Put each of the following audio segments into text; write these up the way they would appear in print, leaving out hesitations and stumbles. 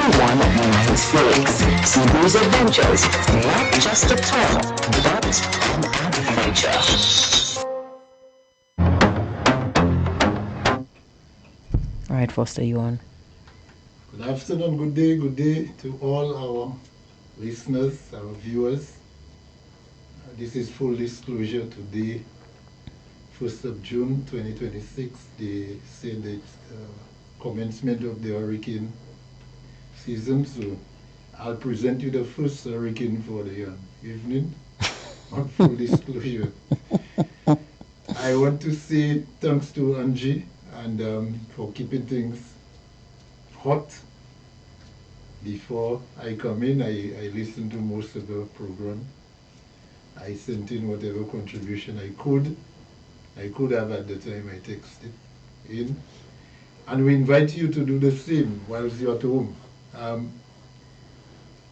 everyone minus Felix. CB's adventures, not just a tour, but an adventure. All right, Foster, you on? Good afternoon, good day to all our listeners, our viewers. This is full disclosure today, 1st of June 2026. They say that commencement of the hurricane season, so I'll present you the first hurricane for the evening on full disclosure. I want to say thanks to Angie and for keeping things hot. Before I come in, I listened to most of the program. I sent in whatever contribution I could have at the time I texted in. And we invite you to do the same whilst you're at home.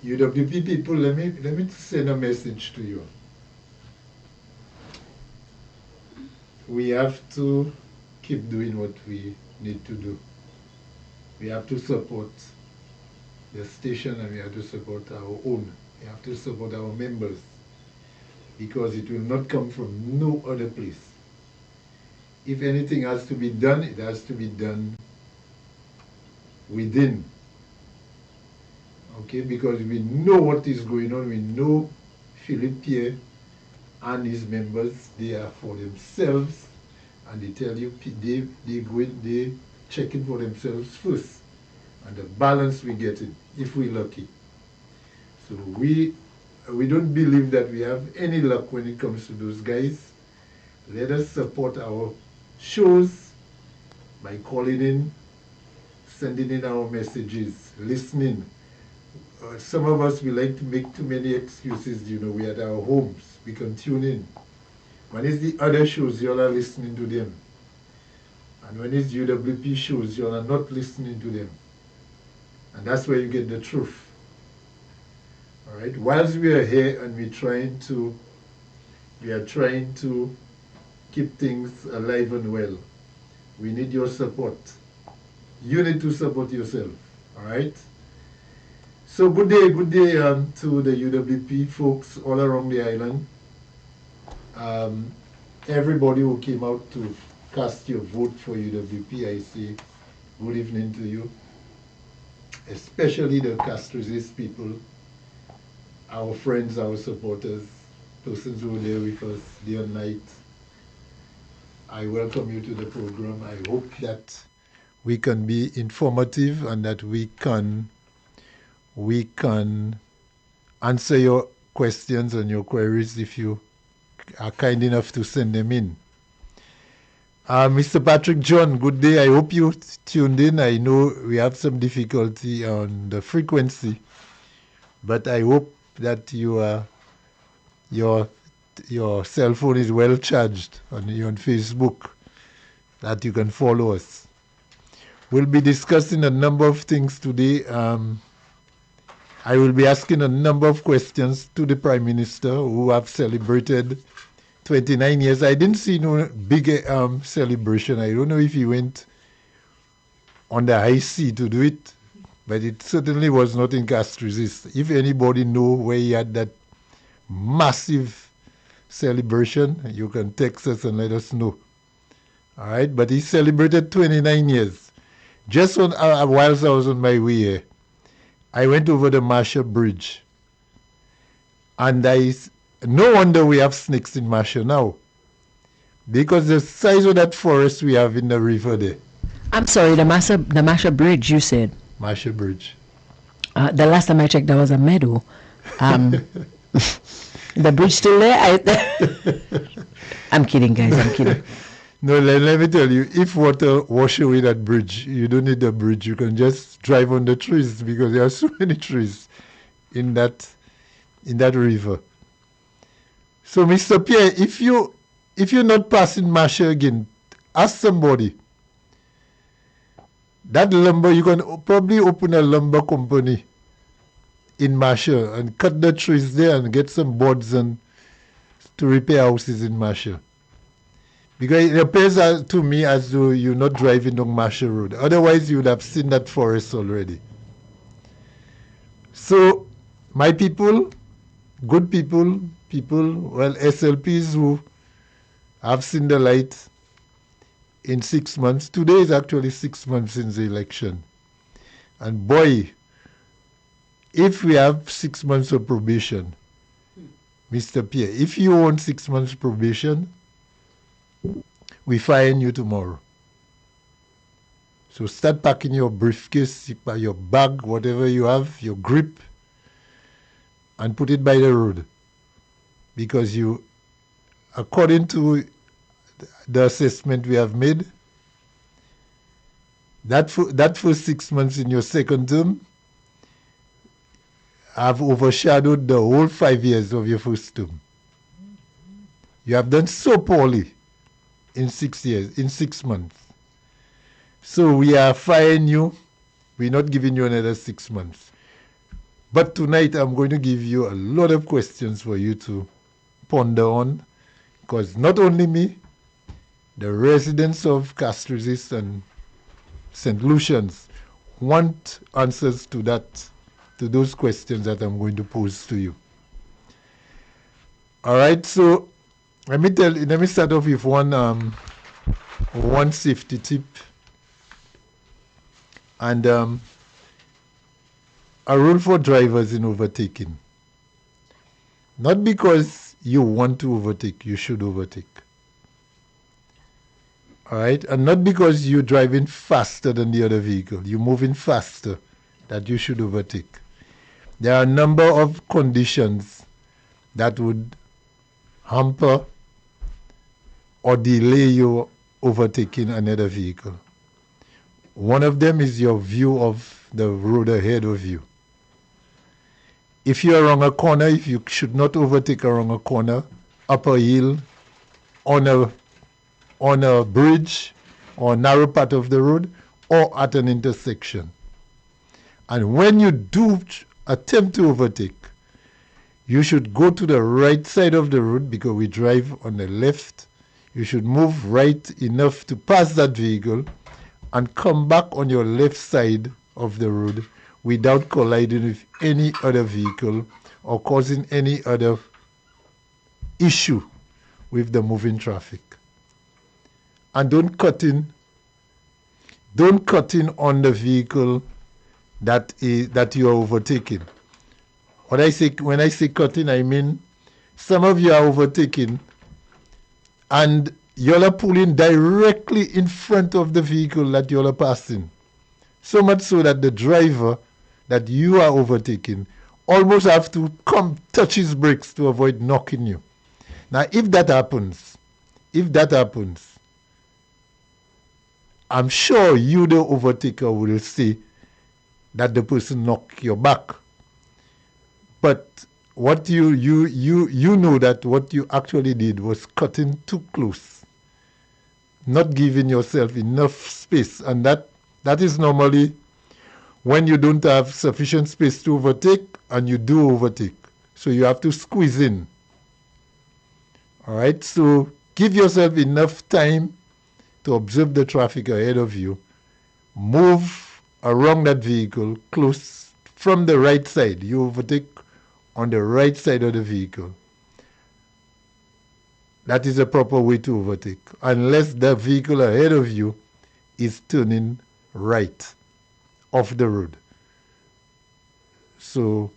UWP people, let me send a message to you. We have to keep doing what we need to do. We have to support the station and we have to support our own. We have to support our members because it will not come from no other place. If anything has to be done, it has to be done within. Okay, because we know what is going on. We know Philippe Pierre and his members, they are for themselves, and they tell you they check it for themselves first, and the balance we get it if we're lucky. So we don't believe that we have any luck when it comes to those guys. Let us support our shows by calling in, sending in our messages, listening. Some of us, we like to make too many excuses, we're at our homes. We can tune in. When it's the other shows, you all are listening to them. And when it's UWP shows, you all are not listening to them. And that's where you get the truth. All right? Whilst we are here and we are trying to keep things alive and well, we need your support. You need to support yourself. All right? So good day to the UWP folks all around the island. Everybody who came out to cast your vote for UWP, I say good evening to you. Especially the Castrizis people, our friends, our supporters, persons who are there with us day and night. I welcome you to the program. I hope that we can be informative and that we can answer your questions and your queries if you are kind enough to send them in. Mr. Patrick John, good day. I hope you tuned in. I know we have some difficulty on the frequency, but I hope that your cell phone is well charged and you're on Facebook, that you can follow us. We'll be discussing a number of things today. I will be asking a number of questions to the Prime Minister, who have celebrated 29 years. I didn't see no big celebration. I don't know if he went on the high sea to do it, but it certainly was not in Castrizis. If anybody know where he had that massive celebration, you can text us and let us know. All right, but he celebrated 29 years. Just whilst I was on my way here, I went over the Marshall Bridge, and no wonder we have snakes in Marshall now, because the size of that forest we have in the river there. I'm sorry, the Marshall Bridge, you said? Marshall Bridge. The last time I checked, there was a meadow. The bridge still there? I'm kidding, guys, I'm kidding. No, let me tell you, if water wash away that bridge, you don't need the bridge. You can just drive on the trees, because there are so many trees in that river. So, Mr. Pierre, if you're not passing Marshall again, ask somebody. That lumber, you can probably open a lumber company in Marshall and cut the trees there and get some boards and to repair houses in Marshall. Because it appears to me as though you're not driving on Marshall Road. Otherwise, you would have seen that forest already. So, my people, good people, well, SLPs who have seen the light in 6 months. Today is actually 6 months since the election. And boy, if we have 6 months of probation, Mr. Pierre, if you want 6 months probation, we fine you tomorrow. So start packing your briefcase, your bag, whatever you have, your grip, and put it by the road. Because you, according to the assessment we have made, that first 6 months in your second term have overshadowed the whole 5 years of your first term. You have done so poorly in 6 years, in 6 months. So we are firing you. We're not giving you another 6 months. But tonight I'm going to give you a lot of questions for you to ponder on, because not only me, the residents of Castries and St. Lucians want answers to those questions that I'm going to pose to you. All right, so let me start off with one safety tip, and a rule for drivers in overtaking. Not because you want to overtake, you should overtake. All right, and not because you're driving faster than the other vehicle, you're moving faster, that you should overtake. There are a number of conditions that would hamper or delay you overtaking another vehicle. One of them is your view of the road ahead of you. If you're around a corner, if you should not overtake around a corner, up a hill, on a bridge, or narrow part of the road, or at an intersection. And when you do attempt to overtake, you should go to the right side of the road, because we drive on the left. You should move right enough to pass that vehicle and come back on your left side of the road without colliding with any other vehicle or causing any other issue with the moving traffic. And don't cut in on the vehicle that you are overtaking. When I say cutting, I mean some of you are overtaking and you're pulling directly in front of the vehicle that you're passing. So much so that the driver that you are overtaking almost have to come touch his brakes to avoid knocking you. Now, if that happens, I'm sure you, the overtaker, will say that the person knocked your back. But what you know that what you actually did was cutting too close, not giving yourself enough space, and that is normally when you don't have sufficient space to overtake and you do overtake. So you have to squeeze in. All right, so give yourself enough time to observe the traffic ahead of you. Move around that vehicle close from the right side. You overtake on the right side of the vehicle. That is a proper way to overtake, unless the vehicle ahead of you is turning right off the road. So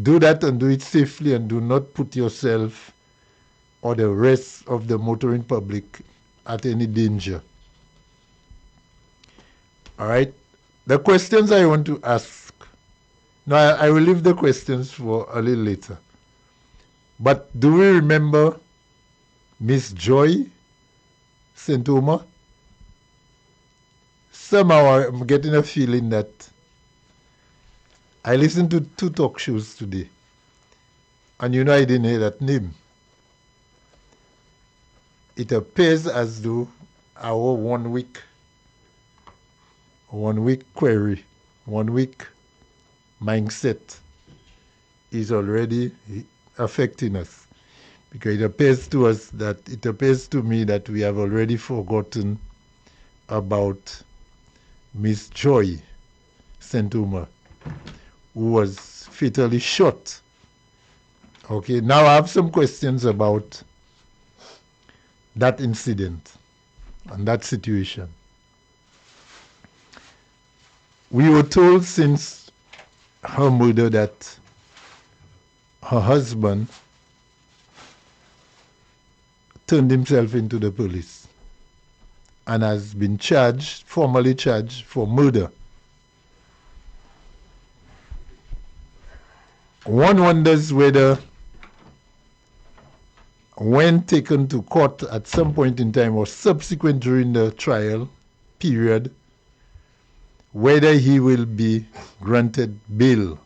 do that and do it safely, and do not put yourself or the rest of the motoring public at any danger. All right. The questions I want to ask. Now, I will leave the questions for a little later. But do we remember Miss Joy St. Omer? Somehow I'm getting a feeling that I listened to 2 talk shows today, and I didn't hear that name. It appears as though our 1 week query, 1 week mindset is already affecting us, because it appears to me that we have already forgotten about Miss Joy St. Omer, who was fatally shot. Okay, now I have some questions about that incident and that situation. We were told since her murder that her husband turned himself into the police and has been formally charged for murder. One wonders whether, when taken to court at some point in time or subsequent during the trial period, whether he will be granted bail.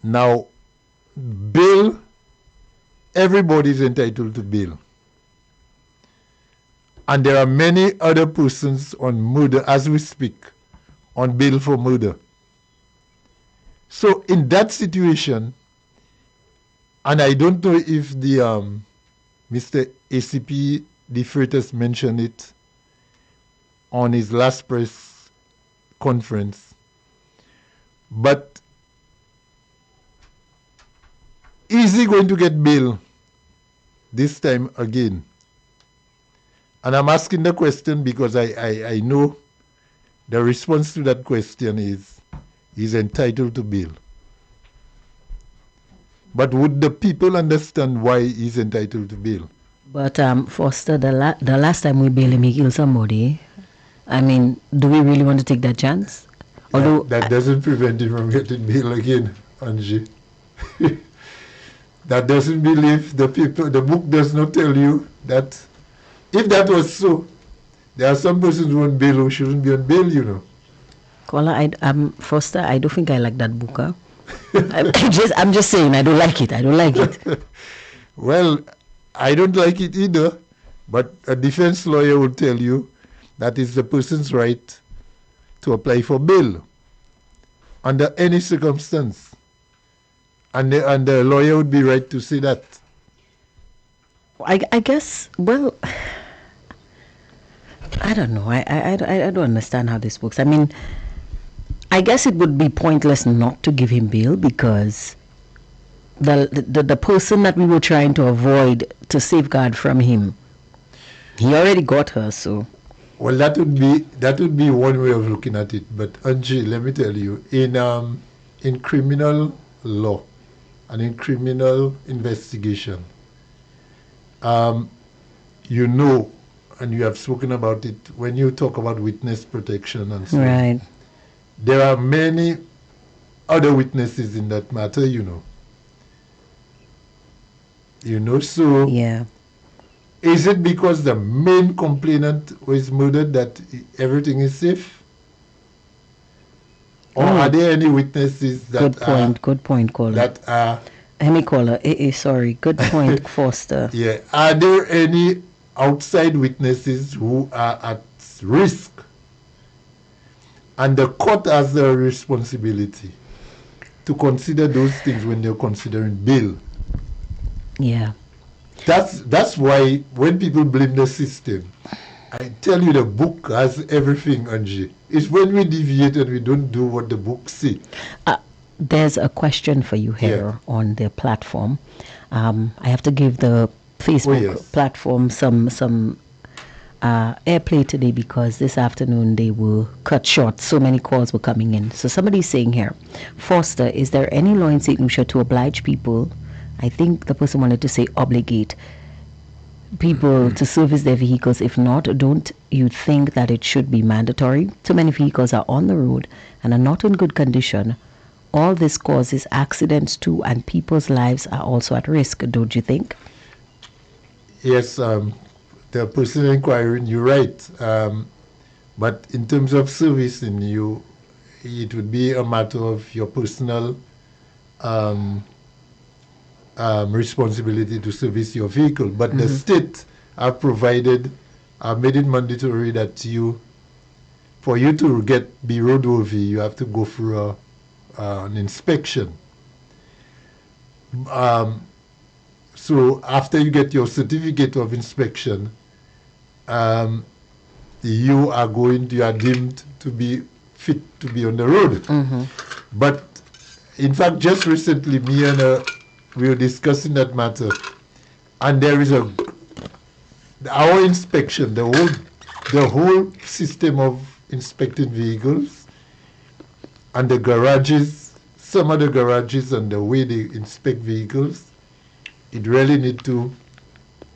Now, bail, everybody is entitled to bail. And there are many other persons on murder, as we speak, on bail for murder. So in that situation, and I don't know if the Mr. ACP De Freitas mentioned it on his last press conference, but is he going to get bail this time again? And I'm asking the question because I know the response to that question is he's entitled to bail. But would the people understand why he's entitled to bail? But Foster, the last time we bail him, he killed somebody. I mean, do we really want to take that chance? Although that doesn't prevent him from getting bail again, Angie. That doesn't believe the people. The book does not tell you that. If that was so, there are some persons who want bail who shouldn't be on bail, you know. Caller, Foster, I don't think I like that book. Huh? I'm just saying, I don't like it. I don't like it. Well, I don't like it either, but a defense lawyer will tell you that it's the person's right to apply for bail under any circumstance. And the lawyer would be right to say that. I guess, well, I don't know. I don't understand how this works. I mean, I guess it would be pointless not to give him bail because the person that we were trying to avoid to safeguard from him, he already got her, so. Well, that would be one way of looking at it. But Angie, let me tell you, in criminal law and in criminal investigation, you know, and you have spoken about it when you talk about witness protection and so on. Right. There are many other witnesses in that matter, you know. You know, so Yeah. is it because the main complainant was murdered that everything is safe? Or are there any witnesses that Good point, caller. that are Let me call her. Sorry. Good point, Foster. yeah? Are there any outside witnesses who are at risk? And the court has the responsibility to consider those things when they're considering bail. Yeah. That's why when people blame the system, I tell you the book has everything, Angie. It's when we deviate and we don't do what the book says. There's a question for you here on the platform. I have to give the Facebook platform some airplay today because this afternoon they were cut short. So many calls were coming in. So somebody's saying here, Foster, is there any law in St. Lucia to oblige people? I think the person wanted to say obligate people to service their vehicles. If not, don't you think that it should be mandatory? Too many vehicles are on the road and are not in good condition. All this causes accidents too, and people's lives are also at risk, don't you think? Yes, the person inquiring, you're right. But in terms of servicing you, it would be a matter of your personal responsibility to service your vehicle. But the state have made it mandatory that for you to be roadworthy, you have to go through an inspection. So after you get your certificate of inspection, you are deemed to be fit to be on the road. But in fact, just recently, me and we were discussing that matter, and there is our inspection, the whole system of inspecting vehicles, and the garages, some of the garages and the way they inspect vehicles, it really need to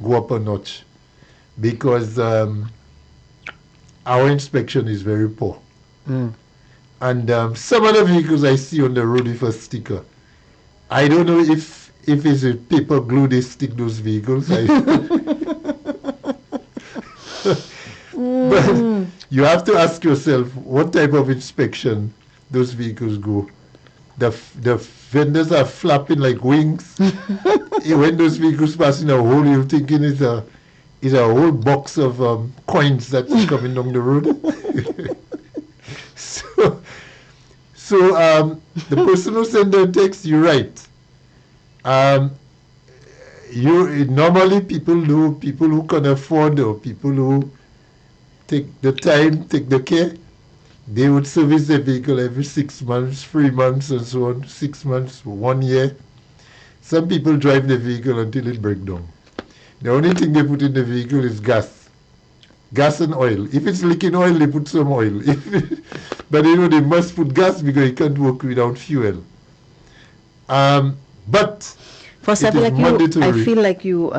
go up a notch, because our inspection is very poor. And some of the vehicles I see on the road with a sticker, I don't know if it's a paper glue they stick those vehicles. But you have to ask yourself what type of inspection those vehicles go. The vendors are flapping like wings. When those vehicles pass in a hole, you're thinking it's a whole box of coins that's coming down the road. So the person who sent the text, you're right. Normally people who can afford, or people who take the time, take the care, they would service their vehicle every 6 months, 3 months, and so on, 6 months, 1 year. Some people drive the vehicle until it breaks down. The only thing they put in the vehicle is gas and oil. If it's leaking oil, they put some oil. But they must put gas because you can't work without fuel. But for something like you, I feel like you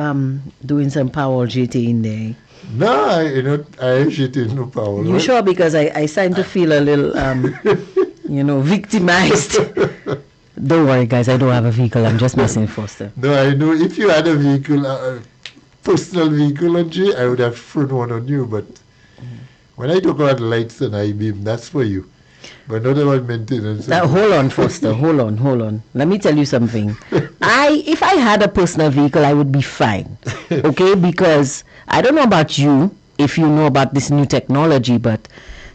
doing some power GT in there. No, I ain't shitting no power. You sure? Because I starting to feel a little, victimized. Don't worry, guys. I don't have a vehicle. I'm just messing with Foster. No, I know. If you had a vehicle, personal vehicle on G, I would have thrown one on you. But when I talk about lights and I-beam, that's for you. But not about maintenance. Hold on, Foster. Hold on. Let me tell you something. If I had a personal vehicle, I would be fine. Okay? Because I don't know about you, if you know about this new technology, but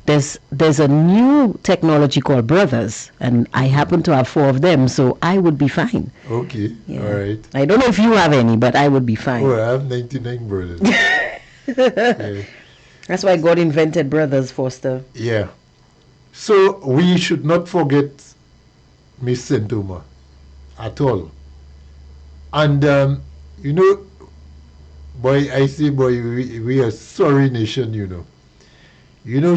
there's a new technology called Brothers, and I happen to have 4 of them, so I would be fine. Okay. Yeah. All right. I don't know if you have any, but I would be fine. Oh, I have 99 brothers. Yeah. That's why God invented Brothers, Foster. Yeah. So we should not forget Miss Sentoma at all. And, boy, I say, boy, we are a sorry nation,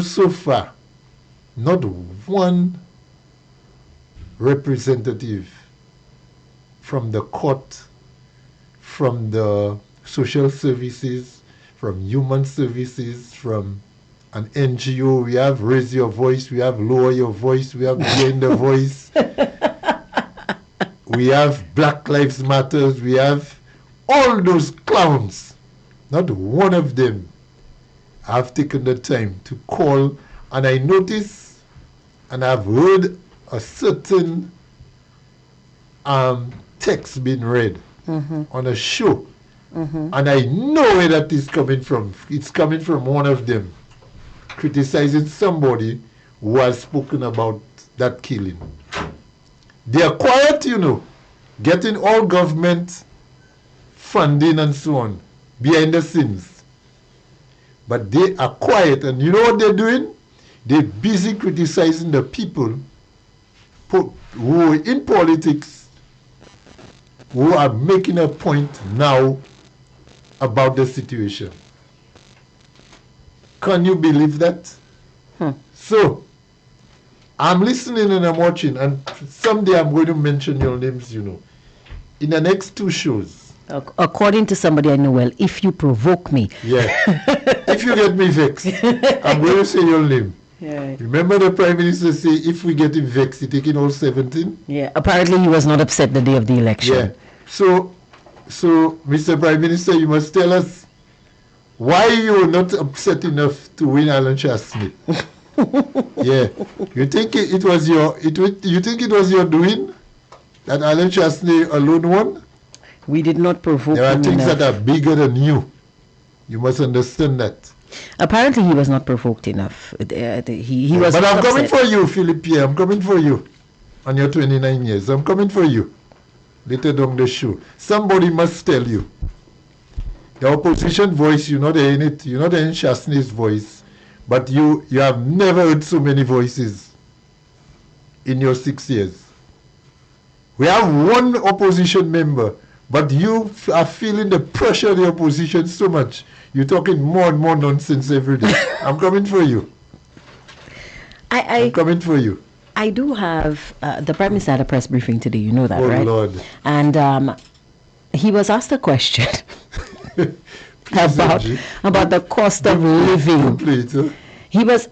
so far, not one representative from the court, from the social services, from human services, from an NGO, we have Raise Your Voice, we have Lower Your Voice, we have Gain the Voice, we have Black Lives Matters, we have all those clowns. Not one of them have taken the time to call, and I notice, and I've heard a certain text being read on a show, and I know where that is coming from. It's coming from one of them criticizing somebody who has spoken about that killing. They are quiet, getting all government funding and so on behind the scenes. But they are quiet, and you know what they're doing? They're busy criticizing the people who are in politics, who are making a point now about the situation. Can you believe that? So, I'm listening and I'm watching, and someday I'm going to mention your names, in the next 2 shows. According to somebody I know well, if you provoke me. Yeah. If you get me vexed, I'm going to say your name. Yeah. Remember the Prime Minister say, if we get him vexed, he taking all 17? Yeah, apparently he was not upset the day of the election. Yeah. So, Mr. Prime Minister, you must tell us why you were not upset enough to win Alan Chastney. Yeah. You think it was your doing that Alan Chastney alone won? We did not provoke him. There are things that are bigger than you. You must understand that. Apparently he was not provoked enough. He was. But I'm upset. coming for you, Philip Pierre. I'm coming for you. On your 29 years. I'm coming for you. Later down the show. Somebody must tell you. The opposition voice, you're not hearing it. You're not hearing Chastney's voice. But you have never heard so many voices in your 6 years. We have one opposition member, but you are feeling the pressure of the opposition so much. You're talking more and more nonsense every day. I'm coming for you. I'm coming for you. I do have, the Prime Minister had a press briefing today, you know that, right? Oh, Lord. And he was asked a question about the cost of living. Complete, huh? He was,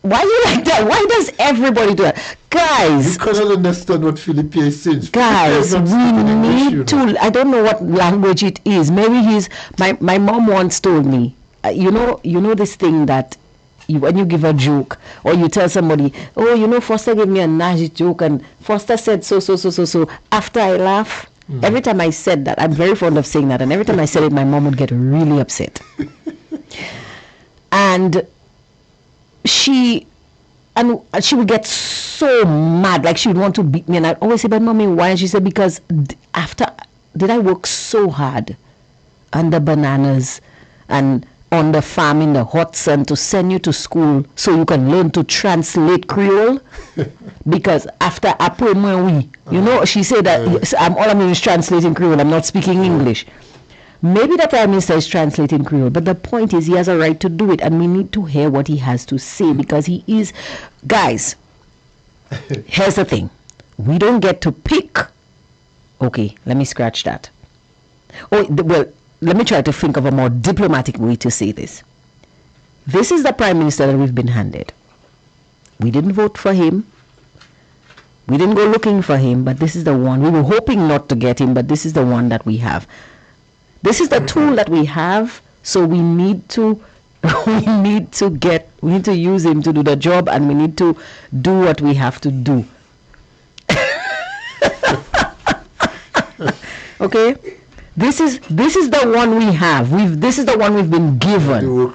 why you like that? Why does everybody do that? Guys. You cannot understand what Philippe is saying. Guys, we need to, I don't know what language it is. Maybe my mom once told me, you know this thing that when you give a joke or you tell somebody, oh, you know, Foster gave me a nasty joke and Foster said so. After I laugh, every time I said that, I'm very fond of saying that, and every time I said it, my mom would get really upset. And she would get so mad, like she would want to beat me, and I'd always say, but mommy, why? And she said, because did I work so hard under bananas and on the farm in the hot sun to send you to school so you can learn to translate Creole? Because after après moi oui, you know, she said that all I'm doing is translating Creole, I'm not speaking English. Maybe the Prime Minister is translating Creole, but the point is he has a right to do it, and we need to hear what he has to say, because he is, guys, here's the thing. We don't get to pick. Okay, let me scratch that. Let me try to think of a more diplomatic way to say this. This is the Prime Minister that we've been handed. We didn't vote for him. We didn't go looking for him, but this is the one. We were hoping not to get him, but this is the one that we have. This is the tool that we have, so we need to use him to do the job, and we need to do what we have to do. Okay? This is the one we have. This is the one we've been given.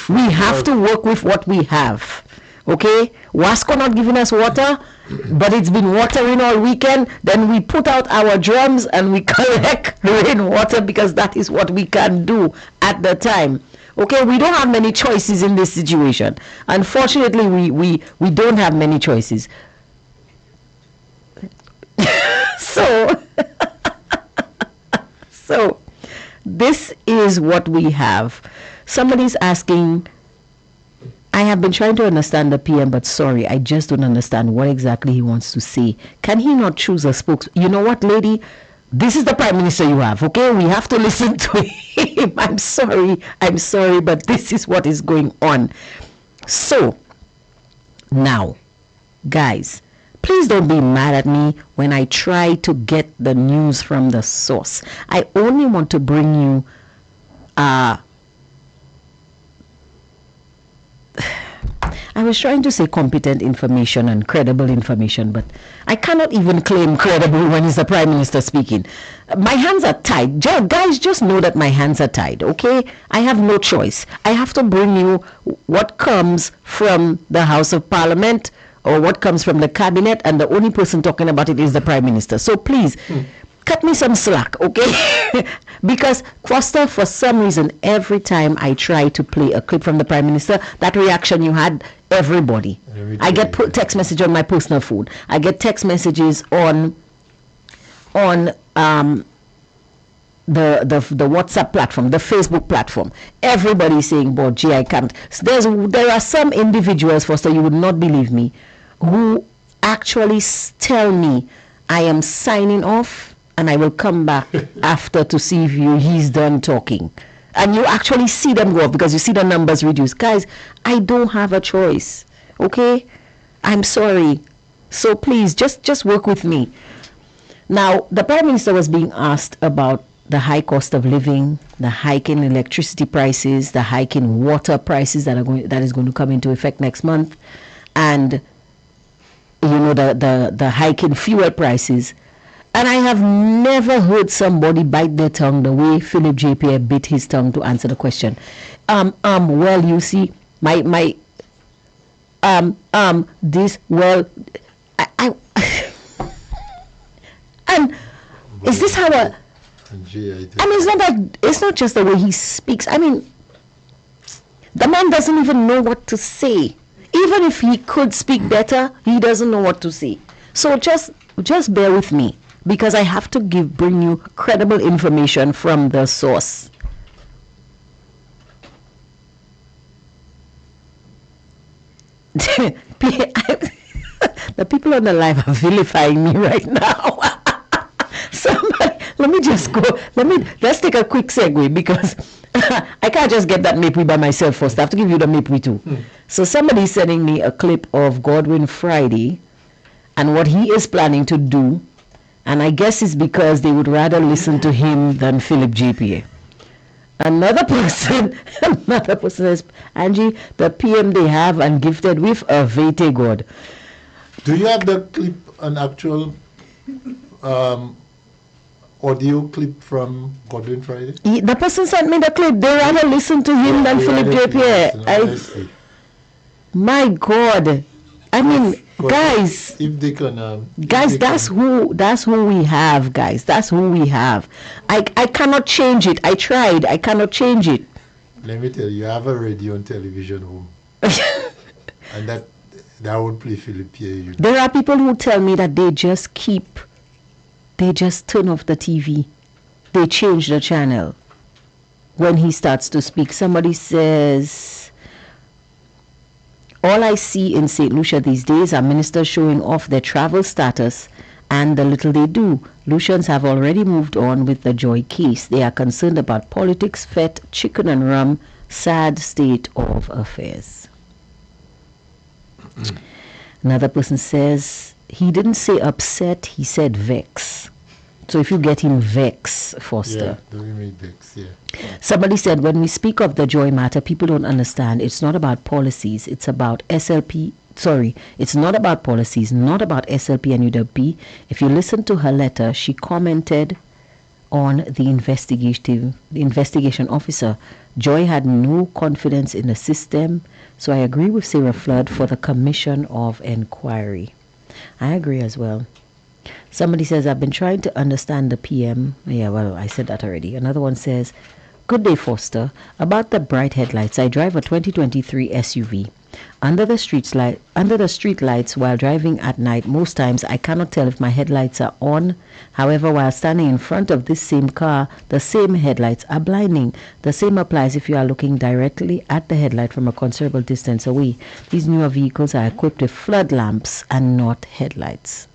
We have to work with what we have. Okay? Wasco not giving us water, but it's been watering all weekend. Then we put out our drums and we collect rainwater, because that is what we can do at the time. Okay? We don't have many choices in this situation. Unfortunately, we don't have many choices. So this is what we have. Somebody's asking, I have been trying to understand the PM, but sorry, I just don't understand what exactly he wants to say. Can he not choose a spokesman? You know what, lady? This is the Prime Minister you have, okay? We have to listen to him. I'm sorry, but this is what is going on. So, now, guys, please don't be mad at me when I try to get the news from the source. I only want to bring you I was trying to say competent information and credible information, but I cannot even claim credible when it's the Prime Minister speaking. My hands are tied. Guys, just know that my hands are tied, okay? I have no choice. I have to bring you what comes from the House of Parliament or what comes from the cabinet, and the only person talking about it is the Prime Minister. So please, cut me some slack, okay? Because Foster, for some reason, every time I try to play a clip from the Prime Minister, that reaction you had, everybody. I get text message on my personal phone. I get text messages on the WhatsApp platform, the Facebook platform. Everybody saying, "Boy, gee, I can't." So there are some individuals, Foster, you would not believe me, who actually tell me, I am signing off and I will come back after to see if he's done talking. And you actually see them go off because you see the numbers reduce. Guys, I don't have a choice. Okay? I'm sorry. So please, just work with me. Now, the Prime Minister was being asked about the high cost of living, the hike in electricity prices, the hike in water prices that is going to come into effect next month, and the hike in fuel prices. And I have never heard somebody bite their tongue the way Philip J. Pierre bit his tongue to answer the question. Well, you see, and is this how it's not just the way he speaks. I mean, the man doesn't even know what to say. even if he could speak better, he doesn't know what to say. So just bear with me, because I have to bring you credible information from the source. The people on the live are vilifying me right now. Somebody, let's take a quick segue, because I can't just get that Mapui by myself first. I have to give you the Mapui too. So somebody's sending me a clip of Godwin Friday and what he is planning to do, and I guess it's because they would rather listen to him than Philip JPA. Another person says, Angie, the PM they have and gifted with a Vete God. Do you have the clip, an actual audio clip from Godwin Friday? The person sent me the clip. They rather listen to him than Philip JPA. My God. I mean, guys, if they can, guys, that's who we have, guys. That's who we have. I cannot change it. I tried. I cannot change it. Let me tell you, you have a radio and television home, and that would play Philip Pierre. There are people who tell me that they just turn off the TV. They change the channel when he starts to speak. Somebody says, all I see in St. Lucia these days are ministers showing off their travel status and the little they do. Lucians have already moved on with the Joy case. They are concerned about politics, fete, chicken and rum, sad state of affairs. Another person says, he didn't say upset, he said vex. So if you get him vex, Foster. Yeah, we make vex, yeah. Somebody said, when we speak of the Joy matter, people don't understand. It's not about policies. It's about SLP. Sorry, it's not about policies, not about SLP and UWP. If you listen to her letter, she commented on the investigation officer. Joy had no confidence in the system. So I agree with Sarah Flood for the commission of inquiry. I agree as well. Somebody says, I've been trying to understand the PM. Yeah, well, I said that already. Another one says, good day, Foster. About the bright headlights, I drive a 2023 SUV. Under the street lights while driving at night, most times I cannot tell if my headlights are on. However, while standing in front of this same car, the same headlights are blinding. The same applies if you are looking directly at the headlight from a considerable distance away. These newer vehicles are equipped with flood lamps and not headlights.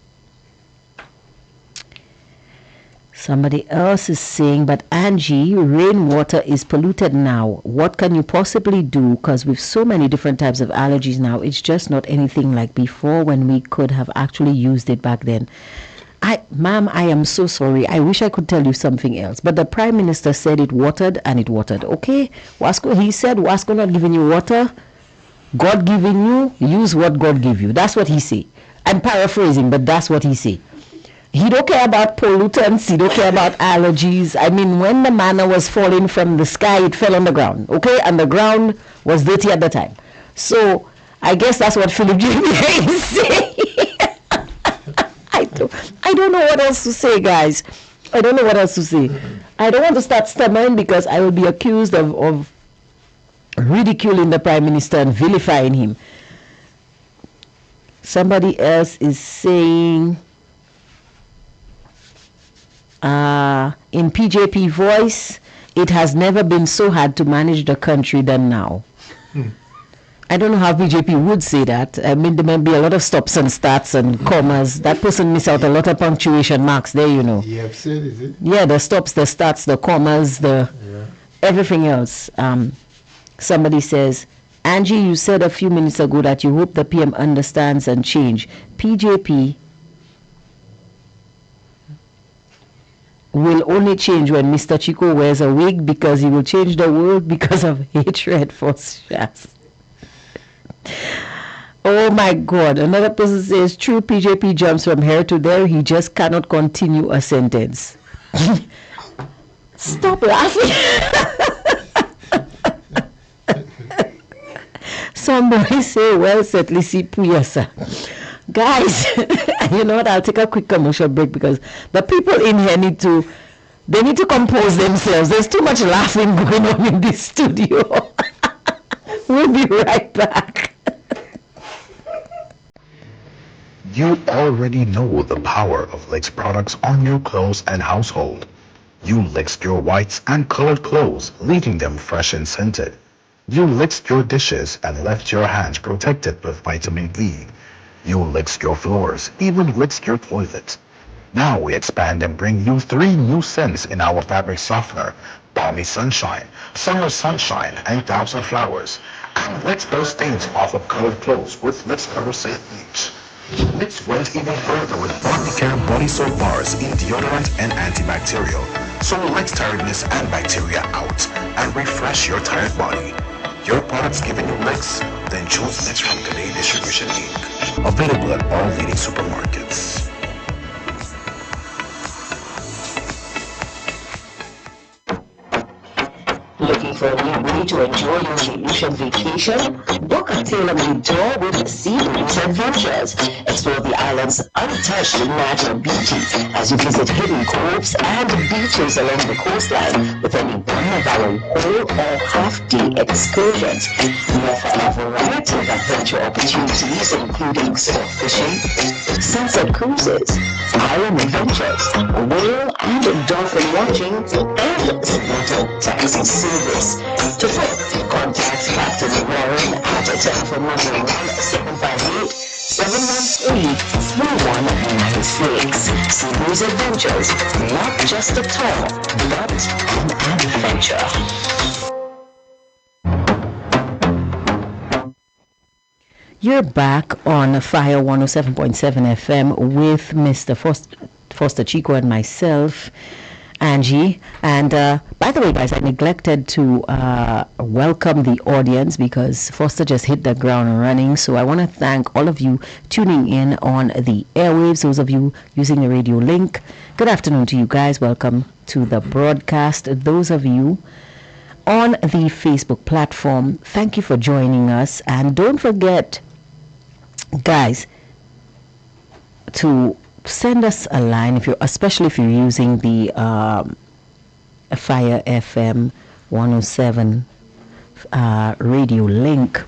Somebody else is saying, but Angie, rainwater is polluted now. What can you possibly do? Because with so many different types of allergies now, it's just not anything like before when we could have actually used it back then. Ma'am, I am so sorry. I wish I could tell you something else. But the Prime Minister said it watered and it watered. Okay? He said, Wasco not giving you water. God giving you, use what God give you. That's what he say. I'm paraphrasing, but that's what he say. He don't care about pollutants. He don't care about allergies. I mean, when the manna was falling from the sky, it fell on the ground. Okay? And the ground was dirty at the time. So I guess that's what Philip JPA is saying. I don't know what else to say, guys. I don't know what else to say. I don't want to start stammering because I will be accused of ridiculing the Prime Minister and vilifying him. Somebody else is saying, in PJP voice, it has never been so hard to manage the country than now. I don't know how PJP would say that. I mean, there may be a lot of stops and starts and commas. That person miss out a lot of punctuation marks there, you know. You have said, is it? Yeah, the stops, the starts, the commas, everything else. Somebody says, Angie, you said a few minutes ago that you hope the PM understands and change. PJP will only change when Mr. Chico wears a wig because he will change the world because of hatred for Shas. Oh my God. Another person says, true, PJP jumps from here to there. He just cannot continue a sentence. Stop laughing. Somebody say, well said, Lisi Puyasa. Guys, you know what? I'll take a quick commercial break because the people in here need to compose themselves. There's too much laughing going on in this studio. We'll be right back. You already know the power of Licks products on your clothes and household. You licked your whites and colored clothes, leaving them fresh and scented. You licked your dishes and left your hands protected with vitamin E. You licked your floors, even licked your toilet. Now we expand and bring you 3 new scents in our fabric softener: Balmy Sunshine, Summer Sunshine, and Thousand Flowers. And let's those stains off of colored clothes with Let's Cover Safe Bleach. Let's went even further with Body Care Body Soap Bars in deodorant and antibacterial. So let's tiredness and bacteria out and refresh your tired body. Your products giving you licks? Then choose Licks from Canadian Distribution Inc. Available at all leading supermarkets. Looking for a new way to enjoy your ocean vacation? Book a tailor-made tour with Sea Breeze Adventures. Explore the island's untouched natural beauty as you visit hidden coves and beaches along the coastline with any one of our whole or half-day excursions. We offer a variety of adventure opportunities including surf fishing, sunset cruises, island adventures, whale and dolphin watching, and water taxi service. To book, contact Captain Warren at telephone number 1-758-713-3196. Sea Breeze Adventures, not just a tour, but an adventure. You're back on Fire 107.7 FM with Mr. Foster Chico and myself, Angie. And by the way, guys, I neglected to welcome the audience because Foster just hit the ground running. So I want to thank all of you tuning in on the airwaves, those of you using the radio link. Good afternoon to you guys. Welcome to the broadcast. Those of you on the Facebook platform, thank you for joining us. And don't forget, guys, to send us a line especially if you're using the Fire FM 107 radio link.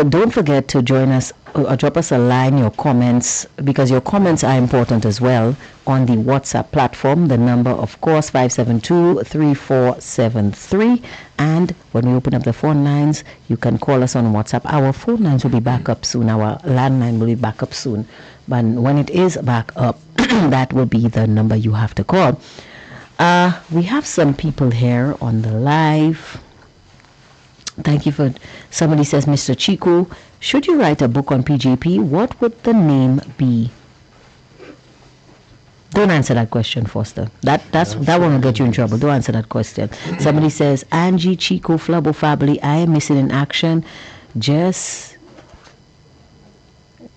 Don't forget to join us or drop us a line, your comments, because your comments are important as well on the WhatsApp platform. The number, of course, 572-3473. And when we open up the phone lines, you can call us on WhatsApp. Our phone lines will be back up soon. Our landline will be back up soon. But when it is back up, that will be the number you have to call. We have some people here on the live. Thank you for... Somebody says, Mr. Chico, should you write a book on PJP, what would the name be? Don't answer that question, Foster. That one will get you in trouble. Don't answer that question. Somebody says, Angie, Chico, Flubbo family, I am missing in action. Just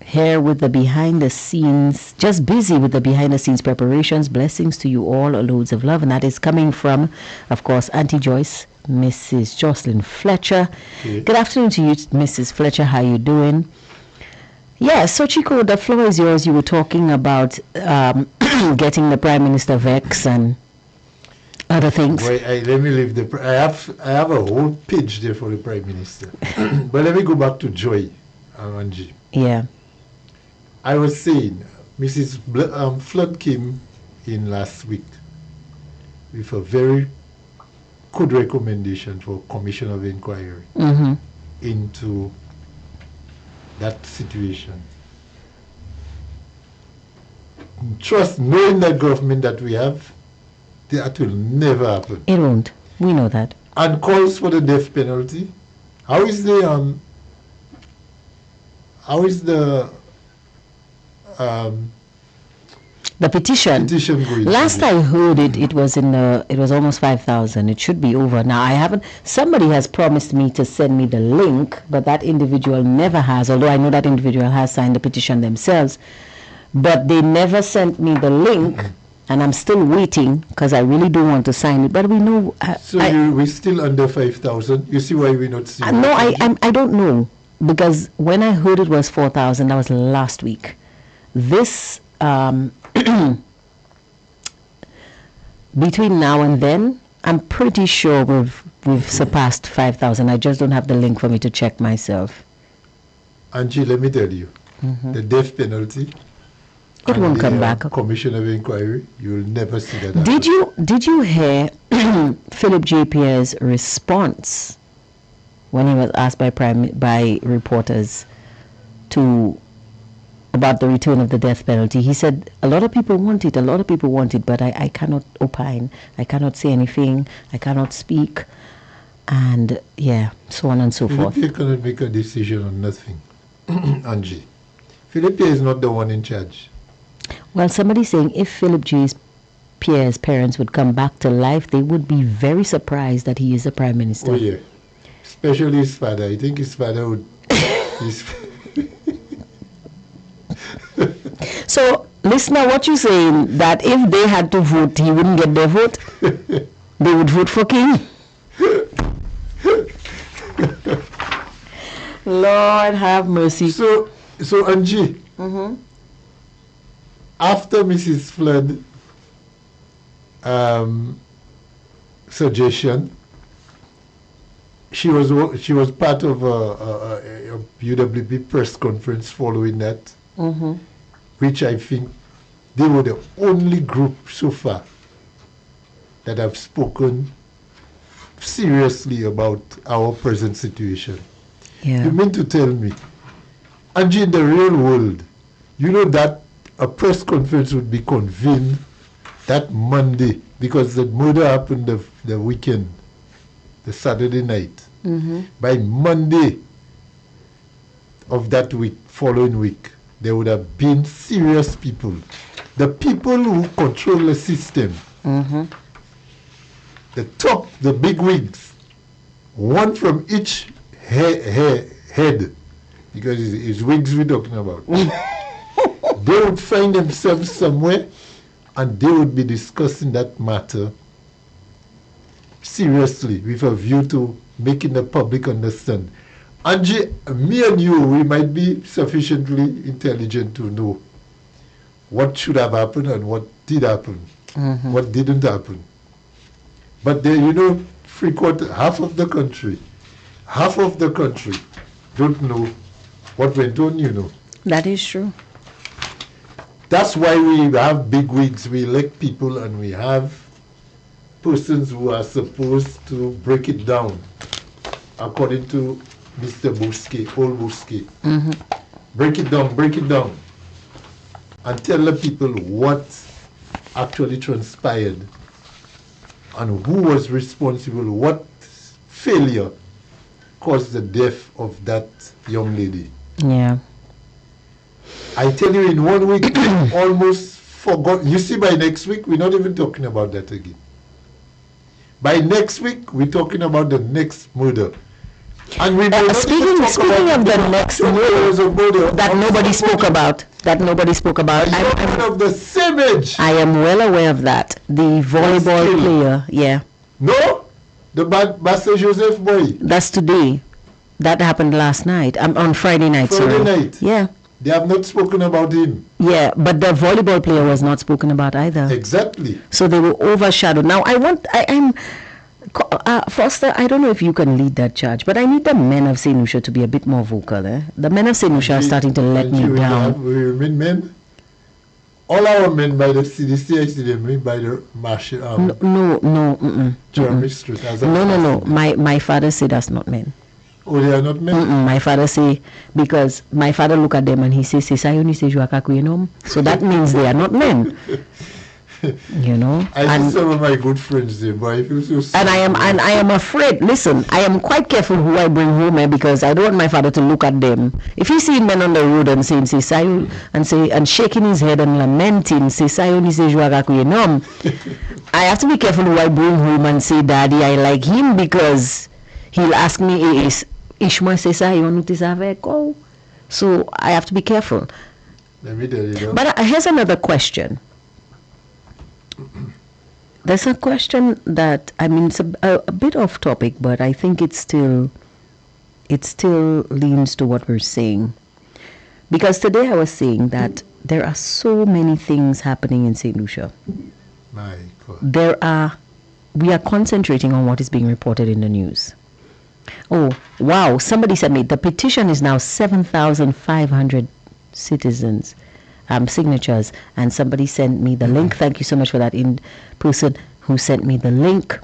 here with the behind the scenes, just busy with the behind the scenes preparations. Blessings to you all, loads of love. And that is coming from, of course, Auntie Joyce, Mrs. Jocelyn Fletcher. Okay. Good afternoon to you, Mrs. Fletcher. How you doing? Yeah, so Chico, the floor is yours. You were talking about getting the Prime Minister vexed and other things. Well, let me leave I have a whole page there for the Prime Minister. But let me go back to Joy, Angie. Yeah. I was saying, Mrs. Flood came in last week with a very good recommendation for Commission of Inquiry into that situation. Trust, knowing that government that we have, that will never happen. It won't. We know that. And calls for the death penalty. How is the petition going? Last I heard it was almost 5,000. It should be over now. Somebody has promised me to send me the link, but that individual never has, although I know that individual has signed the petition themselves, but they never sent me the link. And I'm still waiting because I really do want to sign it. But we know. We're still under 5,000. You see why we're not seeing? No, I don't know, because when I heard it was 4,000, that was last week. This between now and then, I'm pretty sure we've surpassed 5,000. I just don't have the link for me to check myself. Angie, let me tell you, the death penalty. It won't come back. Commission of inquiry. You will never see that. Did you hear Philip J. Pierre's response when he was asked by reporters about the return of the death penalty? He said a lot of people want it, but I cannot opine, I cannot say anything, I cannot speak, and so on and so forth. Philip cannot make a decision on nothing. Angie, Philip is not the one in charge. Well, somebody's saying if Philip J. Pierre's parents would come back to life, they would be very surprised that he is the Prime Minister. Oh yeah, especially his father. I think his father would. So, listener, what you saying, that if they had to vote, he wouldn't get their vote? They would vote for King? Lord have mercy. So Angie, after Mrs. Flood suggestion, she was part of a UWP press conference following that, which I think they were the only group so far that have spoken seriously about our present situation. Yeah. You mean to tell me, Angie, in the real world, you know that a press conference would be convened that Monday because the murder happened the weekend, the Saturday night. By Monday of that week, following week, there would have been serious people. The people who control the system, the big wigs, one from each head, because it's wigs we're talking about. They would find themselves somewhere and they would be discussing that matter seriously with a view to making the public understand. Angie, me and you, we might be sufficiently intelligent to know what should have happened and what did happen, what didn't happen. But there, half of the country don't know what went on, That is true. That's why we have big wigs, we elect people, and we have persons who are supposed to break it down, according to Mr. Bousquet, old Bousquet. Break it down, and tell the people what actually transpired and who was responsible, what failure caused the death of that young lady. Yeah. I tell you, in 1 week, almost forgot. You see, by next week, we're not even talking about that again. By next week, we're talking about the next murder. And we speaking of the next murder that nobody spoke about. I'm of the same age. I am well aware of that. The volleyball player, yeah. No? The Basse Joseph boy. That's today. That happened last night. On Friday night. Friday night. Yeah. They have not spoken about him. Yeah, but the volleyball player was not spoken about either. Exactly. So they were overshadowed. Now I'm Foster, I don't know if you can lead that charge, but I need the men of St. Lucia to be a bit more vocal. The men of St. Lucia are starting to let me down. We remain men. All our men by the CDC, I see them by the marshal. No. Jeremy Street. No. My father said that's not men. Oh, they are not men? My father say, because my father look at them and he says, so that means they are not men. I see some of my good friends there, but I feel so sorry. And I am afraid, listen, I am quite careful who I bring home because I don't want my father to look at them. If he sees men on the road and saying and shaking his head and lamenting, I have to be careful who I bring home and say, Daddy, I like him, because he'll ask me, so I have to be careful. Let me tell you. But here's another question. There's a question that, it's a bit off topic, but I think it still leans to what we're saying. Because today I was saying that there are so many things happening in St. Lucia. My God. We are concentrating on what is being reported in the news. Oh, wow. Somebody said me, the petition is now 7,500 citizens signatures, and somebody sent me the link. Thank you so much for that person who sent me the link.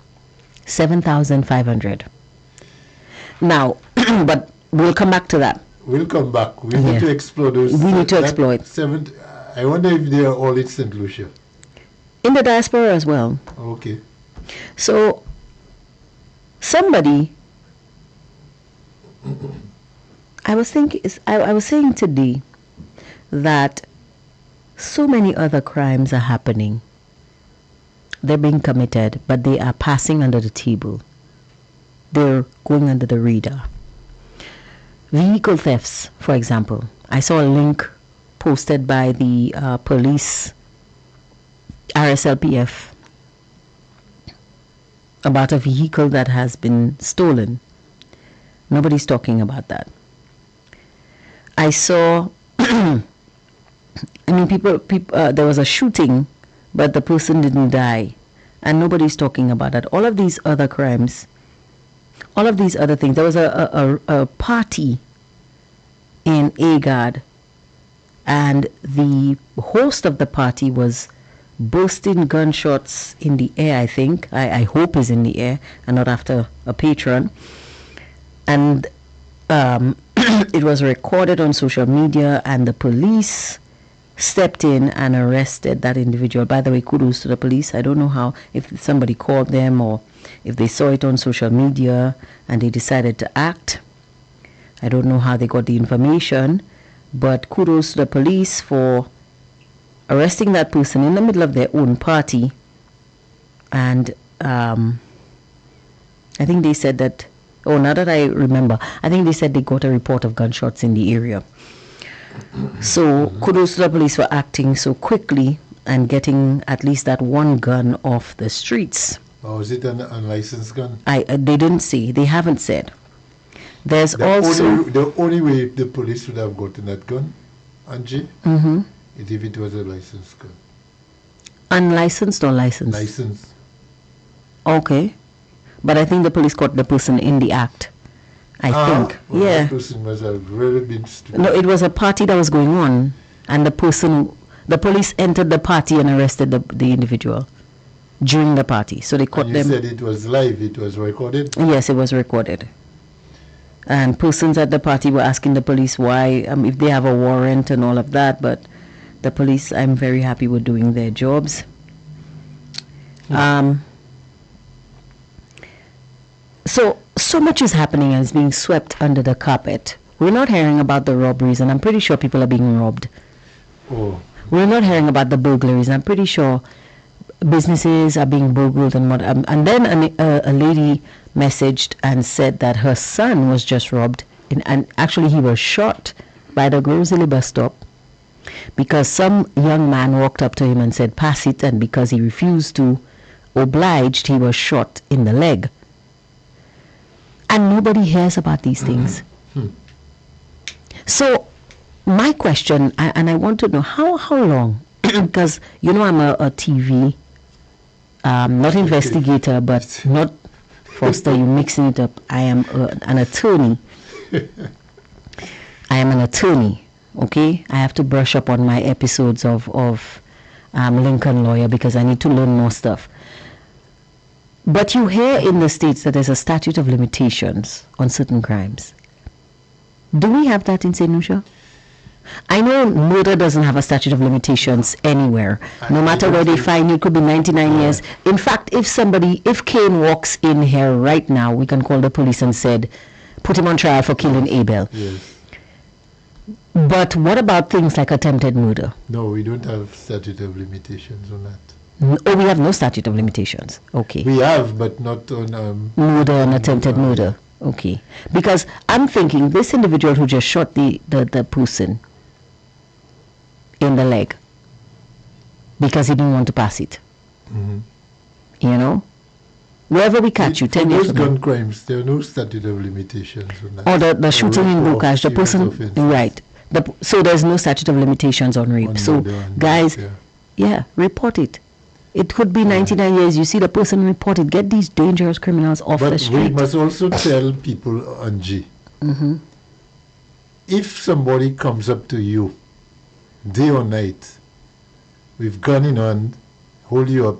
7,500. Now, but we'll come back to that. We'll come back. We need to explore those. We need to explore it. I wonder if they are all in St. Lucia. In the diaspora as well. Okay. So, somebody, I was saying today that so many other crimes are happening. They're being committed, but they are passing under the table. They're going under the radar. Vehicle thefts, for example. I saw a link posted by the police, RSLPF, about a vehicle that has been stolen. Nobody's talking about that. I saw, people, there was a shooting, but the person didn't die. And nobody's talking about that. All of these other crimes, all of these other things. There was a party in Agard, and the host of the party was bursting gunshots in the air, I think. I hope is in the air and not after a patron. And it was recorded on social media, and the police stepped in and arrested that individual. By the way, kudos to the police. I don't know how, if somebody called them or if they saw it on social media and they decided to act. I don't know how they got the information, but kudos to the police for arresting that person in the middle of their own party. And I think they said that, now that I remember, I think they said they got a report of gunshots in the area. So kudos to the police for acting so quickly and getting at least that one gun off the streets. Or is it an unlicensed gun? They didn't say. They haven't said. There's the only way the police would have gotten that gun, Angie, is if it was a licensed gun. Unlicensed or licensed? Licensed. Okay. But I think the police caught the person in the act. I think. Well, yeah. That person must have really been stupid. No, it was a party that was going on, and the police entered the party and arrested the individual during the party. So they caught them. You said it was live, it was recorded? Yes, it was recorded. And persons at the party were asking the police why, if they have a warrant and all of that, but the police, I'm very happy with doing their jobs. So much is happening and is being swept under the carpet. We're not hearing about the robberies, and I'm pretty sure people are being robbed. Oh. We're not hearing about the burglaries, and I'm pretty sure businesses are being burgled and what. And then a lady messaged and said that her son was just robbed, and actually he was shot by the Groseley bus stop because some young man walked up to him and said, "Pass it," and because he refused to oblige, he was shot in the leg. And nobody hears about these things. So my question, and I want to know, how long? Because, I'm a TV, not investigator, but not, Foster, you're mixing it up. I am an attorney. I am an attorney, okay? I have to brush up on my episodes of Lincoln Lawyer because I need to learn more stuff. But you hear in the States that there's a statute of limitations on certain crimes. Do we have that in St. Lucia? I know murder doesn't have a statute of limitations anywhere. No matter where they find you, it could be 99 years. In fact, if Cain walks in here right now, we can call the police and said, put him on trial for killing Abel. Yes. But what about things like attempted murder? No, we don't have statute of limitations on that. Oh, we have no statute of limitations. Okay. We have, but not on murder and attempted murder. Okay. Because I'm thinking this individual who just shot the person in the leg because he didn't want to pass it. Wherever we catch you, 10 years ago. Those gun crimes, there are no statute of limitations on that. Or the shooting in Bukaj, the person, right. So there's no statute of limitations on rape. So guys, report it. It could be 99 years. You see the person reported. Get these dangerous criminals off the street. But we must also tell people, Angie, if somebody comes up to you day or night, with gun in hand, hold you up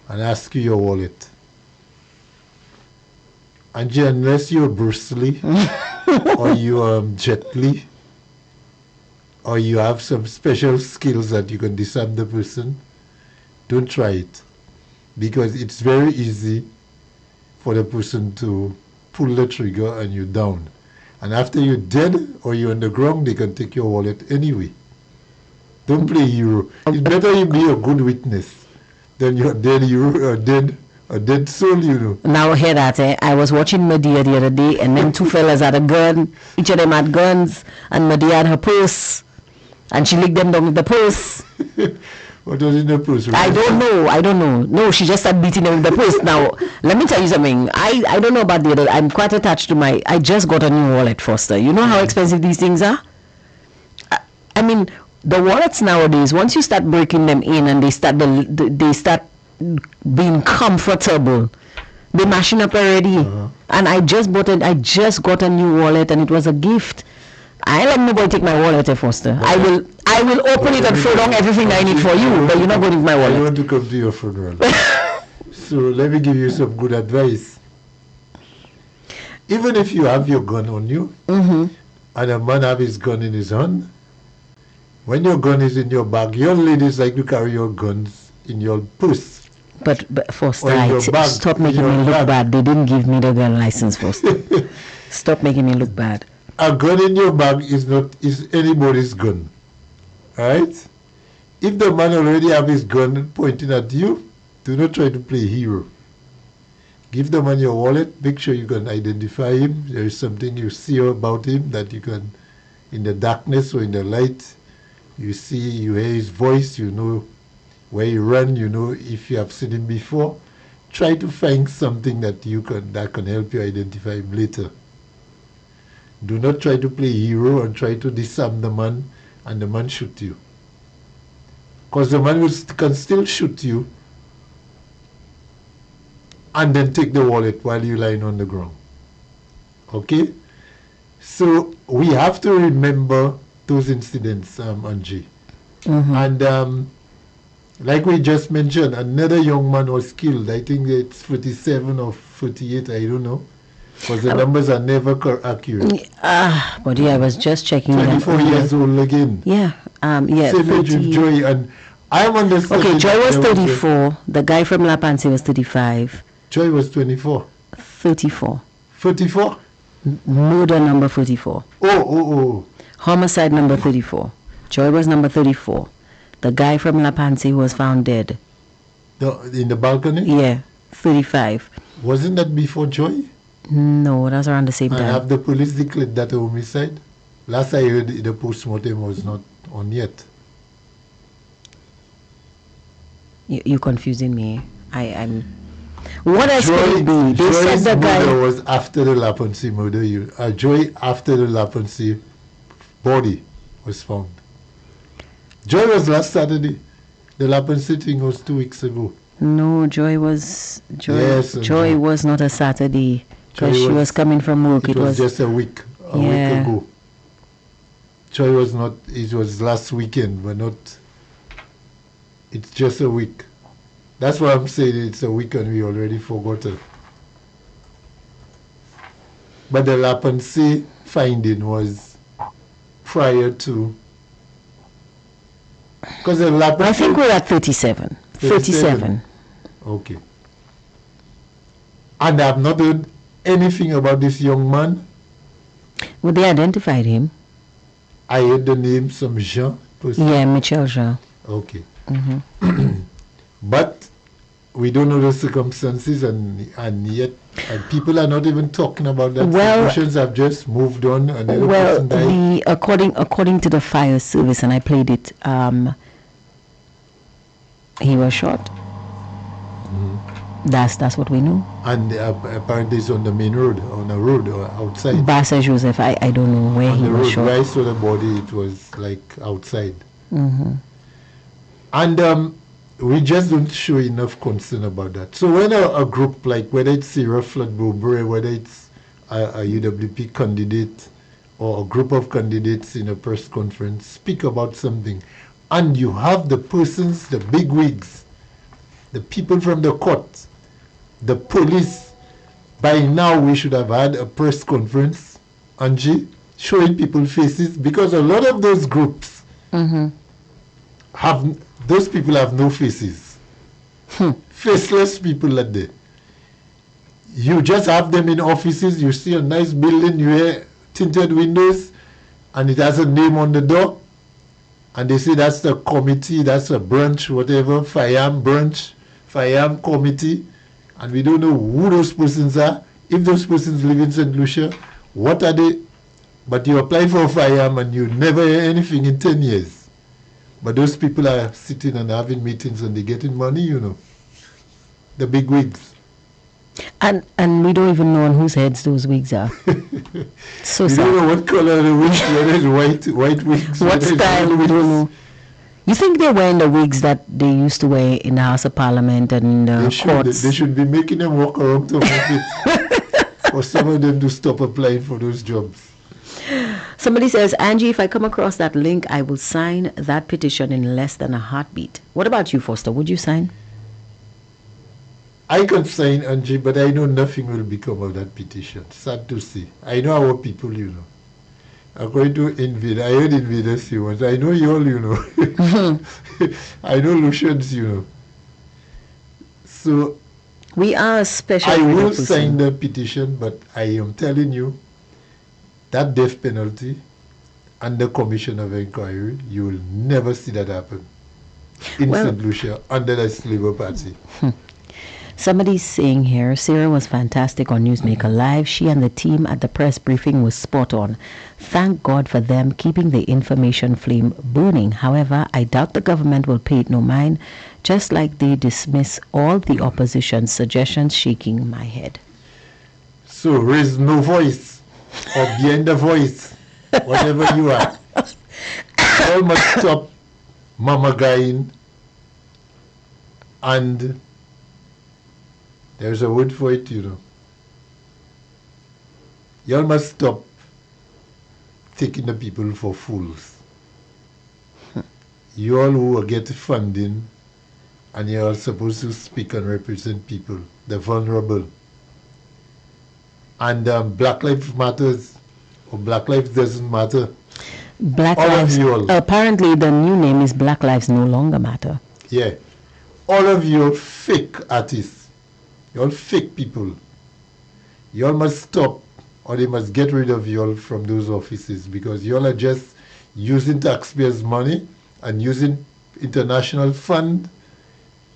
and ask you your wallet. And unless you're Bruce Lee or you're Jet Li, or you have some special skills that you can disarm the person, don't try it. Because it's very easy for the person to pull the trigger and you're down. And after you're dead or you're on the ground, they can take your wallet anyway. Don't play hero. It's better you be a good witness than you're dead hero or dead soul, you know. Now hear that, I was watching Medea the other day, and then two fellas had a gun. Each of them had guns, and Medea had her purse, and she licked them down with the purse. What was in the purse? I don't know. No, she just started beating them with the purse. Now, let me tell you something. I don't know about the other. I'm quite attached to I just got a new wallet, Foster. You know how expensive these things are? I mean, the wallets nowadays, once you start breaking them in and they start being comfortable, they're mashing up already. And I just got a new wallet, and it was a gift. I let nobody take my wallet, Foster. I will open it and throw down everything I need for you, but you're not going to take my wallet. I want to come to your funeral. So let me give you some good advice. Even if you have your gun on you, and a man have his gun in his hand, when your gun is in your bag, your ladies like to carry your guns in your purse. But Foster, stop making me look bad. They didn't give me the gun license, Foster. Stop making me look bad. A gun in your bag is anybody's gun. Alright? If the man already have his gun pointing at you, do not try to play hero. Give the man your wallet, make sure you can identify him. There is something you see about him that you can, in the darkness or in the light, you hear his voice, you know where he run, you know if you have seen him before. Try to find something that can help you identify him later. Do not try to play hero and try to disarm the man and the man shoot you. Because the man can still shoot you and then take the wallet while you're lying on the ground. Okay? So we have to remember those incidents, Angie. And like we just mentioned, another young man was killed. I think it's 47 or 48, I don't know. Because the numbers are never accurate. But yeah, I was just checking. 24 years old again. Yeah. Yeah. Same age with Joy. And I'm understanding. Okay, Joy was 34. The guy from La Panse was 35. Joy was 24. 34. 34? Murder number 34. Oh. Homicide number 34. Joy was number 34. The guy from La Panse was found dead. In the balcony? Yeah, 35. Wasn't that before Joy? No, that's around the same time. And have the police declared that a homicide? Last I heard, the post-mortem was not on yet. You're confusing me. I'm. What else could it be? They said the guy was after the Lapansi murder. Joy after the Lapansi body was found. Joy was last Saturday. The Lapansi thing was 2 weeks ago. No, Joy was not a Saturday because she was coming from work. It was just a week ago. Joy was not. It was last weekend, but not. It's just a week. That's why I'm saying it's a week and we already forgot it. But the Lapansi finding was prior to. Because the Lapansi. I think we're at 37. 37. Okay. And I've not heard anything about this young man. Well, they identified him. I heard the name, some Jean. Yeah, Michel Jean. Okay. But we don't know the circumstances, and yet people are not even talking about that. Well, situations have just moved on. Another person died. According to the fire service, and I played it, he was shot. That's what we know. And apparently it's on the main road, on a road or outside. Basse Joseph, I don't know where he was shot. Right, so the body, it was like outside. And we just don't show enough concern about that. So when a group like, whether it's Sarah Flood Bowbury, whether it's a UWP candidate, or a group of candidates in a press conference speak about something, and you have the persons, the big wigs, the people from the court, the police, by now we should have had a press conference, Angie, showing people faces, because a lot of those groups those people have no faces. Faceless people are there. You just have them in offices, you see a nice building, you hear tinted windows, and it has a name on the door, and they say that's the committee, that's a branch, whatever, FIAM branch, FIAM committee, and we don't know who those persons are, if those persons live in St. Lucia, what are they, but you apply for FIAM and you never hear anything in 10 years. But those people are sitting and having meetings and they're getting money, you know, the big wigs. And we don't even know on whose heads those wigs are. So we sad. don't know what color the wigs, whether it's white wigs. What style, we don't know. You think they're wearing the wigs that they used to wear in the House of Parliament and courts? They should be making them walk around to it for some of them to stop applying for those jobs. Somebody says, Angie, if I come across that link, I will sign that petition in less than a heartbeat. What about you, Foster? Would you sign? I can sign, Angie, but I know nothing will become of that petition. Sad to say. I know our people, you know. According to Invader, I heard Invader say once, I know you all, you know. I know Lucians, you know. So, we are a special. I will sign the petition, but I am telling you, that death penalty and the commission of inquiry, you will never see that happen in St. Lucia under the Labour Party. Somebody's saying here, Sarah was fantastic on Newsmaker Live. She and the team at the press briefing was spot on. Thank God for them keeping the information flame burning. However, I doubt the government will pay it no mind, just like they dismiss all the opposition's suggestions. Shaking my head. So raise no voice or behind the voice, whatever you are. All must stop mamagaing, and there's a word for it, you know. Y'all must stop taking the people for fools. You all who get funding and you're all supposed to speak and represent people, the vulnerable. And Black Lives Matters, or Black Lives doesn't matter. Black all Lives, of you all. Apparently the new name is Black Lives No Longer Matter. Yeah. All of you fake artists, you all fake people, you all must stop, or they must get rid of you all from those offices, because you all are just using taxpayers' money and using international fund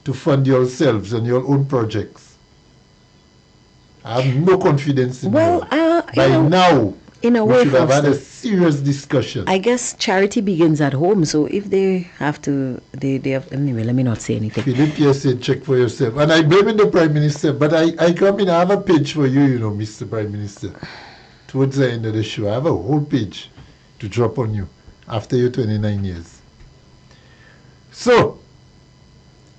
to fund yourselves and your own projects. I have no confidence in you. By now, in a we way, should have had a serious discussion. I guess charity begins at home. So if they have to, they have, anyway, let me not say anything. Philip said, check for yourself. And I blame the Prime Minister, but I come in, I have a page for you, you know, Mr. Prime Minister. Towards the end of the show, I have a whole page to drop on you after your 29 years. So,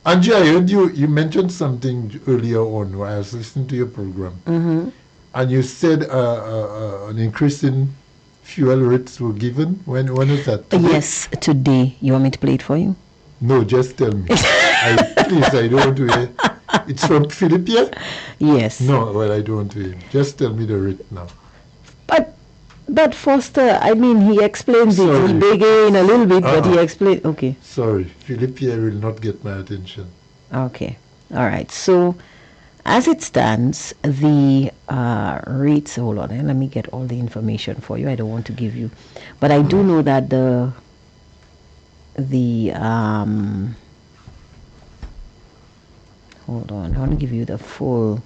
Angie, I heard you mentioned something earlier on while I was listening to your program. And you said an increase in fuel rates were given. When was that? Today? Yes, today. You want me to play it for you? No, just tell me. Please, I don't want to hear. It's from Philippia? Yes. No, well, I don't want to hear. Just tell me the rate now. But Foster, I mean, he explains it. He begin a little bit, but he explains. Okay. Sorry, Philippia will not get my attention. Okay. All right. So, as it stands, the rates. Hold on, let me get all the information for you. I don't want to give you, but I do know that the hold on. I want to give you the full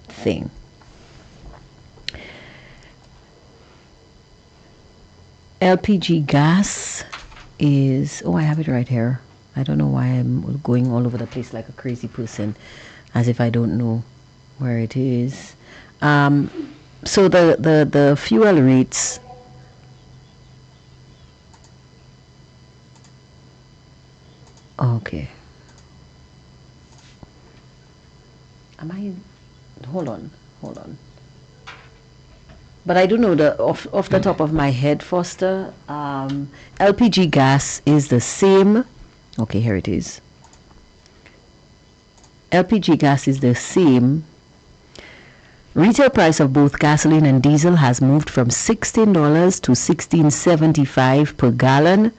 thing. LPG gas is, I have it right here. I don't know why I'm going all over the place like a crazy person, as if I don't know where it is. So the fuel rates, okay. Hold on. But I don't know off the top of my head, Foster. LPG gas is the same. Okay, here it is. LPG gas is the same. Retail price of both gasoline and diesel has moved from $16 to $16.75 per gallon,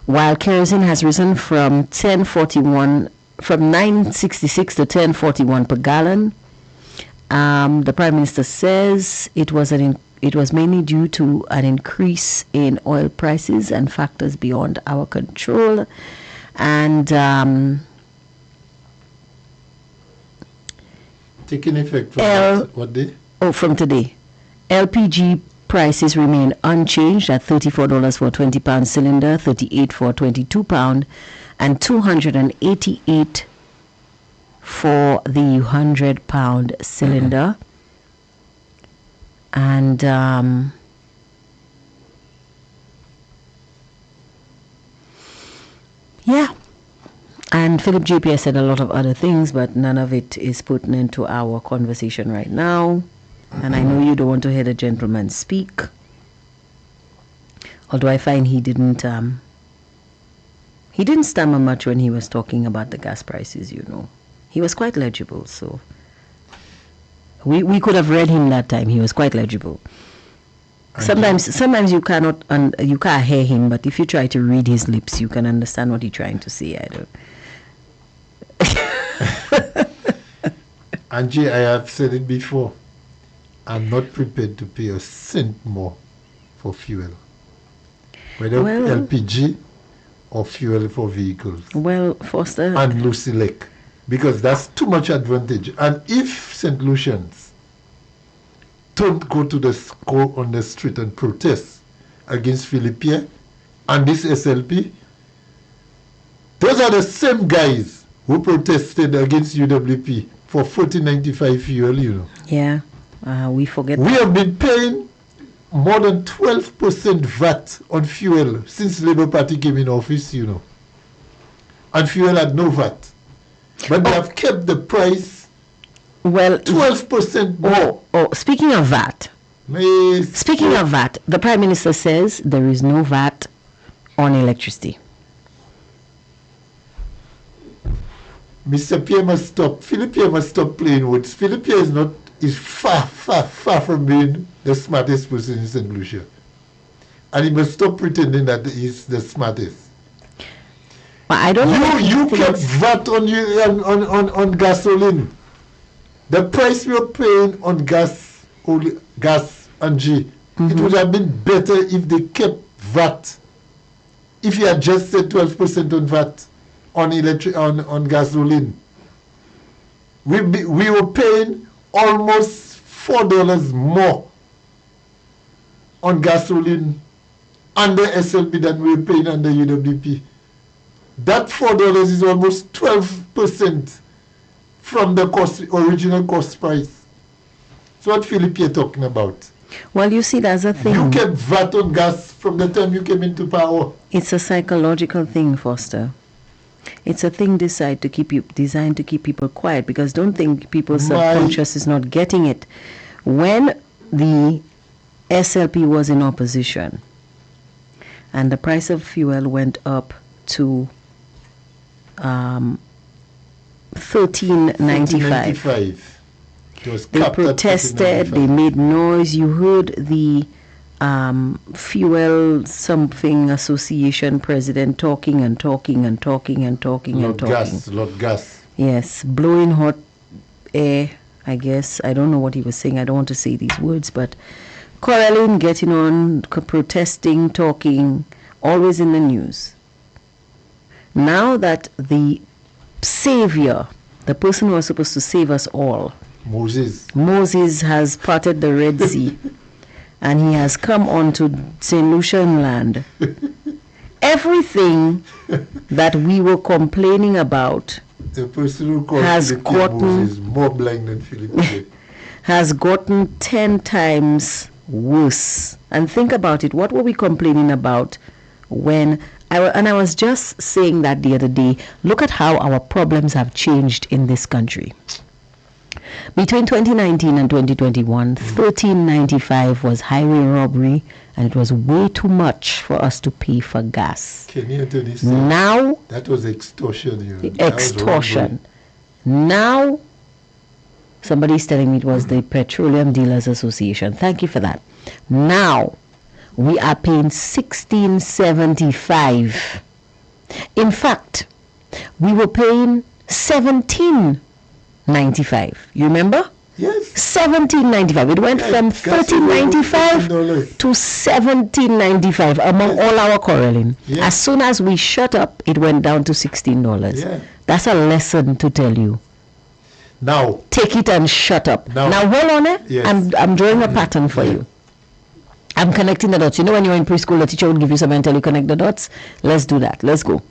while kerosene has risen from $9.66 to $10.41 per gallon. The Prime Minister says it was mainly due to an increase in oil prices and factors beyond our control, and taking effect from what day? Oh, from today. LPG prices remain unchanged at $34 for a 20-pound cylinder, $38 for a 22-pound, and $288 for the 100-pound cylinder. And yeah. And Philip JPS said a lot of other things, but none of it is put into our conversation right now. And I know you don't want to hear the gentleman speak. Although I find he didn't stammer much when he was talking about the gas prices, you know. He was quite legible, so we could have read him that time. He was quite legible. Sometimes you can't hear him, but if you try to read his lips, you can understand what he's trying to say. I don't. Angie, I have said it before. I'm not prepared to pay a cent more for fuel, whether LPG or fuel for vehicles. Well, Foster. And Lucy Lake, because that's too much advantage. And if St. Lucians don't go on the street and protest against Philippe and this SLP, those are the same guys who protested against UWP for $14.95 fuel, you know. Yeah, we forget. We have been paying more than 12% VAT on fuel since Labour Party came in office, you know. And fuel had no VAT. But they have kept the price 12% more. Speaking of VAT. Speaking of VAT, the Prime Minister says there is no VAT on electricity. Mr. Pierre must stop. Philip Pierre must stop playing words. Philip Pierre is far from being the smartest person in St. Lucia. And he must stop pretending that he's the smartest. Well, I don't you kept VAT on gasoline. The price we are paying on gas and G, it would have been better if they kept VAT. If you had just said 12% on VAT on gasoline. We were paying almost $4 more on gasoline under SLP than we were paying under UWP. That $4 is almost 12% from the original cost price. So what Philippe is talking about? Well, you see, that's a thing. You kept VAT on gas from the time you came into power. It's a psychological thing, Foster. It's a thing designed to keep people quiet, because don't think people's subconscious is not getting it. When the SLP was in opposition and the price of fuel went up to $13.95. They protested, they made noise. You heard the Fuel Something Association president talking. Lot gas. Yes, blowing hot air, I guess. I don't know what he was saying. I don't want to say these words, but Coraline getting on, protesting, talking, always in the news. Now that the savior, the person who was supposed to save us all, Moses has parted the Red Sea and he has come onto St. Lucian land. Everything that we were complaining about, the person who called Moses more blind than Philip has gotten 10 times worse. And think about it. What were we complaining about when I was just saying that the other day? Look at how our problems have changed in this country. Between 2019 and 2021, 1395 was highway robbery, and it was way too much for us to pay for gas. Can you tell this? Now, that was extortion. Extortion. Now, somebody's telling me it was the Petroleum Dealers Association. Thank you for that. Now, we are paying $16.75. In fact, we were paying $17.95. You remember? Yes. $17.95. It went from $13.95 to $17.95 among all our quarreling. Yeah. As soon as we shut up, it went down to $16. Yeah. That's a lesson to tell you. Now, take it and shut up. Now hold on. Yes. I'm drawing a pattern for you. I'm connecting the dots. You know when you're in preschool, the teacher would give you something until you connect the dots? Let's do that. Let's go.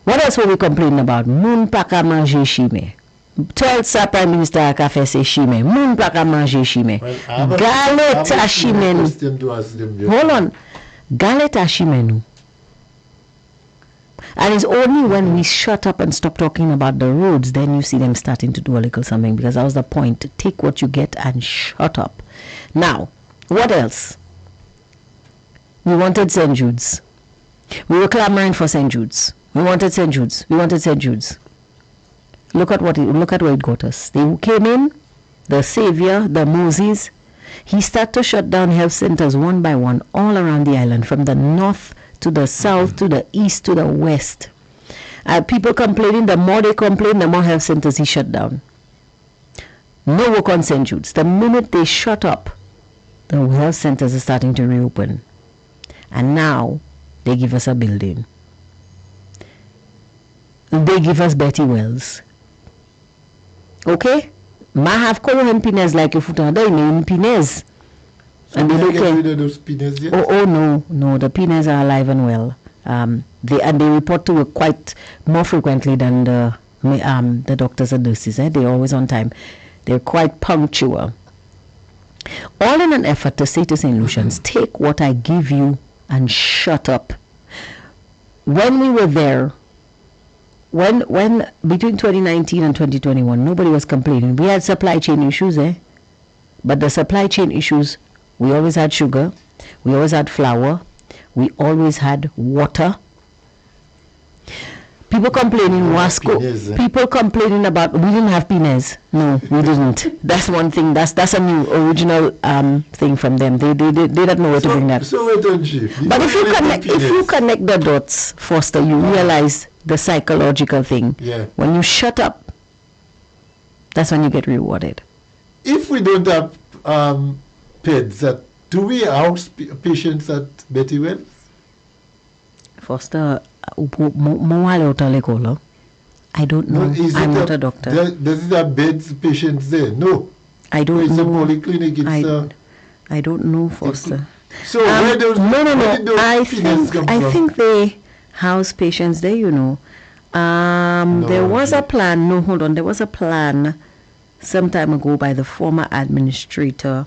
What else were we complaining about? Moun paka manje shime. 12 sa Prime Minister a fait se shime. Moun paka manje shime. Galet a shime nou. Hold on. Galet a shime nou. And it's only when we shut up and stop talking about the roads, then you see them starting to do a little something, because that was the point. Take what you get and shut up. Now, what else? We wanted St. Jude's. We were clamoring for St. Jude's. We wanted St. Jude's. We wanted St. Jude's. Look at where it got us. They came in, the Savior, the Moses. He started to shut down health centers one by one all around the island, from the north to the south, to the east, to the west. People complaining, the more they complain, the more health centers he shut down. No work on St. Jude's. The minute they shut up, the health centers are starting to reopen. And now, they give us a building. They give us Betty Wells. Okay? Ma have Kolo and Pinez like a foot on the name Pinez. And they don't get rid of those Pinez yet? Oh no, the Pinez are alive and well. They report to work quite more frequently than the doctors and nurses. They're always on time. They're quite punctual. All in an effort to say to St. Lucians, take what I give you and shut up. When we were there, when between 2019 and 2021, nobody was complaining. We had supply chain issues, but the supply chain issues, we always had sugar, we always had flour, we always had water. People complaining, Wasco. People complaining about, we didn't have Pinez. No, we didn't. That's one thing. That's a new original thing from them. They don't know where to bring that. So wait on, Chief. But if you connect the dots, Foster, you realize the psychological thing. Yeah. When you shut up, that's when you get rewarded. If we don't have PEDs, do we house patients at Betty Wells? Foster, I don't know. No, I'm not a doctor. Does it have beds, patients there? No. I don't it's know. It's a polyclinic. I don't know, Foster. So where those I think they house patients there, you know. There was a plan. No, hold on. There was a plan some time ago by the former administrator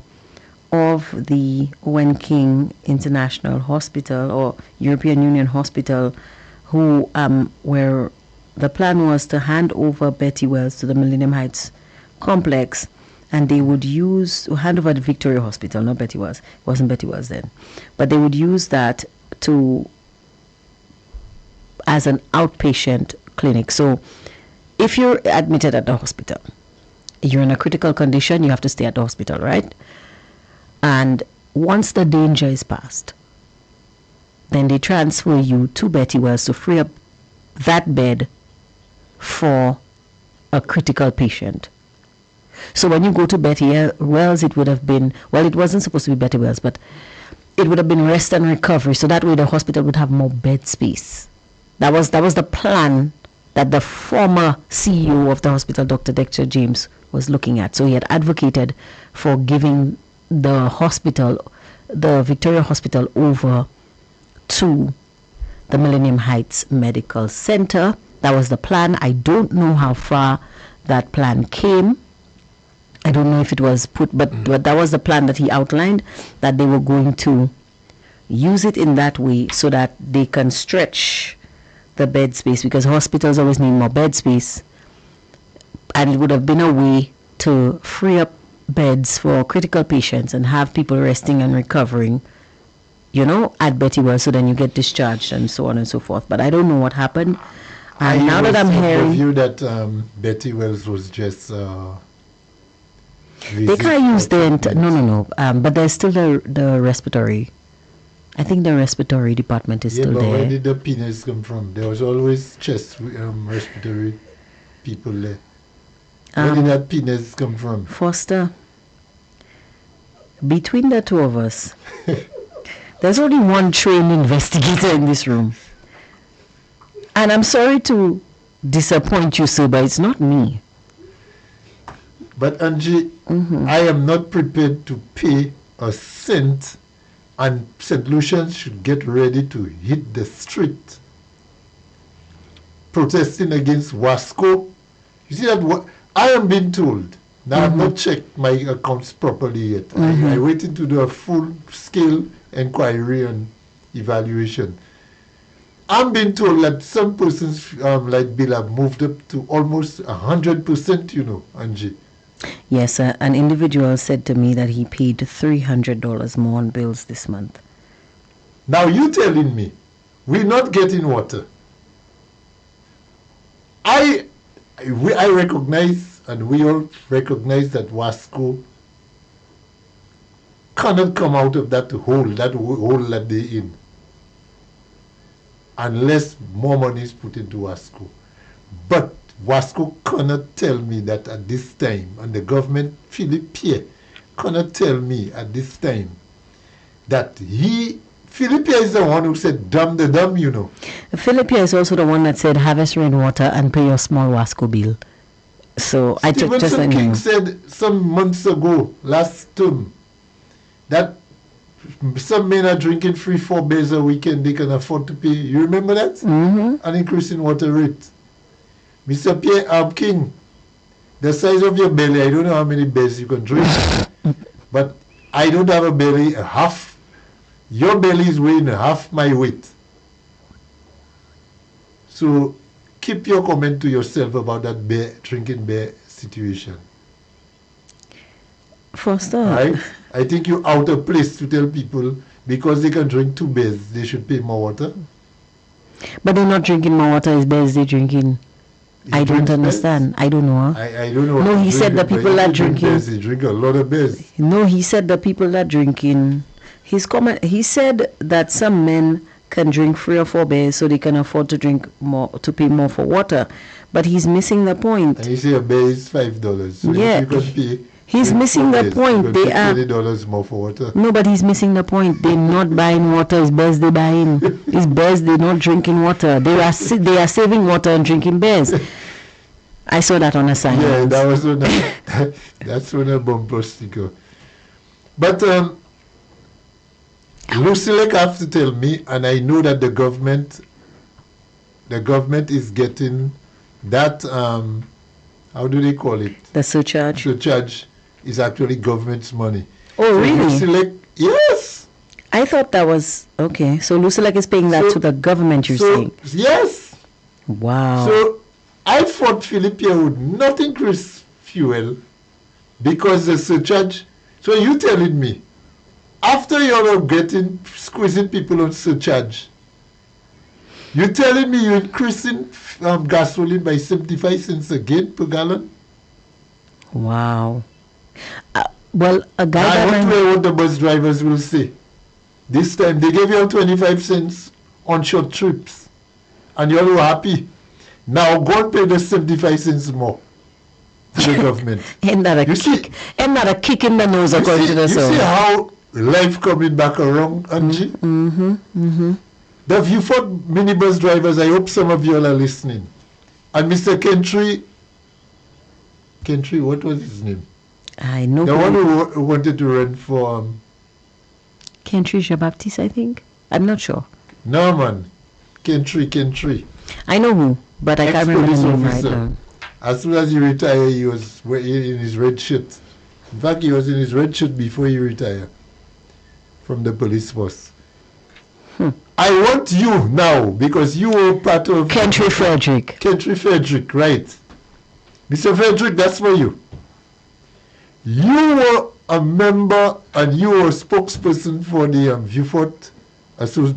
of the Owen King International Hospital or European Union Hospital, who where the plan was to hand over Betty Wells to the Millennium Heights complex, and they would hand over the Victoria Hospital, not Betty Wells. It wasn't Betty Wells then, but they would use that as an outpatient clinic. So if you're admitted at the hospital, you're in a critical condition, you have to stay at the hospital, right? And once the danger is past, then they transfer you to Betty Wells to free up that bed for a critical patient. So when you go to Betty Wells, it would have been, well, it wasn't supposed to be Betty Wells, but it would have been rest and recovery. So that way the hospital would have more bed space. That was the plan that the former CEO of the hospital, Dr. Dexter James, was looking at. So he had advocated for giving the hospital, the Victoria Hospital, over to the Millennium Heights Medical Center. That was the plan. I don't know how far that plan came. I don't know if it was put, but that was the plan that he outlined, that they were going to use it in that way so that they can stretch the bed space, because hospitals always need more bed space, and it would have been a way to free up beds for critical patients and have people resting and recovering, at Betty Wells, so then you get discharged and so on and so forth. But I don't know what happened. And now that I'm hearing... I view that Betty Wells was just... they can't use the... No. But there's still the respiratory... I think the respiratory department is still but there. Where did the penis come from? There was always chest respiratory people there. Where did that penis come from? Foster, between the two of us, there's only one trained investigator in this room. And I'm sorry to disappoint you, sir, but it's not me. But Angie, I am not prepared to pay a cent, and St. Lucians should get ready to hit the street protesting against Wasco. You see that I am being told. Now I've not checked my accounts properly yet. I waiting to do a full-scale inquiry and evaluation. I'm being told that some persons like Bill have moved up to almost 100%, Angie. Yes, an individual said to me that he paid $300 more on bills this month. Now you telling me we're not getting water. I recognize, and we all recognize, that Wasco cannot come out of that hole that they're in, unless more money is put into Wasco. But Wasco cannot tell me that at this time, and the government, Philippe Pierre, cannot tell me at this time that Philippe Pierre is the one who said dumb the dumb, Philippe Pierre is also the one that said harvest rainwater and pay your small Wasco bill. So Stevenson King said some months ago, last term, that some men are drinking 3-4 beers a weekend, they can afford to pay. You remember that? An increase in water rate. Mr. Pierre King, the size of your belly, I don't know how many beers you can drink, but I don't have a belly, your belly is weighing half my weight. So keep your comment to yourself about that drinking beer situation. Foster. Right? I think you're out of place to tell people because they can drink 2 beers, they should pay more water. But they're not drinking more water as beers they're drinking. I don't understand. I don't know. I don't know. No, he said the people that drinking. They drink a lot of beers. No, he said the people that drinking. He said that some men can drink 3 or 4 beers so they can afford to drink more, to pay more for water. But he's missing the point. And he said a beer is $5. So yeah, you can pay. He's missing the point. They are $20 more for water. No, but he's missing the point. They're not buying water. It's beers they're buying. It's beers they're not drinking water. They are saving water and drinking beers. I saw that on a sign. Yeah, that was on that's on a bumper sticker. But Lucilec have to tell me, and I know that the government is getting that how do they call it? The surcharge. Surcharge is actually government's money. Oh, so really? Lucilec, yes. I thought that was okay. So Lucilec is paying that to the government. You're saying? Yes. Wow. So I thought Philippe would not increase fuel because the surcharge. So you telling me, after you're squeezing people on surcharge, you telling me you're increasing gasoline by 75 cents again per gallon? Wow. Well, a guy I don't know what the bus drivers will say. This time they gave you 25 cents on short trips, and you're all happy. Now go and pay the 75 cents more to the government. Ain't that a kick in the nose according to the song? You see how life coming back around, Angie? The Viewford minibus drivers, I hope some of you all are listening. And Mr. Kentry, what was his name? I know. The one who wanted to run for... Kentry Jean-Baptiste, I think. I'm not sure. No, man. Kentry. I know who, but I can't remember his name right now. As soon as he retired, he was in his red shirt. In fact, he was in his red shirt before he retired from the police force. I want you now, because you were part of... Kentry Frederick, right. Mr. Frederick, that's for you. You were a member and you were a spokesperson for the Viewfort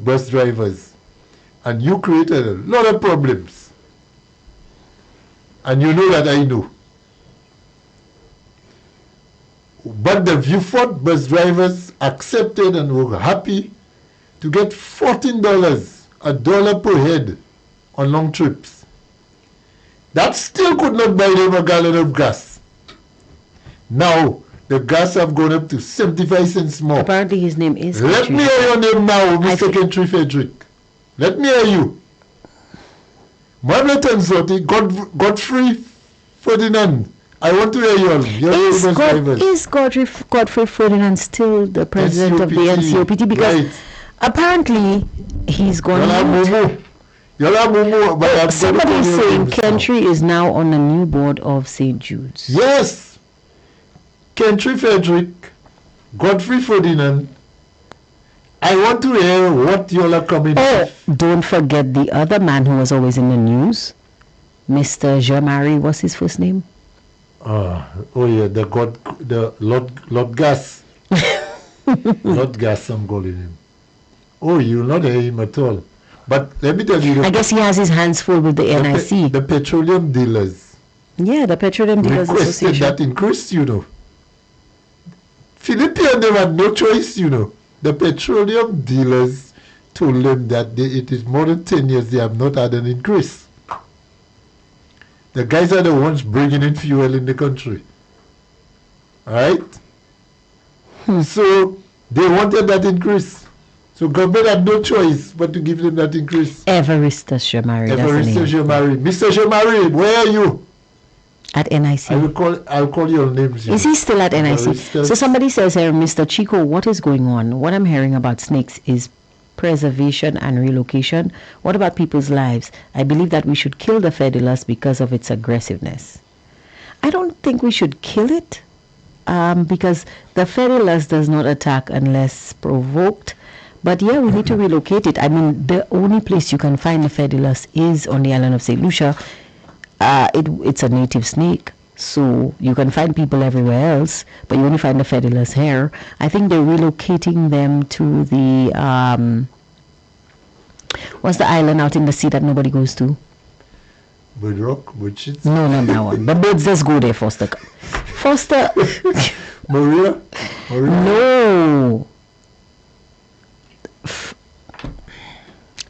bus drivers, and you created a lot of problems. And you know that I know. But the Viewfort bus drivers accepted and were happy to get $14, $1 per head on long trips. That still could not buy them a gallon of gas. Now, the gas have gone up to 75 cents more. Apparently his name is... Let me hear your name now, Mr. Kentry Frederick. Let me hear you. Margaret Anzotti, Godfrey Ferdinand. I want to hear you all. Is Godfrey Ferdinand still the president of the NCOPT? Because apparently he's gone out. Somebody is saying Kentry is now on the new board of St. Jude's. Yes. Kentry Frederick, Godfrey Ferdinand. I want to hear what you all are coming with. Don't forget the other man who was always in the news, Mr. Jean-Marie. What's his first name? The Lord Gas. Lord Gas, I'm calling him. Oh, you'll not hear him at all. But let me tell you. I guess he has his hands full with the NIC. The petroleum dealers. Yeah, the Petroleum Dealers Association. Requested that increase, you know. Philippines, they had no choice, you know. The petroleum dealers told them that it is more than 10 years they have not had an increase. The guys are the ones bringing in fuel in the country. Alright? So they wanted that increase. So government had no choice but to give them that increase. Evarista Jean-Marie. Evarista Jean-Marie. Mr. Jean-Marie, where are you? At NIC. I'll call your names. Is he still at NIC? So somebody says here, Mr. Chico, what is going on? What I'm hearing about snakes is preservation and relocation. What about people's lives? I believe that we should kill the Fedilus because of its aggressiveness. I don't think we should kill it because the Fedilus does not attack unless provoked. But yeah, we need to relocate it. I mean, the only place you can find the Fedilus is on the island of St. Lucia. It's a native snake, so you can find people everywhere else, but you only find the Fedilus here. I think they're relocating them to the what's the island out in the sea that nobody goes to? Bird Rock, Bird No, not that one. But birds just go there, Foster. Maria? No.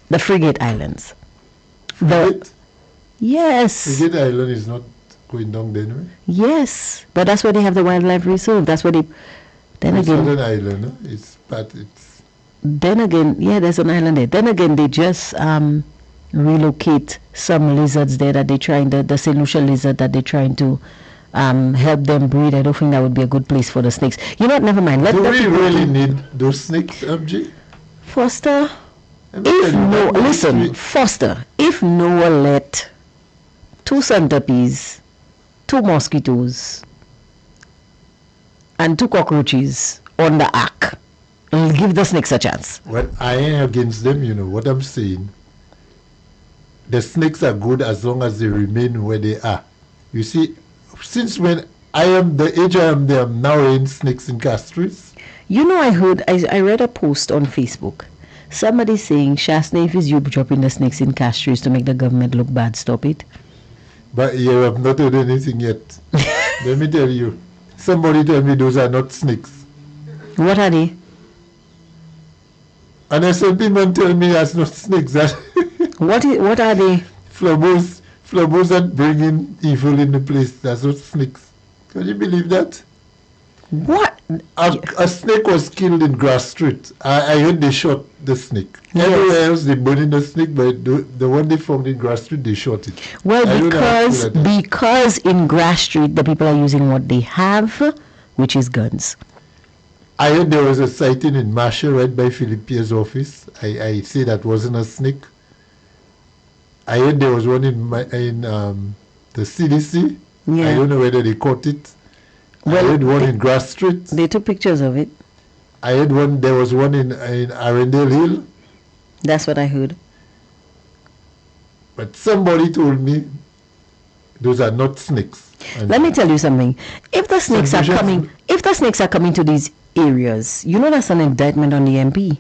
The Frigate Islands. Frigate? Yes. Frigate Island is not going down there, anyway? Yes, but that's where they have the wildlife reserve. That's where they. Then it's again. Not an island, no? It's. Then again, yeah, there's an island there. Then again, they just relocate some lizards there that they're trying the St. Lucia lizard that they're trying to help them breed. I don't think that would be a good place for the snakes. You know what? Never mind. Do we really need those snakes, MG? Foster. Foster, if Noah let 2 centipedes, 2 mosquitoes, and 2 cockroaches on the ark, give the snakes a chance. Well, I ain't against them, you know what I'm saying. The snakes are good as long as they remain where they are. You see, since when I am the age I am, there am now in snakes in castries. You know, I read a post on Facebook. Somebody saying, Shasna, if it's you dropping the snakes in castries to make the government look bad, stop it. But you have not heard anything yet. Let me tell you. Somebody tell me those are not snakes. What are they? And SLP man tell me that's not snakes. What are they? Flowers that bring in evil in the place. That's not snakes. Can you believe that? What? A snake was killed in Grass Street. I heard they shot the snake. Yes. Everywhere else they burned the snake, but the one they found in Grass Street, they shot it. Well, because in Grass Street, the people are using what they have, which is guns. I heard there was a sighting in Marshall right by Philip Pierre's office. I say that wasn't a snake. I heard there was one in the CDC. Yeah. I don't know whether they caught it. Well, I heard one in Grass Street. They took pictures of it. I heard there was one in Arundel Hill. That's what I heard. But somebody told me Those are not snakes. Let me tell you something. If the snakes are coming to these areas, you know that's an indictment on the MP.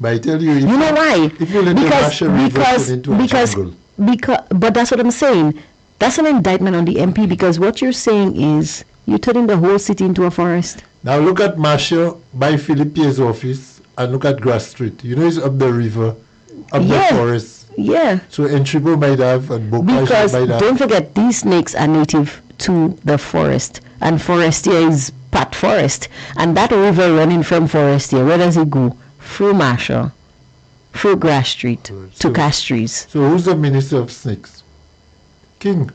But I tell you, you know why? If you let but that's what I'm saying. That's an indictment on the MP, because what you're saying is you're turning the whole city into a forest. Now look at Marcia by Philip Pierre's office and look at Grass Street. You know it's up the river, up the forest. Yeah. So Entribo might have and Boca because might have. Don't forget, these snakes are native to the forest, and Forestier is Pat Forest, and that river running from Forestier, where does it go? Through Marshall, through Grass Street to Castries. So who's the minister of snakes? King.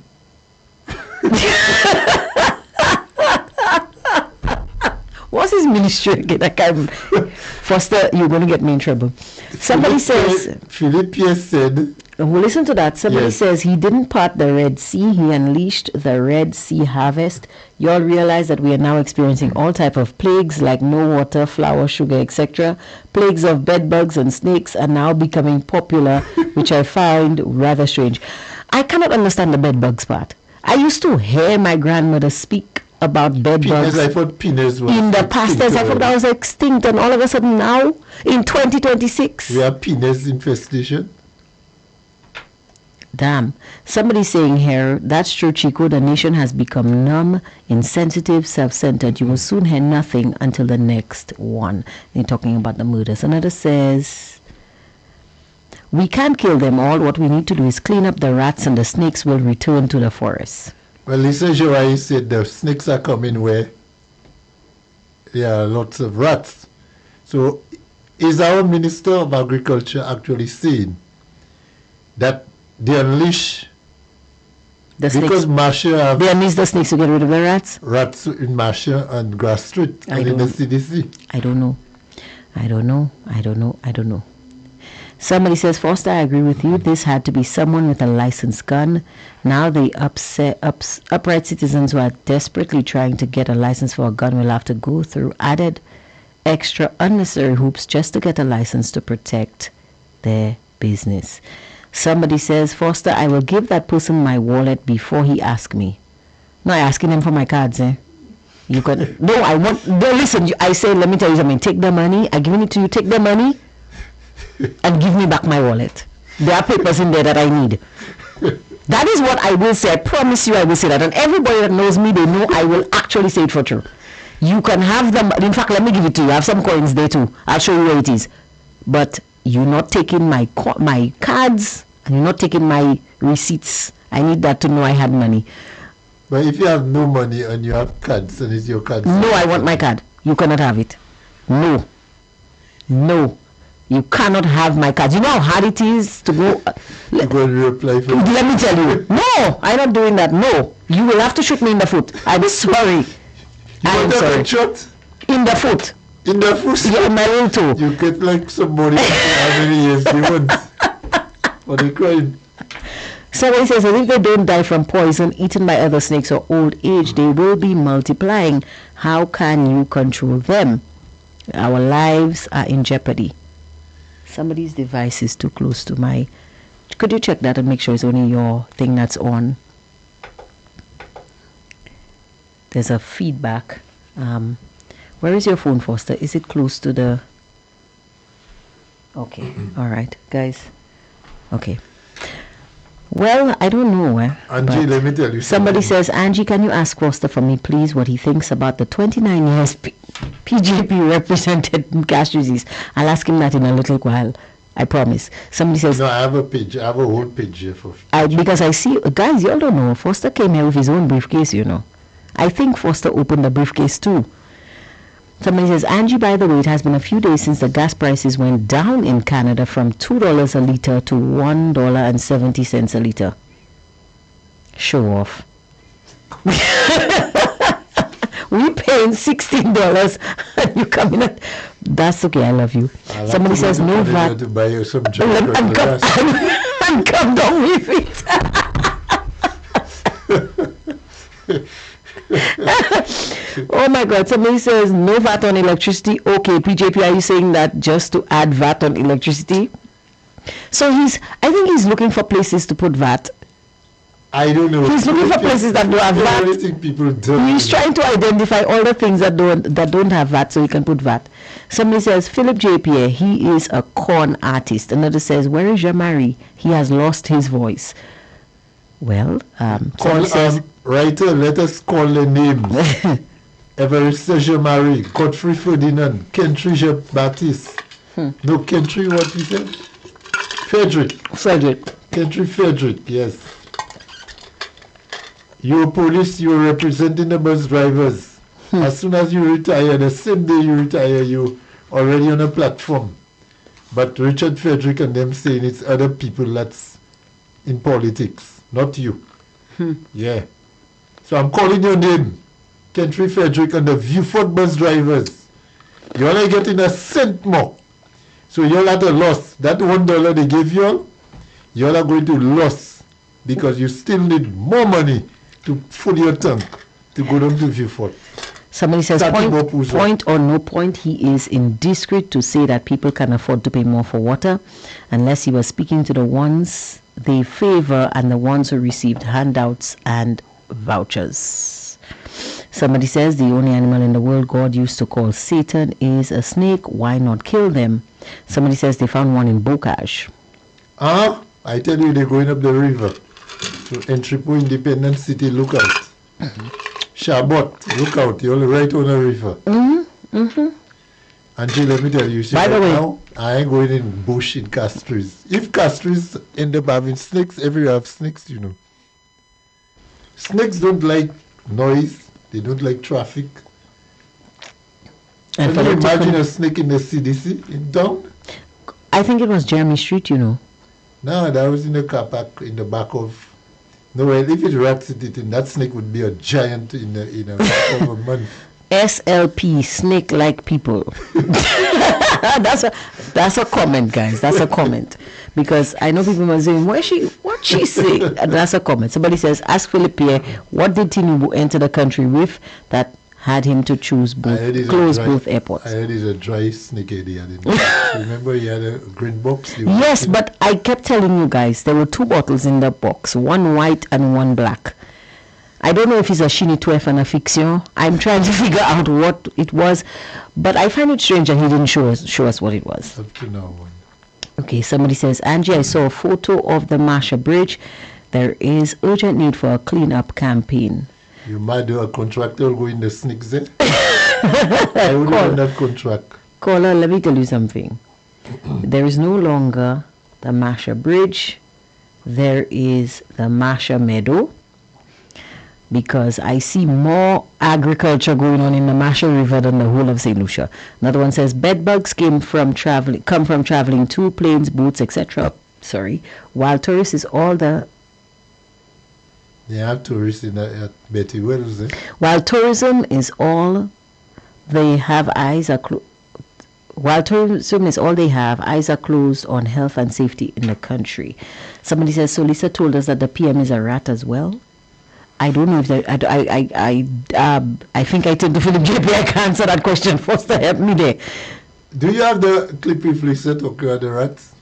What's his ministry again? I can't. Foster, you're going to get me in trouble. Somebody says. Philip Pierre said. Well, listen to that. Somebody says he didn't part the Red Sea. He unleashed the Red Sea harvest. You all realize that we are now experiencing all type of plagues like no water, flour, sugar, etc. Plagues of bed bugs and snakes are now becoming popular, which I find rather strange. I cannot understand the bed bugs part. I used to hear my grandmother speak about bed bugs. I thought penis was in the past. I thought that was extinct, and all of a sudden now, in 2026, we have penis infestation. Damn. Somebody's saying here, that's true, Chico. The nation has become numb, insensitive, self-centered. You will soon hear nothing until the next one. They're talking about the murders. Another says, we can't kill them all. What we need to do is clean up the rats, and the snakes will return to the forest. Well, Lisa Joai said the snakes are coming where there are lots of rats. So is our Minister of Agriculture actually saying that they unleash the because Marcia they unleash the snakes to get rid of the rats? Rats in Marcia and Grass Street and in the CDC. I don't know. Somebody says, Foster, I agree with you. This had to be someone with a licensed gun. Now the upright citizens who are desperately trying to get a license for a gun will have to go through added extra unnecessary hoops just to get a license to protect their business. Somebody says, Foster, I will give that person my wallet before he asks me. No, I'm asking him for my cards, eh? You can listen, I say, let me tell you something. Take the money. I'm giving it to you. Take the money and give me back my wallet. There are papers in there that I need. That is what I will say. I promise you I will say that. And everybody that knows me, they know I will actually say it for true. You can have them. In fact, let me give it to you. I have some coins there too. I'll show you where it is. But you're not taking my cards, and you're not taking my receipts. I need that to know I had money. But if you have no money and you have cards, and it's your cards. No, I want my card. You cannot have it. No. You cannot have my card. You know how hard it is to go. To go and reapply for. Let me tell you. No, I'm not doing that. No, you will have to shoot me in the foot. I'm sorry. I'm sorry. Shot? In the foot. In the foot? Yeah, my will too. You get like somebody how many years they want for the crime. Somebody says that if they don't die from poison eaten by other snakes or old age, they will be multiplying. How can you control them? Our lives are in jeopardy. Somebody's device is too close to my... Could you check that and make sure it's only your thing that's on? There's a feedback. Where is your phone, Foster? Is it close to the... Okay. All right, guys. Okay. Well, I don't know. Angie, let me tell you somebody says, Angie, can you ask Foster for me, please, what he thinks about the 29 years PJP represented Castries East? I'll ask him that in a little while. I promise. Somebody says... No, I have a page. I have a whole page here for... because I see... Guys, you all don't know. Foster came here with his own briefcase, you know. I think Foster opened the briefcase too. Somebody says, Angie, by the way, it has been a few days since the gas prices went down in Canada from $2 a litre to $1.70 a litre. Show off. We paying $16 and you come in at... That's okay, I love you. Somebody says, no VAT. To buy you some and come down with it. Oh my God, somebody says no VAT on electricity. Okay, PJP, are you saying that just to add VAT on electricity? So I think he's looking for places to put VAT. I don't know. He's looking for places that don't have VAT. I think people don't. He's trying to identify all the things that don't have VAT, so he can put VAT. Somebody says Philip J. Pierre, he is a corn artist. Another says, where is Jean-Marie? He has lost his voice. Well, Paul says, writer, let us call the names. Evariste Jean-Marie, Godfrey Ferdinand, Kentry Jean-Baptiste. No, Kentry, what he said? Frederick. Kentry Frederick, yes. You're police, you're representing the bus drivers. As soon as you retire, the same day you retire, you already on a platform. But Richard Frederick and them saying it's other people that's in politics, not you. Yeah. So I'm calling your name, Kentry Frederick and the Viewford bus drivers. You're only getting a cent more. So you're at a loss. That $1 they gave you all, you're all going to lose because you still need more money to fill your tank to go down to Viewford. Somebody says, point or no point, he is indiscreet to say that people can afford to pay more for water unless he was speaking to the ones they favor and the ones who received handouts and vouchers. Somebody says the only animal in the world God used to call Satan is a snake. Why not kill them? Somebody says they found one in Bocage. I tell you, they're going up the river to Entrepot Independent City. Look out. Chabot, look out. You're right on the river. Angie, let me tell you, by the way, now, I ain't going in bush in Castries. If Castries end up having snakes, everywhere have snakes, you know. Snakes don't like noise. They don't like traffic. And can you imagine a snake in the CDC in town? I think it was Jeremy Street, you know. No, that was in the car park in the back of. No, well, if it rats it in, that snake would be a giant in a of a month. SLP, snake like people. That's a comment, guys. That's a comment. Because I know people are saying, what she say? That's a comment. Somebody says, ask Philip Pierre, what did Tinubu enter the country with that had him to close both airports? I heard he's a dry snake idea. Remember he had a green box? Yes, but I kept telling you guys, there were 2 bottles in the box, one white and one black. I don't know if it's a Chini 12 and a fiction. I'm trying to figure out what it was, but I find it strange that he didn't show us what it was. Up to now. Okay, somebody says, Angie, I saw a photo of the Masha Bridge. There is urgent need for a clean-up campaign. You might do a contractor go in the snakes there? I would want that contract. Caller, let me tell you something. There is no longer the Masha Bridge. There is the Masha Meadow. Because I see more agriculture going on in the Masha River than the whole of St. Lucia. Another one says bedbugs come from traveling too, planes, boats, etc. While tourists is all the. They have tourists at Betty Wells. While tourism is all they have, eyes are closed. While tourism is all they have, eyes are closed on health and safety in the country. Somebody says, so Lisa told us that the PM is a rat as well. I don't know if I think I tend to Philip JP. I can answer that question first. Help me there. Do you have the clip with Lisa talking about the rats?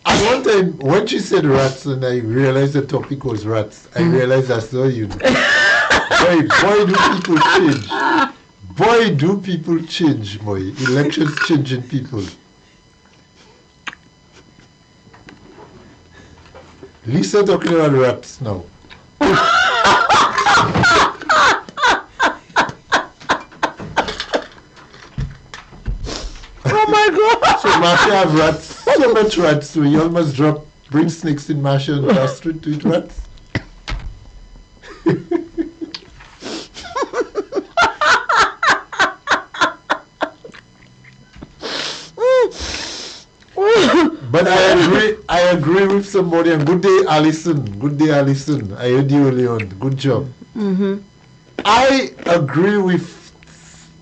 At one time, when she said rats and I realized the topic was rats, I realized I saw you. Boy, do people change. Boy, do people change, boy. Elections changing people. Lisa talking about rats now. Oh my God! So Masha have rats, so much rats, so you almost bring snakes in Masha and pass street to eat rats. But I agree with somebody, and good day, Alison. I heard you early on. Good job. I agree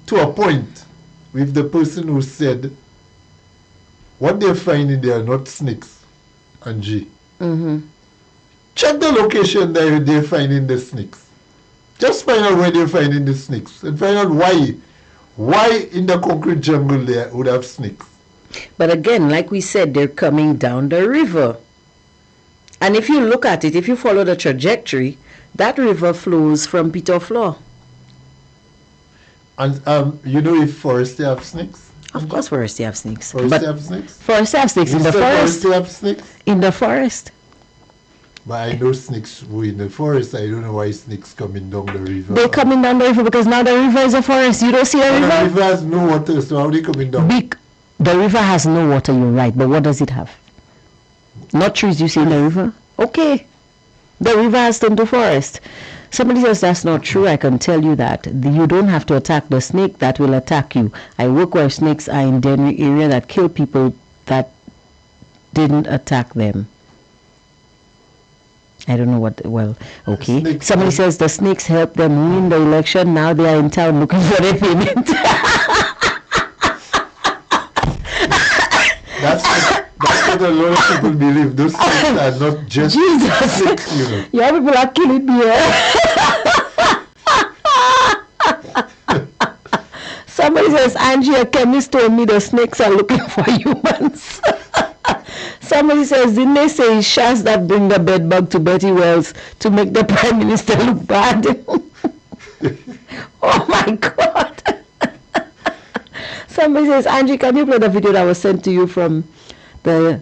to a point, with the person who said, what they're finding, they are not snakes, Angie. Check the location that they're finding the snakes. Just find out where they're finding the snakes, and find out why in the concrete jungle they would have snakes. But again, like we said, they're coming down the river. And if you look at it, if you follow the trajectory, that river flows from Peter Floor. And you know if forests have snakes? Of course, forests have snakes. Forests have snakes? Forests have snakes in the forest. Forests have snakes? In the forest. But I know snakes were in the forest. I don't know why snakes coming down the river. They're coming down the river because now the river is a forest. You don't see the river? The river has no water, so how are they coming down? The river has no water, you're right. But what does it have? Not trees you see in the river? Okay. The river has turned to forest. Somebody says that's not true. I can tell you that. You don't have to attack the snake that will attack you. I work where snakes are in the area that kill people that didn't attack them. I don't know what, well, okay. Somebody says the snakes helped them win the election. Now they are in town looking for their payment. That's what a lot of people believe. Those snakes are not just snakes, you know. Yeah, people are killing me. Somebody says, Angie, a chemist told me the snakes are looking for humans. Somebody says, didn't they say it's Shaz that bring the bed bug to Betty Wells to make the Prime Minister look bad? Oh my God. Somebody says, Angie, can you play the video that was sent to you from the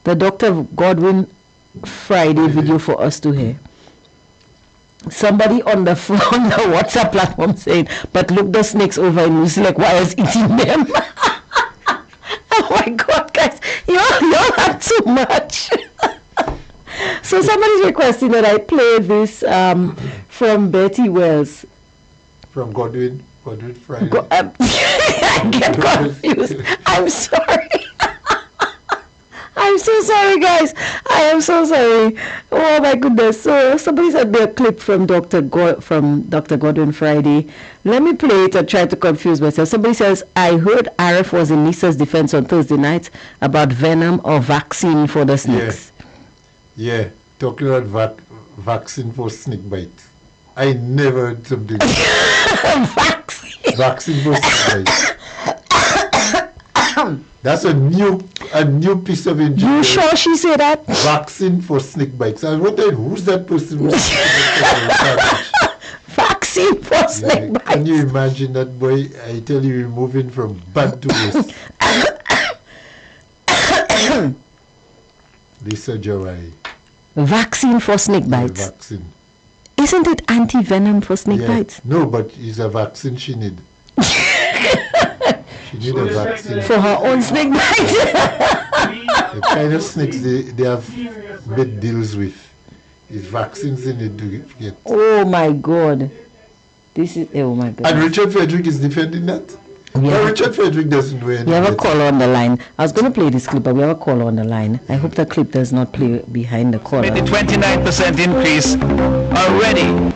Dr. Godwin Friday video for us to hear? Somebody on the WhatsApp platform saying, but look the snakes over in Lucy, like why is eating them? Oh my God, guys, you all have too much. So somebody's requesting that I play this from Betty Wells. From Godwin Friday. I get confused. I'm sorry. I'm so sorry, guys. I am so sorry. Oh my goodness. So somebody sent me a clip from Dr. Godwin Friday. Let me play it and try to confuse myself. Somebody says, I heard RF was in Lisa's defense on Thursday night about venom or vaccine for the snakes. Yeah. Talking about vaccine for snake bite. I never heard something. Vaccine for snake bite. That's a new piece of engineering. You sure she said that? Vaccine for snake bites. I wondered who's that person? Vaccine for snake bites. Can you imagine that boy? I tell you, moving from bad to worse. Lisa Jawai. Vaccine for snake bites. Yeah, vaccine. Isn't it anti-venom for snake bites? No, but it's a vaccine she need. She need a vaccine. For her own snake bites? The kind of snakes they have made deals with. Is vaccines they need to get. Oh my God. Oh my God. And Richard Frederick is defending that? No, Richard Frederick doesn't do anything. We have a caller on the line. I was going to play this clip, but we have a caller on the line. I hope the clip does not play behind the caller. With the 29% increase already.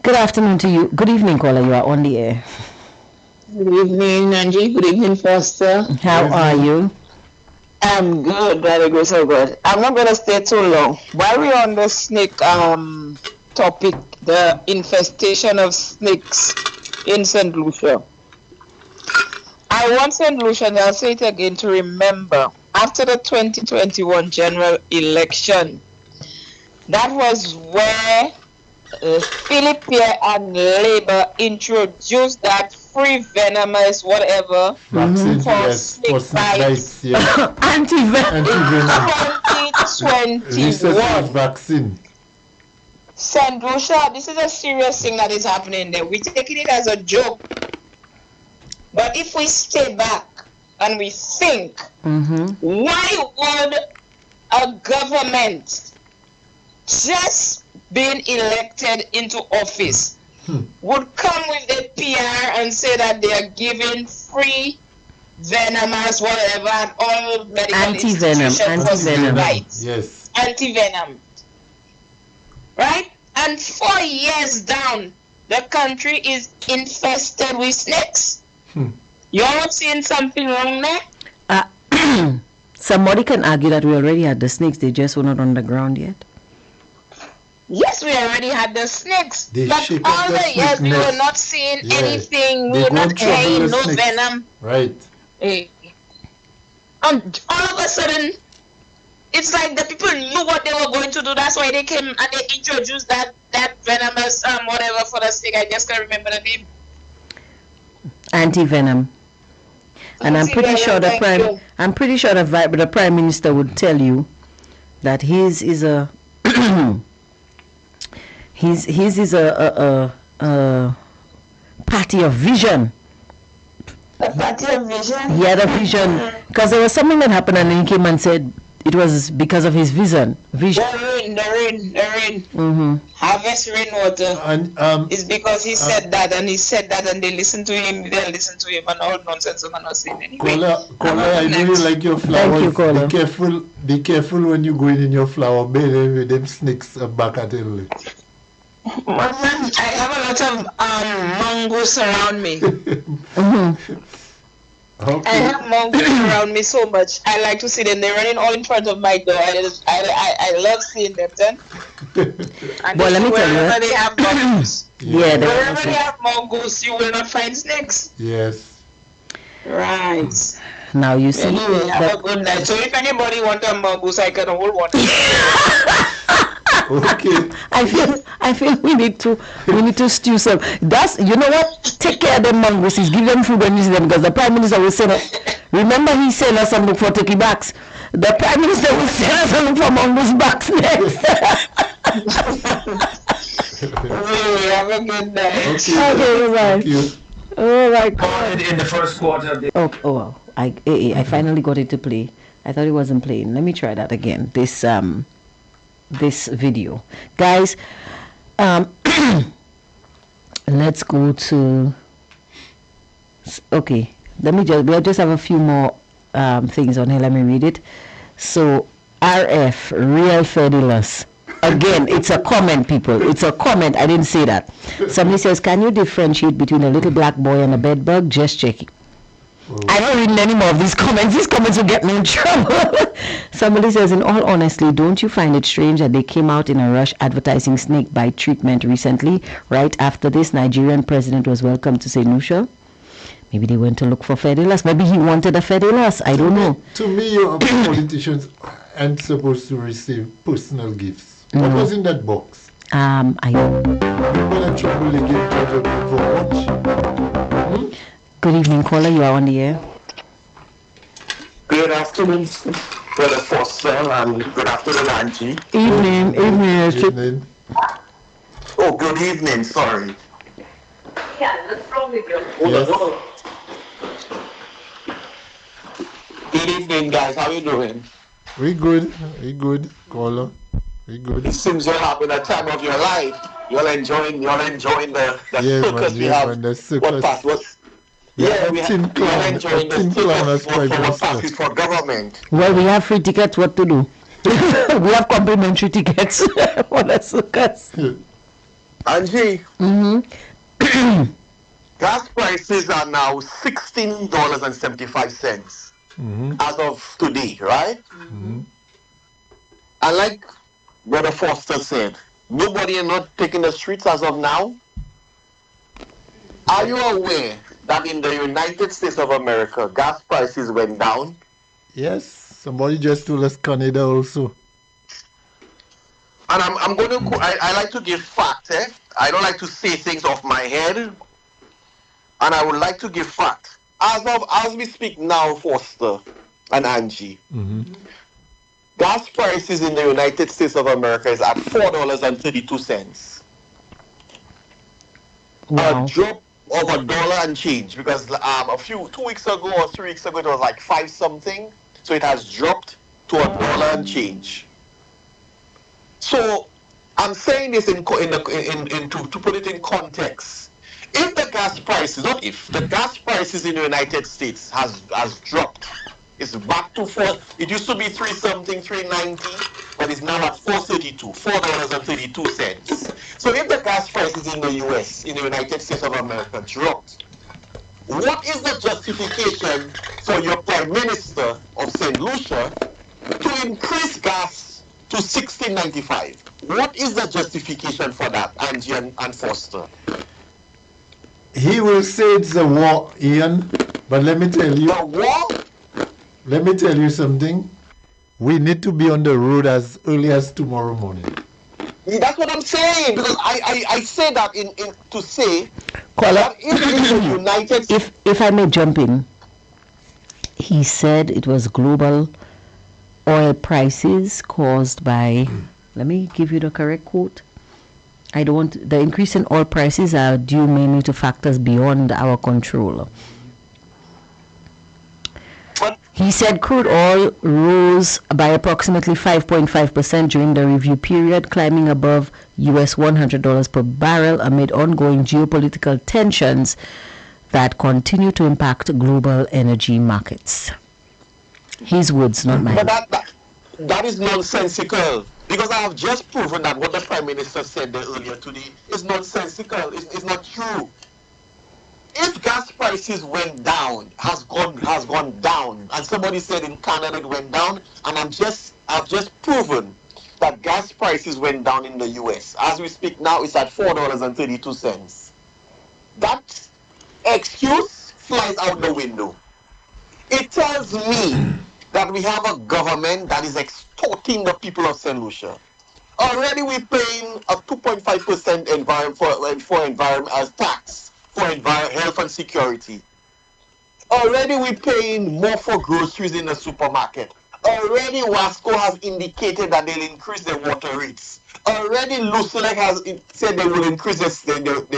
Good afternoon to you. Good evening, caller. You are on the air. Good evening, Angie. Good evening, Foster. How are you? I'm good, by the grace of God. I'm not going to stay too long. While we're on the snake topic, the infestation of snakes in St. Lucia, I want St. Lucia, and I'll say it again, to remember, after the 2021 general election, that was where Philip Pierre and Labour introduced that free venomous whatever for snake bites. Anti-venom. 2021. Vaccine. St. Lucia, this is a serious thing that is happening there. We're taking it as a joke. But if we stay back and we think, why would a government just being elected into office would come with a PR and say that they are giving free venomous whatever and all medical anti-venom. Right? Yes. Anti-venom. Right? And 4 years down, the country is infested with snakes. You're not seeing something wrong there? Somebody can argue that we already had the snakes, they just were not on the ground yet. Yes, we already had the snakks. But all the years we were not seeing anything, we were not hearing no venom. Right. And all of a sudden, it's like the people knew what they were going to do. That's why they came and they introduced that venomous whatever for the snake. I just can't remember the name. Anti-venom. And I'm pretty sure the prime minister would tell you that his is a his is a party of vision. A party of vision? He had a vision because there was something that happened and then he came and said it was because of his vision. The rain. Harvest rainwater. And It's because he said that and they listened to him. They didn't listen to him and all nonsense I'm not saying anyway. Caller, I know you like your flowers. Thank you, caller. Be careful when you go in your flower bed with them snakes back at you. Man, I have a lot of mongoose around me. Okay. I have mongoose around me so much. I like to see them. They're running all in front of my door. I love seeing them then. And Well, let me tell you. wherever they have mongoose, wherever they Yeah. have mongoose, you will not find snakes. Yes. Right. Now you see Anyway, have a that good night. So if anybody want a mongoose, I can hold one. Okay. I feel we need to stew some. That's, you know what? Take care of them mongooses. Give them food when you see them, because the prime minister will send us. Remember, he sent us some look for turkey backs. The prime minister will send us some look for mongoose backs next. Really, have a good night. Okay. Okay, bye. Thank you. Oh my God. In the first quarter of the Oh wow! I finally got it to play. I thought it wasn't playing. Let me try that again. This video, guys. Let's go to. Okay, we'll just have a few more things on here. Let me read it. So RF, real fabulous. Again, it's a comment, people. It's a comment. I didn't say that. Somebody says, can you differentiate between a little black boy and a bed bug? Just checking. I don't read any more of these comments. These comments will get me in trouble. Somebody says, in all honesty, don't you find it strange that they came out in a rush advertising snake bite treatment recently, right after this Nigerian president was welcome to St. Lucia? Maybe they went to look for Fedilas. Maybe he wanted a Fedilas. I don't know. To me, your politicians aren't supposed to receive personal gifts. What was in that box? I People are trouble they give to for watch. Good evening, caller. You are on the air. Good afternoon, Brother Foster, and good afternoon, Angie. Evening. Evening. Oh, good evening, sorry. Yes. Good evening, guys. How you doing? We good, caller. We good. It seems you're having a time of your life. You're enjoying the Yeah, circus man, we yeah, have. man, the circus. What part was? Yeah, Yeah, a we tin clown, are enjoying a tin the clown has circus quite for what messed up. passes for government. Well, we have free tickets. What to do? We have complimentary tickets for the circus. Angie, Mm-hmm. gas prices are now $16.75 as of today, right? And like Brother Foster said, nobody is not taking the streets as of now. Are you aware that in the United States of America, gas prices went down? Yes, somebody just told us Canada also. And I'm going to, I like to give facts, eh? I don't like to say things off my head. And I would like to give facts. As we speak now, Foster and Angie, gas prices in the United States of America is at $4.32. Wow. A drop of $1 and change, because 2 weeks ago or 3 weeks ago it was like 5 something, so it has dropped to $1 and change. So I'm saying this to put it in context. If the gas prices, not if, the gas prices in the United States has dropped. It's back to it used to be 3 something, 3.90, but it's now at $4.32. So if the gas prices in the US, in the United States of America, dropped, what is the justification for your Prime Minister of St. Lucia to increase gas to $16.95? What is the justification for that, Angie and Foster? He will say it's a war, Ian, but let me tell you. The war? Let me tell you something. we need to be on the road as early as tomorrow morning. That's what I'm saying, because I say that in to say Caller, that if in the United States, if I may jump in, he said it was global oil prices caused by, let me give you the correct quote. The increase in oil prices are due mainly to factors beyond our control. He said crude oil rose by approximately 5.5% during the review period, climbing above US $100 per barrel amid ongoing geopolitical tensions that continue to impact global energy markets. His words, not mine. But that is nonsensical, because I have just proven that what the Prime Minister said there earlier today is nonsensical. It's not true. If gas prices went down, has gone down, and somebody said in Canada it went down, and I've just proven that gas prices went down in the US. As we speak now, it's at $4.32. That excuse flies out the window. It tells me that we have a government that is extorting the people of St. Lucia. Already we're paying a 2.5% for environment as tax for health and security. Already we're paying more for groceries in the supermarket. Already Wasco has indicated that they'll increase their water rates. Already Lucelec has said they will increase their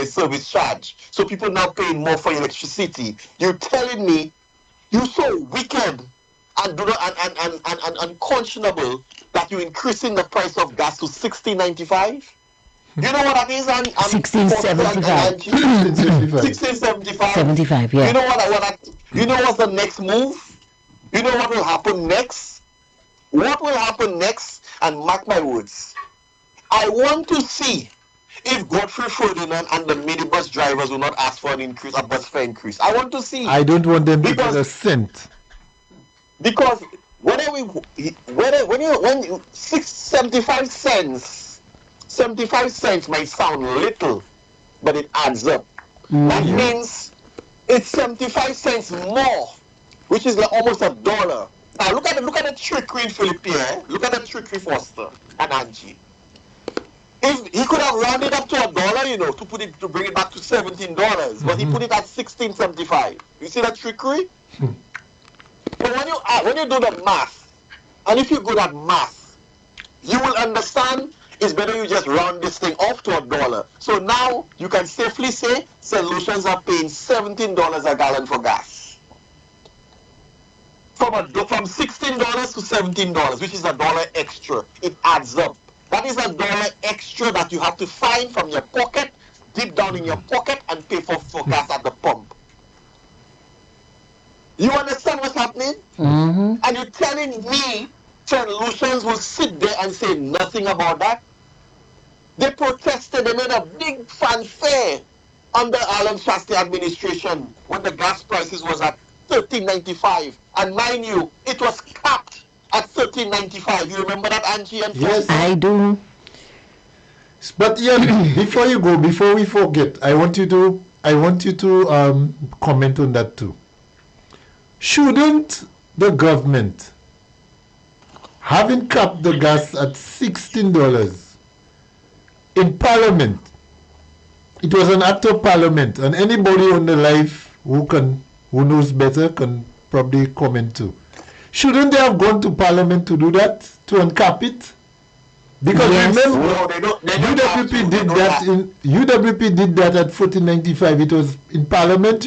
service charge. So people now paying more for electricity. You're telling me you're so wicked and unconscionable that you're increasing the price of gas to $16.95? You know what that is? $16.75. $16.75, yeah. You know what's the next move? You know what will happen next? What will happen next? And mark my words, I want to see if Godfrey Ferdinand and the minibus drivers will not ask for an increase, a bus fare increase. I want to see. I don't want them to get a cent. Because when 75 cents might sound little, but it adds up. That means it's 75 cents more, which is like almost $1. Now look at the trickery in Philippe. Look at the trickery, Foster and Angie. If he could have rounded up to $1, to bring it back to $17, but he put it at $16.75. You see that trickery? But when you do the math, and if you're good at math, you will understand it's better you just round this thing off to $1. So now you can safely say St. Lucians are paying $17 a gallon for gas. From $16 to $17, which is $1 extra. It adds up. That is $1 extra that you have to find from your pocket, deep down in your pocket, and pay for gas at the pump. You understand what's happening? Mm-hmm. And you're telling me St. Lucians will sit there and say nothing about that? They protested, they made a big fanfare under Alan Shastry administration when the gas prices was at $13.95. And mind you, it was capped at $13.95. You remember that, Angie? And yes, I do. But yeah, before we forget, I want you to comment on that too. Shouldn't the government, having capped the gas at $16 in Parliament, it was an act of Parliament, and anybody on the live who knows better can probably comment too. Shouldn't they have gone to Parliament to do that, to uncap it? Because remember, UWP did that at $14.95. It was in Parliament,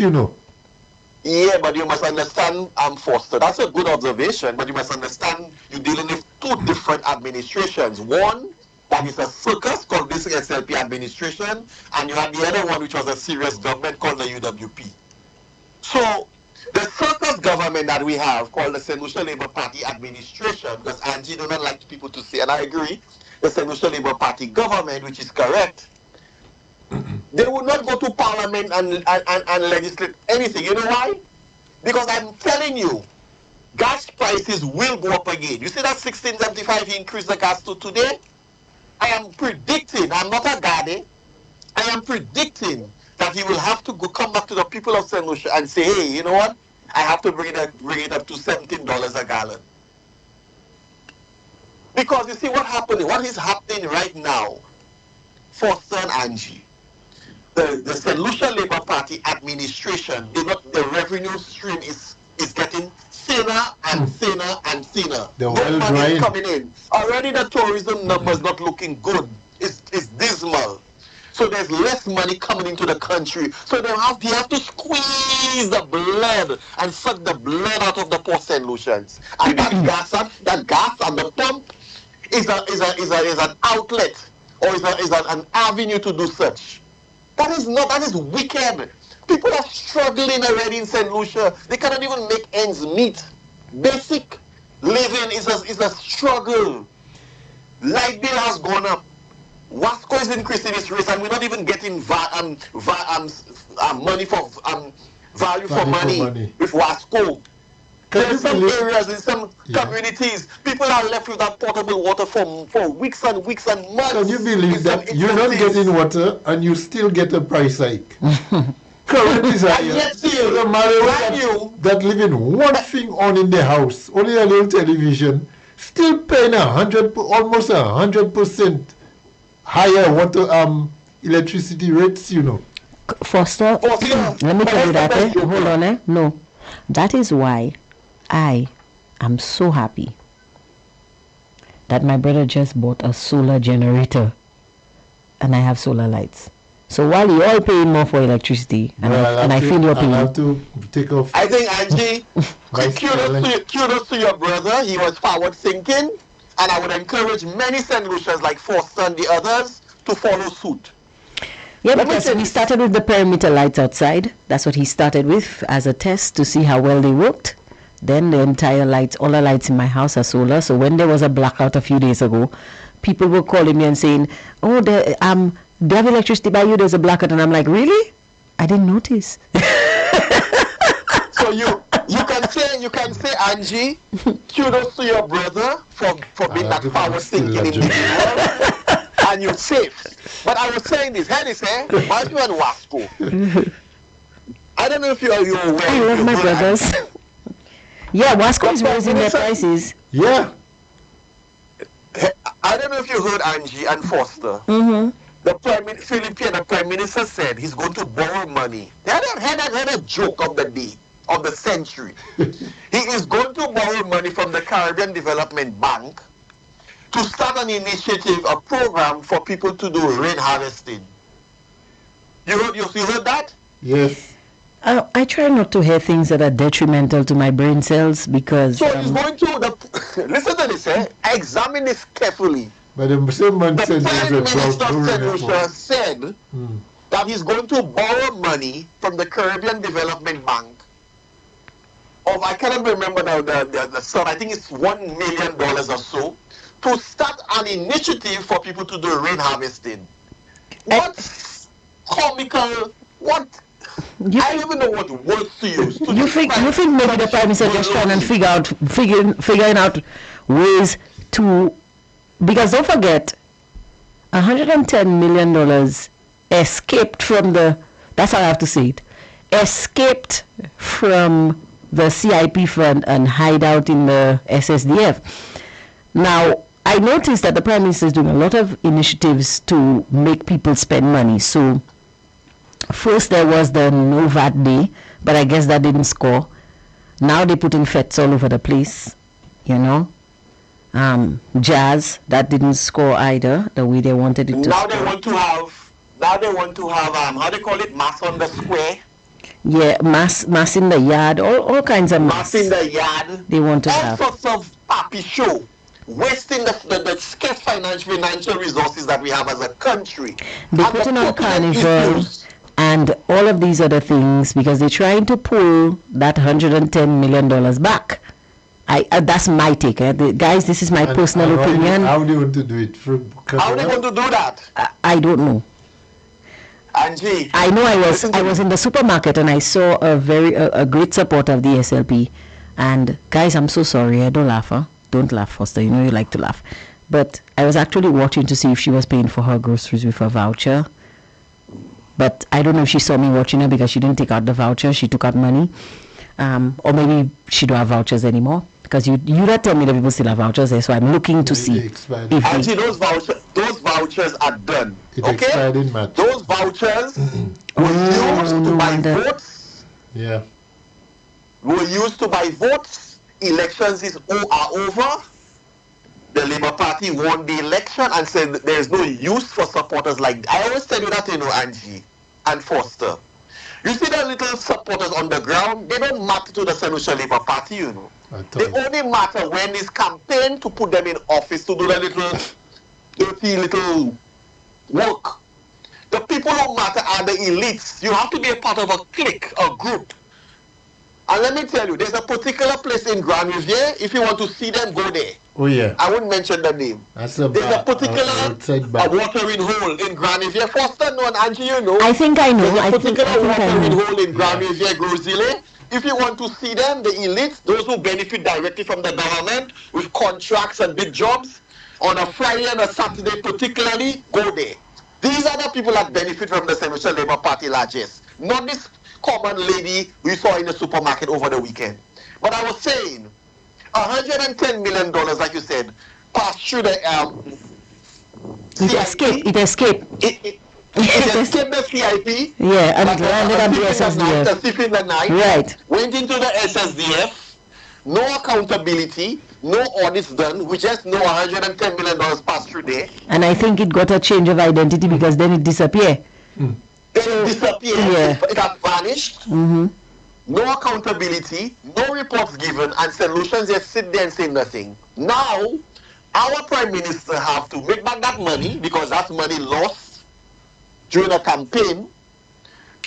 Yeah, but you must understand, Foster, that's a good observation, but you must understand you're dealing with two different administrations. One that is a circus called this SLP administration, and you have the other one which was a serious government called the UWP. So the circus government that we have called the St. Lucia Labour Party administration, because Angie do not like people to say, and I agree, the St. Lucia Labour Party government, which is correct, they would not go to Parliament and legislate anything. You know why? Because I'm telling you, gas prices will go up again. You see that $16.75 he increased the gas to today? I am predicting, I'm not a guardian, I am predicting that he will have to come back to the people of St. Lucia and say, hey, you know what? I have to bring it up to $17 a gallon. Because you see what is happening right now, Foster and Angie, the St. Lucia Labour Party administration, the revenue stream is getting thinner and thinner and thinner. The no money drying. is coming in. Already the tourism numbers not looking good. It's dismal. So there's less money coming into the country. So they have to squeeze the blood and suck the blood out of the poor St. Lucians. And that gas at the pump is an outlet or is an avenue to do such. That is wicked. People are struggling already in St. Lucia. They cannot even make ends meet. Basic living is a struggle. Light bill has gone up. Wasco is increasing its rates, and we're not even getting money for value for money with Wasco. There's some areas in some communities, people are left without potable water for weeks and weeks and months. Can you believe that you're not getting water and you still get a price hike? Current is higher. The Mario that living one thing on in the house, only a little television, still paying almost 100% higher water electricity rates, you know. Foster, let me tell you that. Hold on. No, that is why I am so happy that my brother just bought a solar generator and I have solar lights. So while you all paying more for electricity, and I feel your pain. I have to take off. I think, Angie, kudos to your brother. He was forward thinking, and I would encourage many St. Lucians like Foster and the others to follow suit. Yeah, because we started with the perimeter lights outside. That's what he started with as a test to see how well they worked. Then the entire lights, all the lights in my house are solar. So when there was a blackout a few days ago, people were calling me and saying, "Oh, they have electricity by you, there's a blackout." And I'm like, really? I didn't notice. So you can say, Angie, kudos to your brother for being that forward thinking individual, and you're safe. But I was saying this, Henny said, Matthew and Wasco. I don't know if you're aware. I love my brothers. Yeah, Wasco is raising their prices. Yeah. I don't know if you heard Angie and Foster. Mm-hmm. The Prime Minister said he's going to borrow money. They had a joke of the day, of the century. He is going to borrow money from the Caribbean Development Bank to start an initiative, a program for people to do rain harvesting. You heard that? Yes. I try not to hear things that are detrimental to my brain cells because... So he's going to... listen to this, examine this carefully. But the same man the said Prime Minister of St. Lucia said that he's going to borrow money from the Caribbean Development Bank of, I cannot remember now the sum, I think it's $1 million or so, to start an initiative for people to do rain harvesting. What comical, what... I don't even know what words to use. You think maybe the Prime Minister just trying and figuring out ways to... Because don't forget, $110 million escaped from the... That's how I have to say it. Escaped from the CIP fund and hide out in the SSDF. Now, I noticed that the Prime Minister is doing a lot of initiatives to make people spend money. So... First there was the No VAT Day, but I guess that didn't score. Now they're putting feds all over the place, you know. Jazz, that didn't score either, the way they wanted it to now score. They want to have, how they call it, mass on the square? Yeah, mass in the yard, all kinds of mass. Mass in the yard. They want to all have. All sorts of pappy show. Wasting the scarce financial resources that we have as a country. They're putting on carnival and all of these other things because they're trying to pull that $110 million back. That's my take. Guys, this is my personal opinion. How do you want to do it? How are they going to do that? I don't know. Angie, I know I was in the supermarket and I saw a great support of the SLP. And guys, I'm so sorry. I don't laugh. Huh? Don't laugh, Foster. You know you like to laugh. But I was actually watching to see if she was paying for her groceries with a voucher. But I don't know if she saw me watching her because she didn't take out the voucher. She took out money. Or maybe she don't have vouchers anymore. Because you not tell me that people still have vouchers there, so I'm looking to see if actually those vouchers are done. It expired in March. Those vouchers were used to buy votes. Yeah. Were used to buy votes. Elections are over. The Labour Party won the election and said there's no use for supporters like I always tell you that, Angie and Foster. You see the little supporters on the ground, they don't matter to the St. Lucia Labour Party, They only matter when it's campaign to put them in office to do the little dirty little work. The people who matter are the elites. You have to be a part of a clique, a group. And let me tell you, there's a particular place in Grand Riviere. If you want to see them, go there. Oh, yeah. I wouldn't mention the name. There's a particular watering hole in Grand Riviere. Foster, no, and Angie, I think I know. There's a particular watering hole in Grand Riviere, Grosile. If you want to see them, the elites, those who benefit directly from the government with contracts and big jobs, on a Friday and a Saturday particularly, go there. These are the people that benefit from the St. Lucia Labour Party largesse. Not this common lady we saw in the supermarket over the weekend. But I was saying, $110 million, like you said, passed through the CIP. It escaped. It escaped the CIP. Yeah, and landed on the SSDF. A thief in the night. Right. Went into the SSDF. No accountability. No audits done. We just know $110 million passed through there. And I think it got a change of identity because then it disappeared. Then it disappeared. Yeah. It had vanished. Mm-hmm. No accountability, no reports given, and St. Lucians just sit there and say nothing. Now, our Prime Minister have to make back that money because that's money lost during a campaign.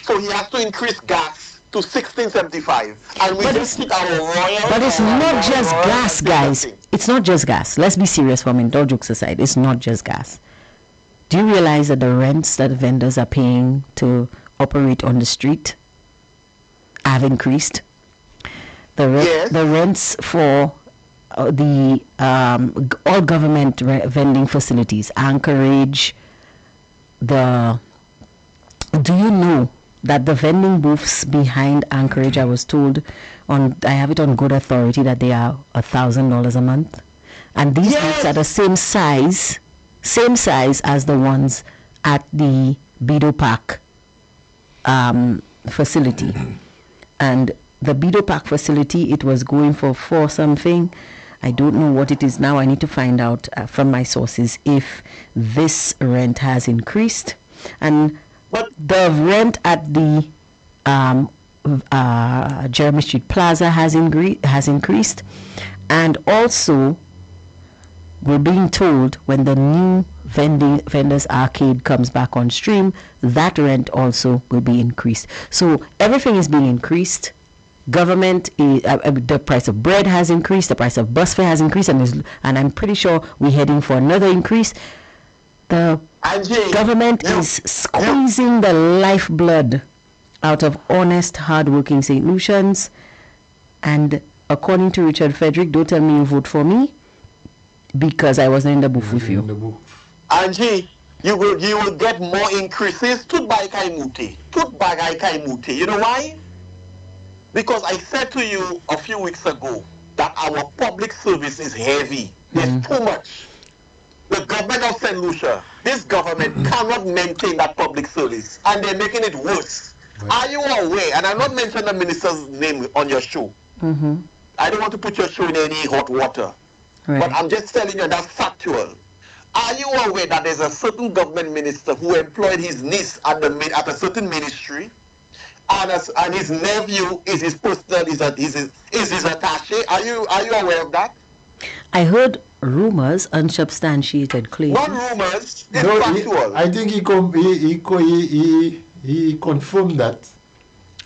So he has to increase gas to $16.75. And we just keep our royal... But it's not just gas, guys. It's not just gas. Let's be serious for a minute. All jokes aside, it's not just gas. Do you realize that the rents that vendors are paying to operate on the street have increased? The rents for the all government vending facilities, Anchorage, do you know that the vending booths behind Anchorage, I was told, I have it on good authority that they are $1,000 a month, and these booths are the same size as the ones at the Bido Park facility. And the Bido Park facility, it was going for something. I don't know what it is now. I need to find out from my sources if this rent has increased. And the rent at the Jeremy Street Plaza has increased. And also, we're being told when the new vendors arcade comes back on stream, that rent also will be increased. So everything is being increased. Government, the price of bread has increased, the price of bus fare has increased, and I'm pretty sure we're heading for another increase. The government is squeezing the lifeblood out of honest, hard-working St. Lucians. And according to Richard Frederick, don't tell me you vote for me, because I wasn't in the booth with you. Angie, you will get more increases. Tut bagay muti. You know why? Because I said to you a few weeks ago that our public service is heavy. There's too much. The government of St. Lucia, this government cannot maintain that public service, and they're making it worse. Right. Are you aware? And I'm not mentioning the minister's name on your show. Mm-hmm. I don't want to put your show in any hot water. Right. But I'm just telling you that's factual. Are you aware that there's a certain government minister who employed his niece at a certain ministry, and his nephew is his personal is his attaché? Are you aware of that? I heard rumors, unsubstantiated claims. Not rumors, it's factual. I think he confirmed that.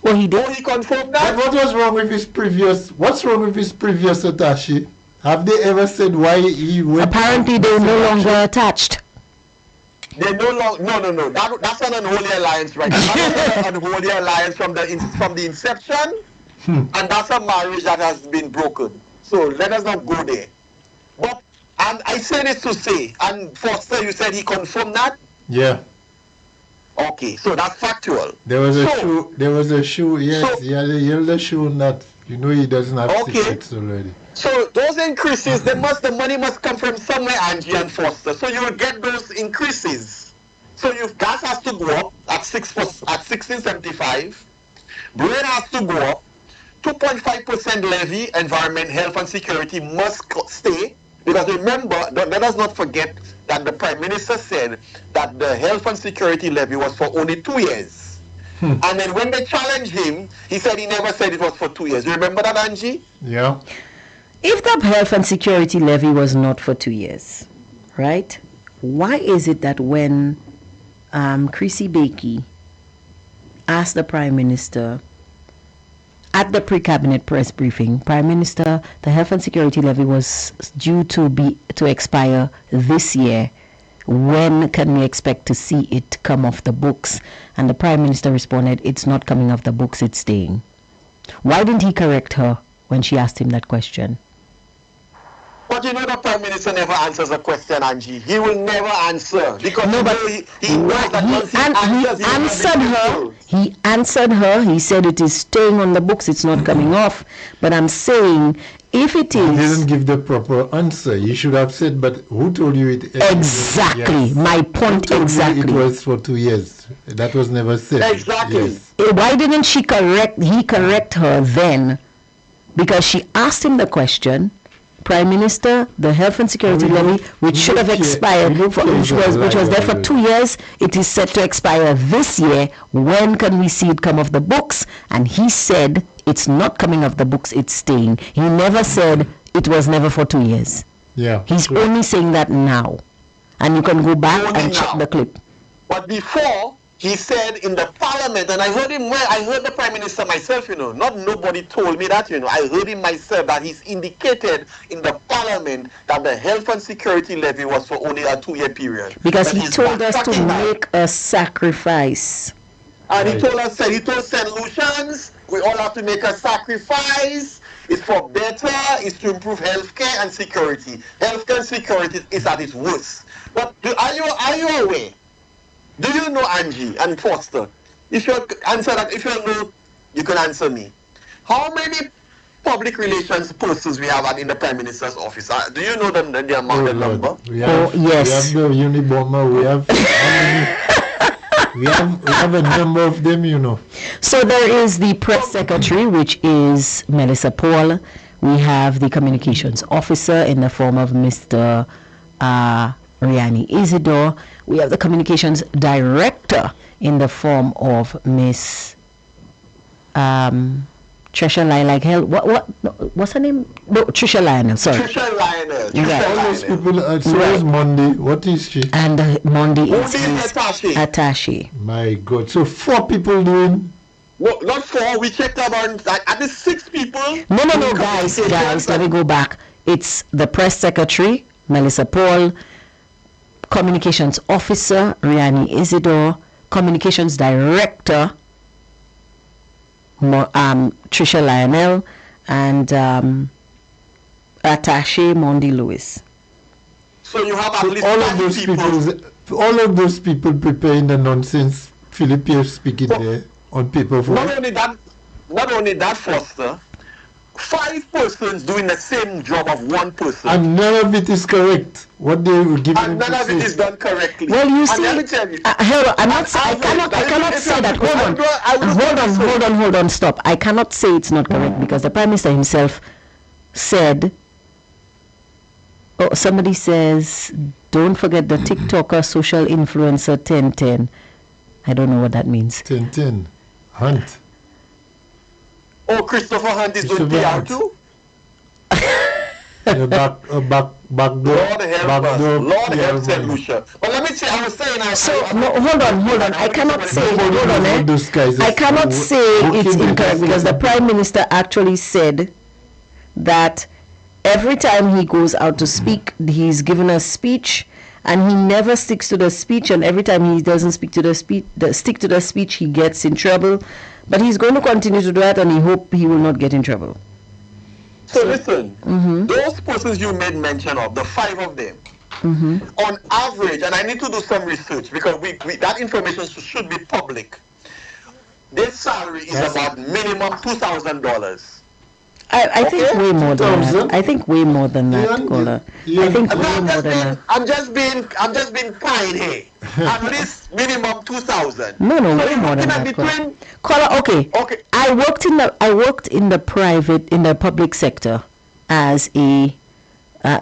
Oh, he did. Oh, he confirmed that. But what's wrong with his previous attaché? Have they ever said why he went? Apparently, they're no longer attached. They no longer. No. That's an unholy alliance, right? That's an unholy alliance from the inception, and that's a marriage that has been broken. So let us not go there. But I say this to say, and Foster, you said he confirmed that. Yeah. Okay, so that's factual. There was a shoe, yes, he had a yellow shoe nut. You know he doesn't have secrets already. So those increases, the money must come from somewhere, Angie and Foster. So you will get those increases. So gas has to go up at 1675. Bread has to go up. 2.5% levy, environment, health and security must stay. Because remember, let us not forget that the Prime Minister said that the health and security levy was for only 2 years. And then when they challenged him, he said he never said it was for 2 years. You remember that, Angie? Yeah. If the health and security levy was not for 2 years, right? Why is it that when Chrissy Bakey asked the Prime Minister at the pre-cabinet press briefing, Prime Minister, the health and security levy was due to expire this year. When can we expect to see it come off the books? And the Prime Minister responded, it's not coming off the books, it's staying. Why didn't he correct her when she asked him that question? But you know the Prime Minister never answers a question, Angie. He will never answer. Because he answered her. He said it is staying on the books, it's not coming off. But I'm saying, if it is... He didn't give the proper answer. He should have said, but who told you it... Exactly. Yes. My point exactly. It was for 2 years. That was never said. Exactly. Yes. Why didn't he correct her then? Because she asked him the question, Prime Minister, the health and security levy, which should have expired, which was there for 2 years, it is set to expire this year. When can we see it come off the books? And he said, it's not coming off the books, it's staying. He never said it was never for 2 years. Yeah. He's only saying that now. And you can go back and check the clip. But before, he said in the parliament, and I heard the Prime Minister myself, not nobody told me that, I heard him myself that he's indicated in the parliament that the health and security levy was for only a 2 year period. Because he told us to make a sacrifice. And he told St. Lucians, we all have to make a sacrifice. It's for better, it's to improve healthcare and security. Healthcare and security is at its worst. But are you aware? Do you know, Angie and Foster? If you answer that, if you know, you can answer me. How many public relations persons we have in the Prime Minister's office? Do you know the amount, the number? Yes. We have the Unabomber, we have a number of them, So there is the press secretary, which is Melissa Paul. We have the communications officer in the form of Mr. Riani Isidore. We have the communications director in the form of Miss Trisha Lilac-Hill. What's her name? No, Trisha Lionel. Sorry. Trisha Lionel. Right. All those people. So is Mondi. What is she? And Mondi is Atashi. My God. So 4 people doing. No, not 4. We checked about at least 6 people. No, guys. Let me go back. It's the press secretary, Melissa Paul, communications officer, Riani Isidore, communications director, Trisha Lionel, and attaché Mondi Lewis. So you have at least all of those people. All of those people preparing the nonsense Philip here speaking there on paper for. Not only that, Foster. 5 persons doing the same job of 1 person. And none of it is correct. What they were giving. And none of it is done correctly. Well, you see, let me tell you. I cannot say that. Hold on, stop. I cannot say it's not correct because the Prime Minister himself said, somebody says, don't forget the TikToker social influencer 1010. I don't know what that means. 1010. Hunt. Oh, Christopher Hunt is doing PR too? back door. Lord help St. Lucia. But let me say, I was saying... hold on. I cannot say... I cannot say it's incorrect because the Prime Minister actually said that every time he goes out to speak, he's given a speech and he never sticks to the speech, and every time he doesn't stick to the speech, he gets in trouble. But he's going to continue to do that, and he hope he will not get in trouble. So listen, those persons you made mention of, the 5 of them, On average, and I need to do some research because that information should be public. Their salary is about minimum $2,000. I think way more than that. I think way more than that, Kola. I think way more than that. I'm just being kind here. At least minimum 2,000. No, So way you're more than looking that, at Kola. Kola, okay. Okay. I worked in the public sector as a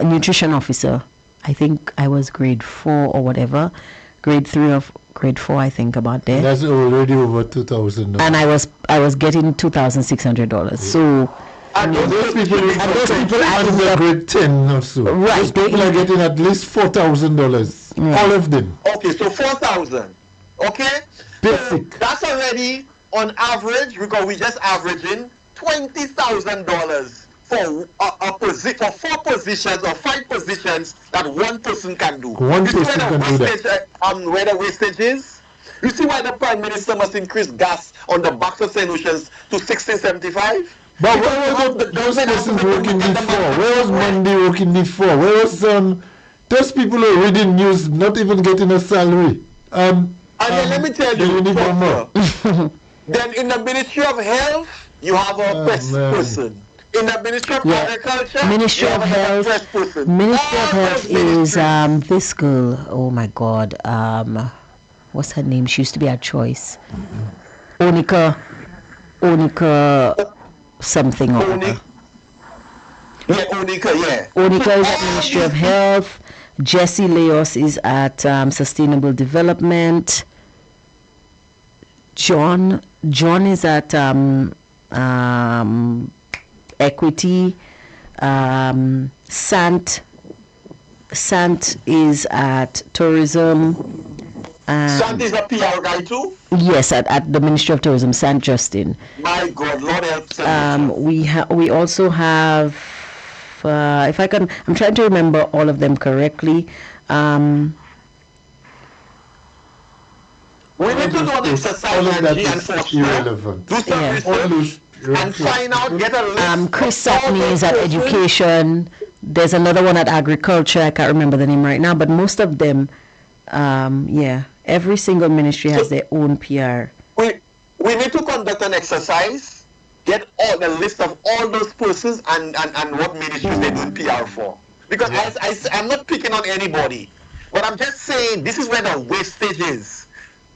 nutrition officer. I think I was grade 4 or whatever, grade 3 or grade 4, I think, about there. That's already over $2,000. And I was getting $2,600. So. And those people adding are up, grade 10 or so. Right. Those people are getting at least $4,000. All of them. Okay, so 4,000. Okay? Basic. So that's already on average, because we just averaging $20,000 for for 4 positions or 5 positions that one person can do. One You see person where can do the wastage, where the wastage is? You see why the Prime Minister must increase gas on the box of St. Lucians to $16.75? But where was those persons working before? Where was Monday working before? Where was those people who are reading news not even getting a salary? And then let me tell you, Professor, then in the Ministry of Health, you have a press person. In the Ministry of Agriculture, Ministry you of have Health. a press person. Ministry of All Health those is this girl. Oh my God. What's her name? She used to be at Choice. Onika something or other. Yeah, Onika, yeah. Onika is at Ministry of Health. Jesse Leos is at Sustainable Development. John is at Equity. Sant is at Tourism. Sant is a PR guy too? Yes, at the Ministry of Tourism, Sant Justin. My God, Lord help. We also have, if I can, I'm trying to remember all of them correctly. We need to do an exercise and irrelevant. Do some research and find out, get a list. Chris Sapney is at Education. There's another one at Agriculture. I can't remember the name right now, but most of them, every single ministry has their own PR. We need to conduct an exercise, get all the list of all those persons and what ministries they're doing PR for. Because I'm not picking on anybody, but I'm just saying this is where the wastage is.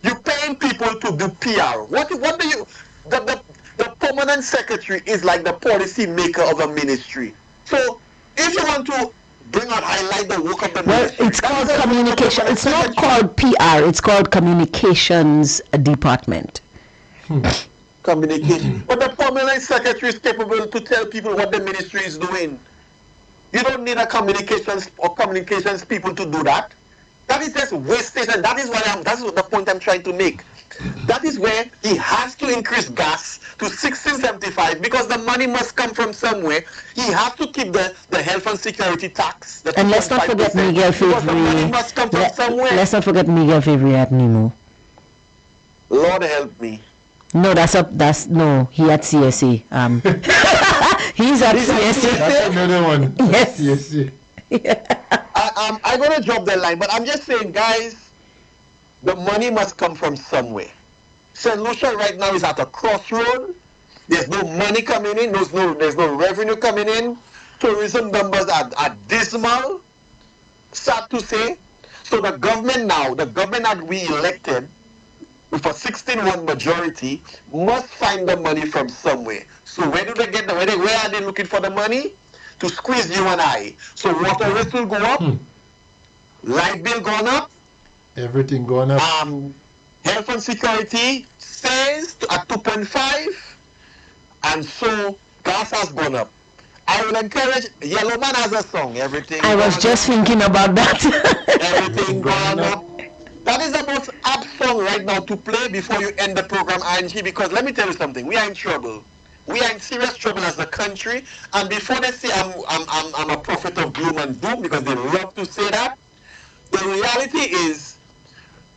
You're paying people to do PR. What do you? The permanent secretary is like the policy maker of a ministry. So if you want to highlight the work of the ministry, it's called communication. It's not called PR. It's called communications department. Communication. But the permanent secretary is capable to tell people what the ministry is doing. You don't need a communications people to do that. That is just wastage, and that's the point I'm trying to make. That is where he has to increase gas to $16.75 because the money must come from somewhere. He has to keep the health and security tax. And let's not forget Miguel Favre. Must come from somewhere. Let's not forget Miguel Favre at Nemo. Lord help me. No, he at CSA. He's at CSA. That's another one. Yes. CSA. I'm gonna drop the line, but I'm just saying, guys, the money must come from somewhere. St. Lucia right now is at a crossroad. There's no money coming in. There's no revenue coming in. Tourism numbers are dismal. Sad to say. So the government that we elected with a 16-1 majority must find the money from somewhere. So where do they get the money? Where are they looking for the money? To squeeze you and I. So water rates will go up. Light bill gone up. Everything gone up. Health and security stays at 2.5. And so gas has gone up. I will encourage, Yellow Man has a song, everything. I was just thinking about that. Everything gone up. That is the most apt song right now to play before you end the program, ING, because let me tell you something, we are in trouble. We are in serious trouble as a country, and before they say I'm a prophet of gloom and doom, because they love to say that, the reality is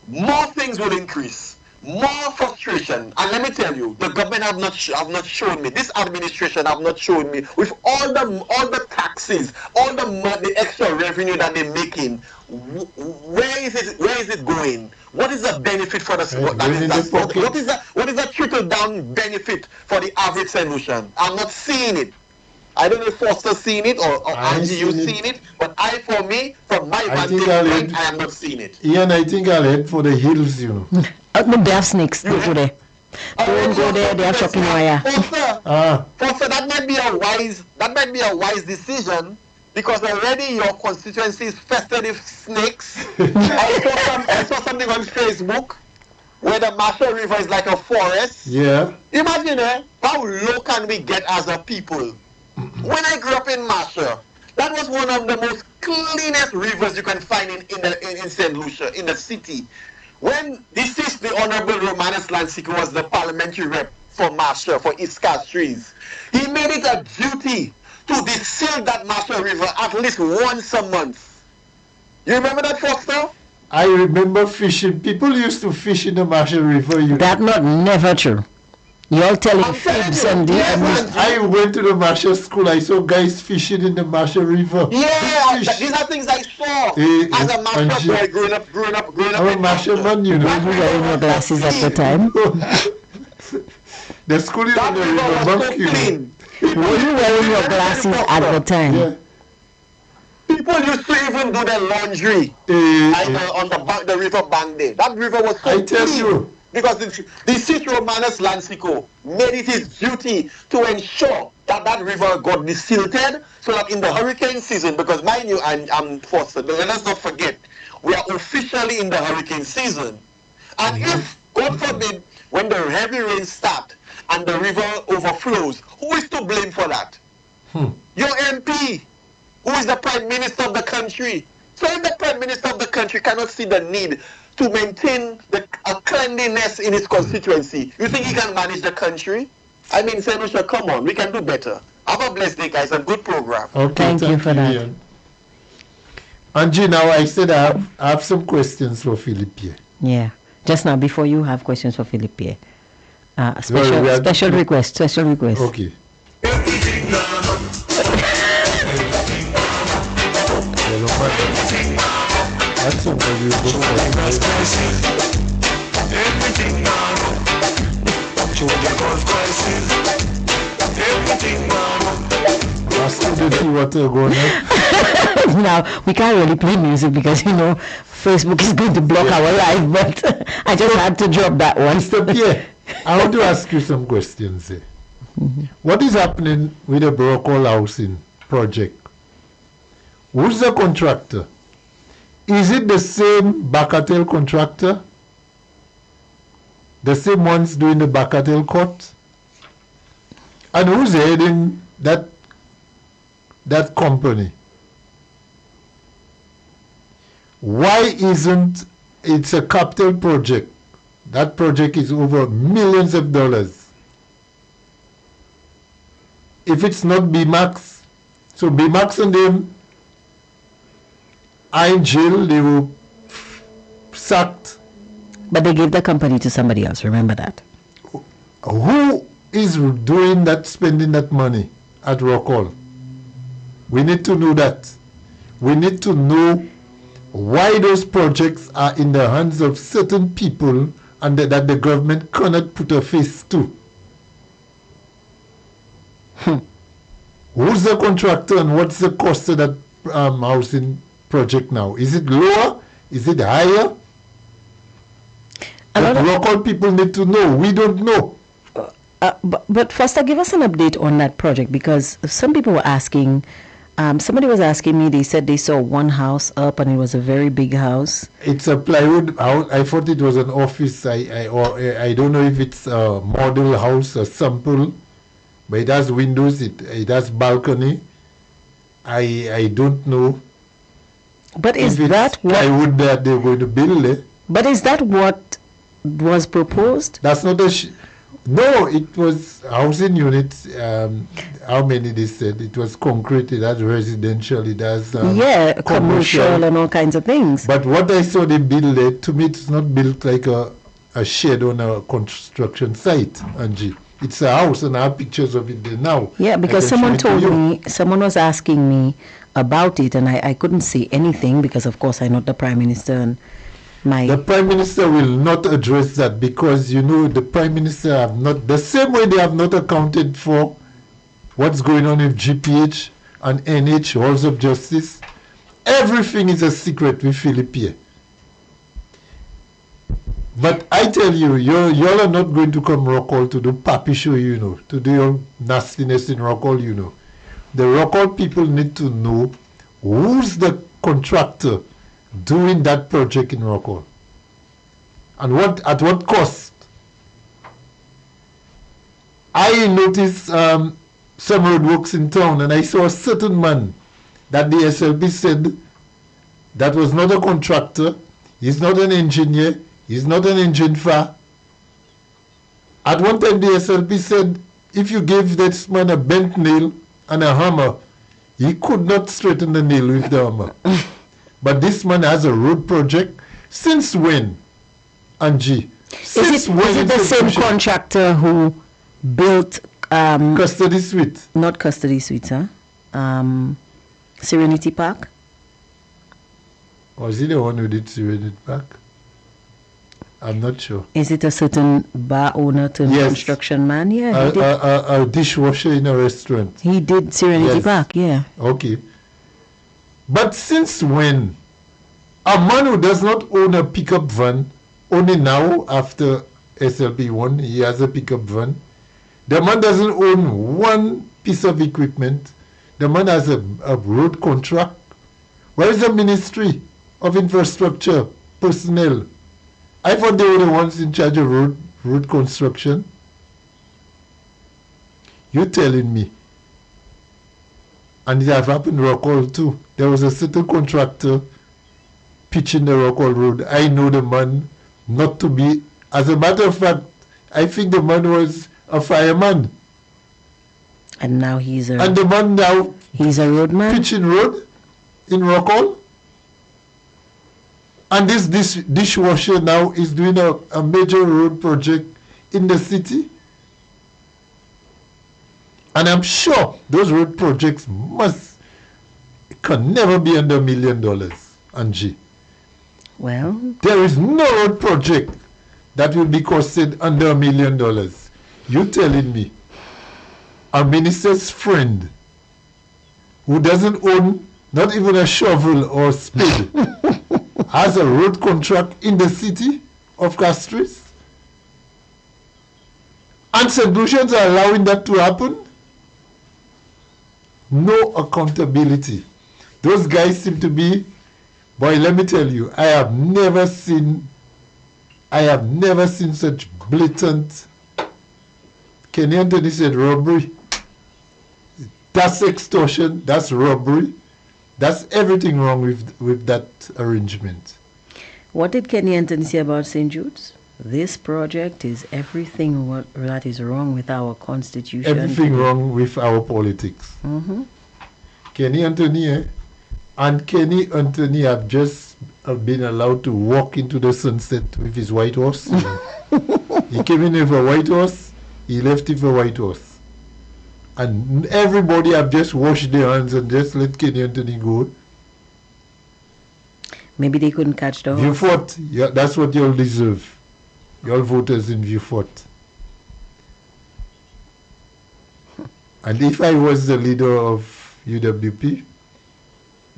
more things will increase. more frustration. And let me tell you, the government have not shown me. This administration have not shown me with all the taxes, all the money, extra revenue that they're making. Where is it going? What is the benefit for the what is the trickle down benefit for the average solution? I'm not seeing it. I don't know if Foster's seen it or Angie, you've seen it, but from my vantage point, I am not seeing it. Ian, I think I'll head for the hills, you know. No, they have snakes. Don't go there. Don't go there. They have shocking wire. Foster, that might be a wise decision because already your constituency is infested with snakes. I saw something on Facebook where the Marshall River is like a forest. Yeah. Imagine how low can we get as a people? When I grew up in Marshall, that was one of the most cleanest rivers you can find in St. Lucia, in the city. When deceased, the Honorable Romanus Lansico was the parliamentary rep for Marshall, for East Castries. He made it a duty to desil that Marshall River at least once a month. You remember that, Foster? I remember fishing. People used to fish in the Marshall River. That's not never true. You all telling fibs and I went to the Marshall School. I saw guys fishing in the Marshall River. Yeah, these are things I saw as a Marshall boy growing up. I'm a Marshall man, you know. You were in your glasses at the time. The school is on the river bank, you know. Were you wearing your glasses at the time? Yeah. People used to even do their laundry on the river bank there. That river was so I tell you. Because the City Romanus Lansico made it his duty to ensure that river got desilted so that in the hurricane season, because mind you, I'm Foster, let us not forget, we are officially in the hurricane season. And if, God forbid, when the heavy rains start and the river overflows, who is to blame for that? Your MP, who is the Prime Minister of the country. So if the Prime Minister of the country cannot see the need to maintain a cleanliness in his constituency, you think he can manage the country? I mean, St. Lucia, come on, we can do better. Have a blessed day, guys, and good program. Okay, thank you for that. Ian. Angie, now I said I have some questions for Philippe. Yeah, just now before you have questions for Philippe. Special request. Okay. That's a very Now, we can't really play music because, Facebook is going to block our live, but I just had to drop that one. Mr. Pierre, I want to ask you some questions. What is happening with the Brockall housing project? Who's the contractor? Is it the same Bacatel contractor? The same ones doing the Bacatel court? And who's heading that company? Why isn't it's a capital project? That project is over millions of dollars. If it's not BMAX, so BMAX and them are in jail, they were sacked. But they gave the company to somebody else, remember that. Who is doing that, spending that money at Rockall? We need to know that. We need to know why those projects are in the hands of certain people and that the government cannot put a face to. Who's the contractor and what's the cost of that housing project now? Is it lower? Is it higher? The local people need to know. We don't know. But Foster, give us an update on that project, because some people were asking, somebody was asking me, they said they saw one house up and it was a very big house. It's a plywood house. I thought it was an office. I don't know if it's a model house, a sample, but it has windows, it has balcony. I don't know. But is that what plywood that they're going to build it? But is that what was proposed? That's not a no, it was housing units. How many they said? It was concrete, it has residential, it has commercial and all kinds of things. But what I saw they build it, to me it's not built like a a shed on a construction site, Angie. It's a house, and I have pictures of it there now. Yeah, because someone told me, someone was asking me about it, and I couldn't say anything because, of course, I'm not the Prime Minister. And the Prime Minister will not address that because, you know, the Prime Minister have not, the same way they have not accounted for what's going on with GPH and NH, Halls of Justice. Everything is a secret with Philip here. But I tell you, y'all are not going to come Rockall to do papi show, you know, to do your nastiness in Rockall, you know. The Rockall people need to know who's the contractor doing that project in Rockall and at what cost. I noticed some roadworks in town, and I saw a certain man that the SLB said that was not a contractor, he's not an engineer, he's not an engine far. At one time the SLB said if you gave this man a bent nail and a hammer, he could not straighten the nail with the hammer. But this man has a road project. Since when, Angie? Is it the same contractor who built Custody Suite? Not Custody Suite, huh? Serenity Park? Was he the one who did Serenity Park? I'm not sure. Is it a certain bar owner turned construction man? Yeah, a dishwasher in a restaurant. He did Serenity Park, yeah. Okay. But since when a man who does not own a pickup van, only now after SLB1, he has a pickup van. The man doesn't own one piece of equipment. The man has a road contract. Where is the Ministry of Infrastructure personnel? I thought they were the ones in charge of road construction. You're telling me. And it has happened in Rockall too. There was a certain contractor pitching the Rockall Road. I know the man not to be, as a matter of fact, I think the man was a fireman. And now he's a... And the man now... He's a roadman? Pitching road in Rockall. And this dishwasher now is doing a major road project in the city. And I'm sure those road projects can never be under $1 million, Angie. Well, there is no road project that will be costed under $1 million. You're telling me a minister's friend who doesn't own not even a shovel or spade has a road contract in the city of Castries? And St. Lucians are allowing that to happen? No accountability. Those guys seem to be, boy, let me tell you, I have never seen such blatant, Kenny Anthony said robbery. That's extortion, that's robbery. That's everything wrong with that arrangement. What did Kenny Anthony say about St. Jude's? This project is everything that is wrong with our constitution. Everything wrong with our politics. Mm-hmm. Kenny Anthony and Kenny Anthony have just been allowed to walk into the sunset with his white horse. He came in with a white horse, he left with a white horse. And everybody have just washed their hands and just let Kenny Anthony go. Maybe they couldn't catch the horse. You fought. Yeah, that's what you all deserve. Your voters in Vieux Fort. And if I was the leader of UWP,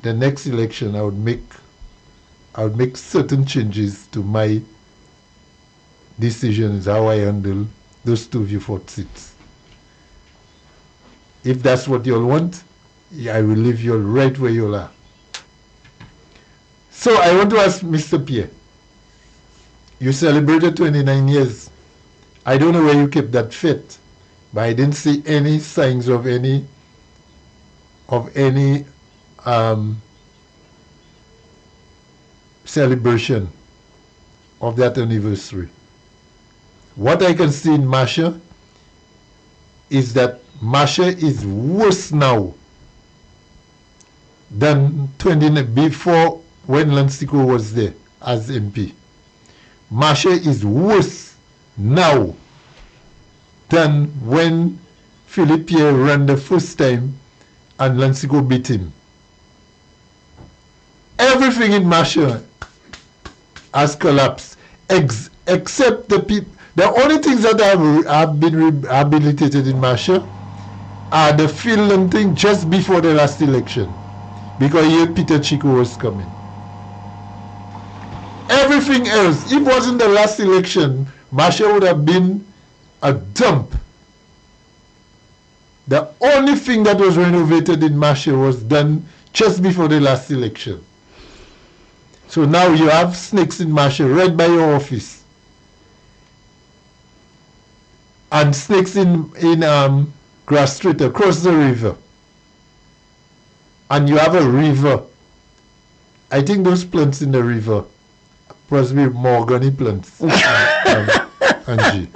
the next election I would make certain changes to my decisions, how I handle those two Vieux Fort seats. If that's what you all want, I will leave you all right where you all are. So I want to ask Mr. Pierre. You celebrated 29 years. I don't know where you kept that fit, but I didn't see any signs of any celebration of that anniversary. What I can see in Masha is that Masha is worse now than before when Lansiko was there as MP. Marcia is worse now than when Philippe Pierre ran the first time and Lancico beat him. Everything in Marcia has collapsed, except the people. The only things that have been rehabilitated in Marcia are the Finland thing just before the last election, because here Peter Chico was coming. Everything else, if it wasn't the last election, Marcia would have been a dump. The only thing that was renovated in Marcia was done just before the last election. So now you have snakes in Marcia right by your office. And snakes in Grass Street across the river. And you have a river. I think those plants in the river must be mahogany plants. Angie.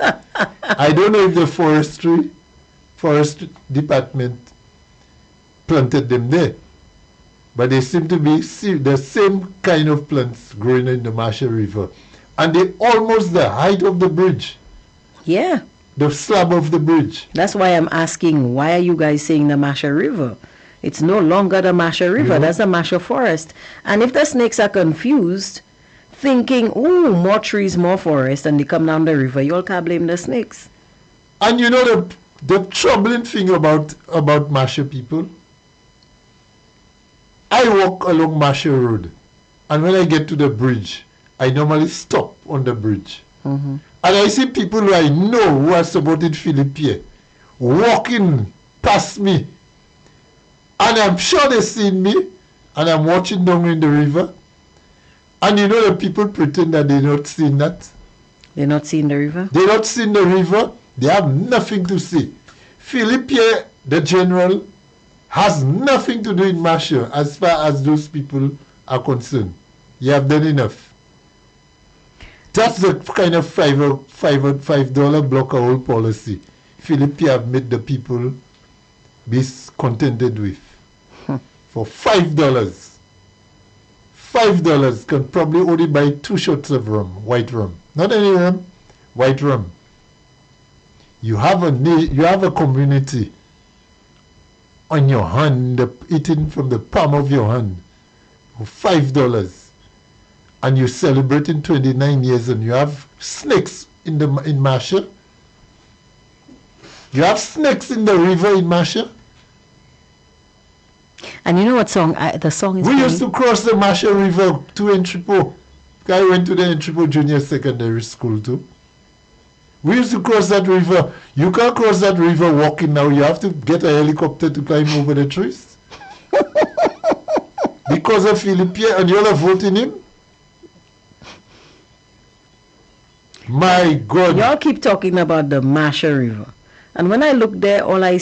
I don't know if the forest department planted them there, but they seem to be the same kind of plants growing in the Marcia River, and they're almost the height of the bridge. Yeah. The slab of the bridge. That's why I'm asking, why are you guys saying the Marcia River? It's no longer the Marcia River. That's the Marcia Forest. And if the snakes are confused, thinking, oh, more trees, more forest, and they come down the river, you all can't blame the snakes. And you know the troubling thing about Marcia people? I walk along Marcia Road, and when I get to the bridge, I normally stop on the bridge. Mm-hmm. And I see people who I know who are supported Philippe Pierre walking past me. And I'm sure they've seen me, and I'm watching down in the river. And you know the people pretend that they're not seeing that. They're not seeing the river? They're not seeing the river. They have nothing to see. Philippe Pierre, the general, has nothing to do in Marcia as far as those people are concerned. You have done enough. That's the kind of $5 block a hole policy Philippe Pierre have made the people be contented with. For $5. $5 can probably only buy 2 shots of rum, white rum. Not any rum, white rum. You have a community on your hand, eating from the palm of your hand for $5. And you're celebrating 29 years, and you have snakes in Marcia. You have snakes in the river in Marcia. And you know what song? The song is. We used to cross the Marcia River to Entrepot. I went to the Entrepot Junior Secondary School too. We used to cross that river. You can't cross that river walking now. You have to get a helicopter to climb over the trees. Because of Philippe Pierre, and you all are voting him? My God. Y'all keep talking about the Marcia River. And when I look there, I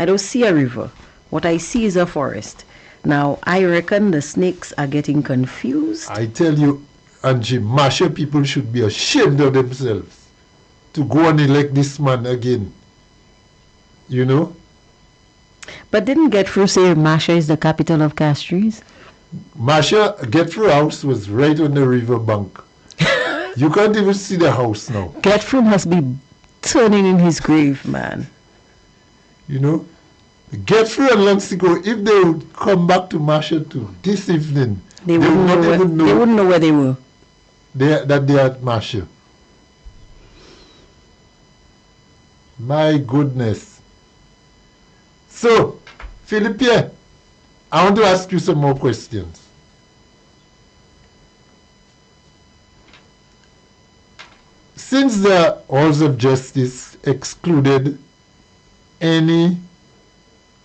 don't see a river. What I see is a forest. Now, I reckon the snakes are getting confused. I tell you, Angie, Marcia people should be ashamed of themselves to go and elect this man again. You know? But didn't Get-Through say Marcia is the capital of Castries? Marcia, Get-Through house was right on the river bank. You can't even see the house now. Get-Through must be turning in his grave, man. You know? Get-Through and Lancico, if they would come back to Marcia too this evening, they wouldn't know where they were. That they are at Marcia. My goodness. So, Philippe Pierre, I want to ask you some more questions. Since the Halls of Justice excluded any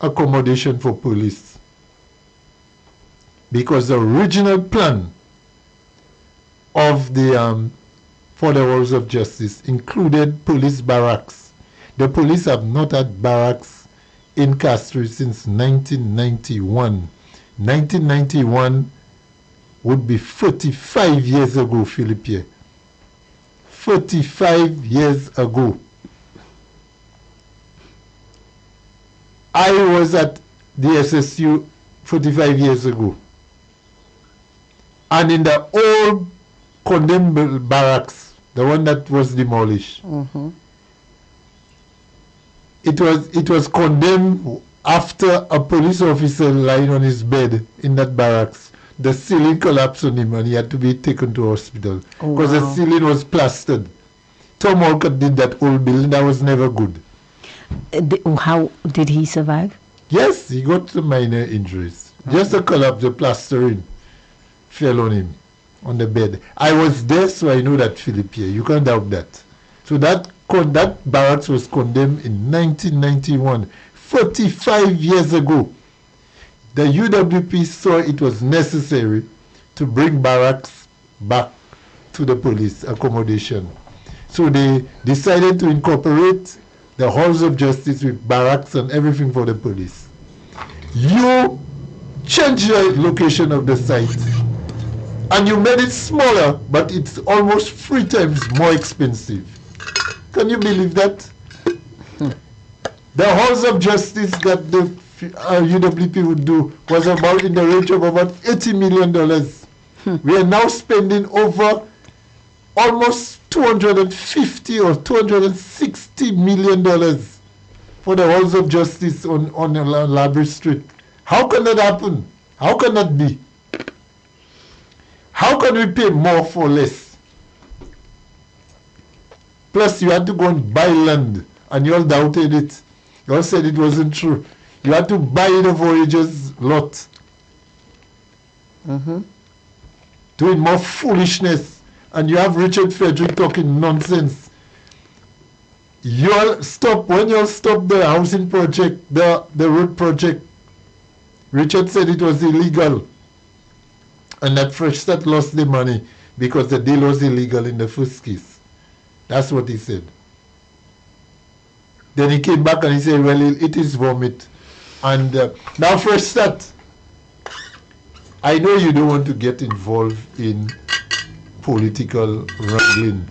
accommodation for police, because the original plan of the for the Halls of Justice included police barracks. The police have not had barracks in Castries since 1991. 1991 would be 45 years ago, Philippe Pierre. 45 years ago. I was at the SSU 45 years ago. And in the old condemned barracks, the one that was demolished. Mm-hmm. It was condemned after a police officer lying on his bed in that barracks. The ceiling collapsed on him and he had to be taken to hospital because the ceiling was plastered. Tom Walcott did that old building. That was never good. How did he survive? Yes, he got some minor injuries. Just a collapse, the plastering fell on him on the bed. I was there, so I know that, Philip, here. You can't doubt that. So that barracks was condemned in 1991, 45 years ago. The UWP saw it was necessary to bring barracks back to the police accommodation. So they decided to incorporate the halls of justice with barracks and everything for the police. You changed the location of the site and you made it smaller, but it's almost 3 times more expensive. Can you believe that? The halls of justice that the UWP would do was about in the range of about $80 million. We are now spending over almost $250 or $260 million for the halls of justice on Library Street. How can that happen? How can that be? How can we pay more for less? Plus, you had to go and buy land, and you all doubted it. You all said it wasn't true. You had to buy the Voyagers lot. Doing more foolishness. And you have Richard Frederick talking nonsense. You'll stop, when you'll stop the housing project, the road project, Richard said it was illegal. And that Fresh Start lost the money because the deal was illegal in the first case. That's what he said. Then he came back and he said, well, it is vomit. And now Fresh Start. I know you don't want to get involved in political wrangling,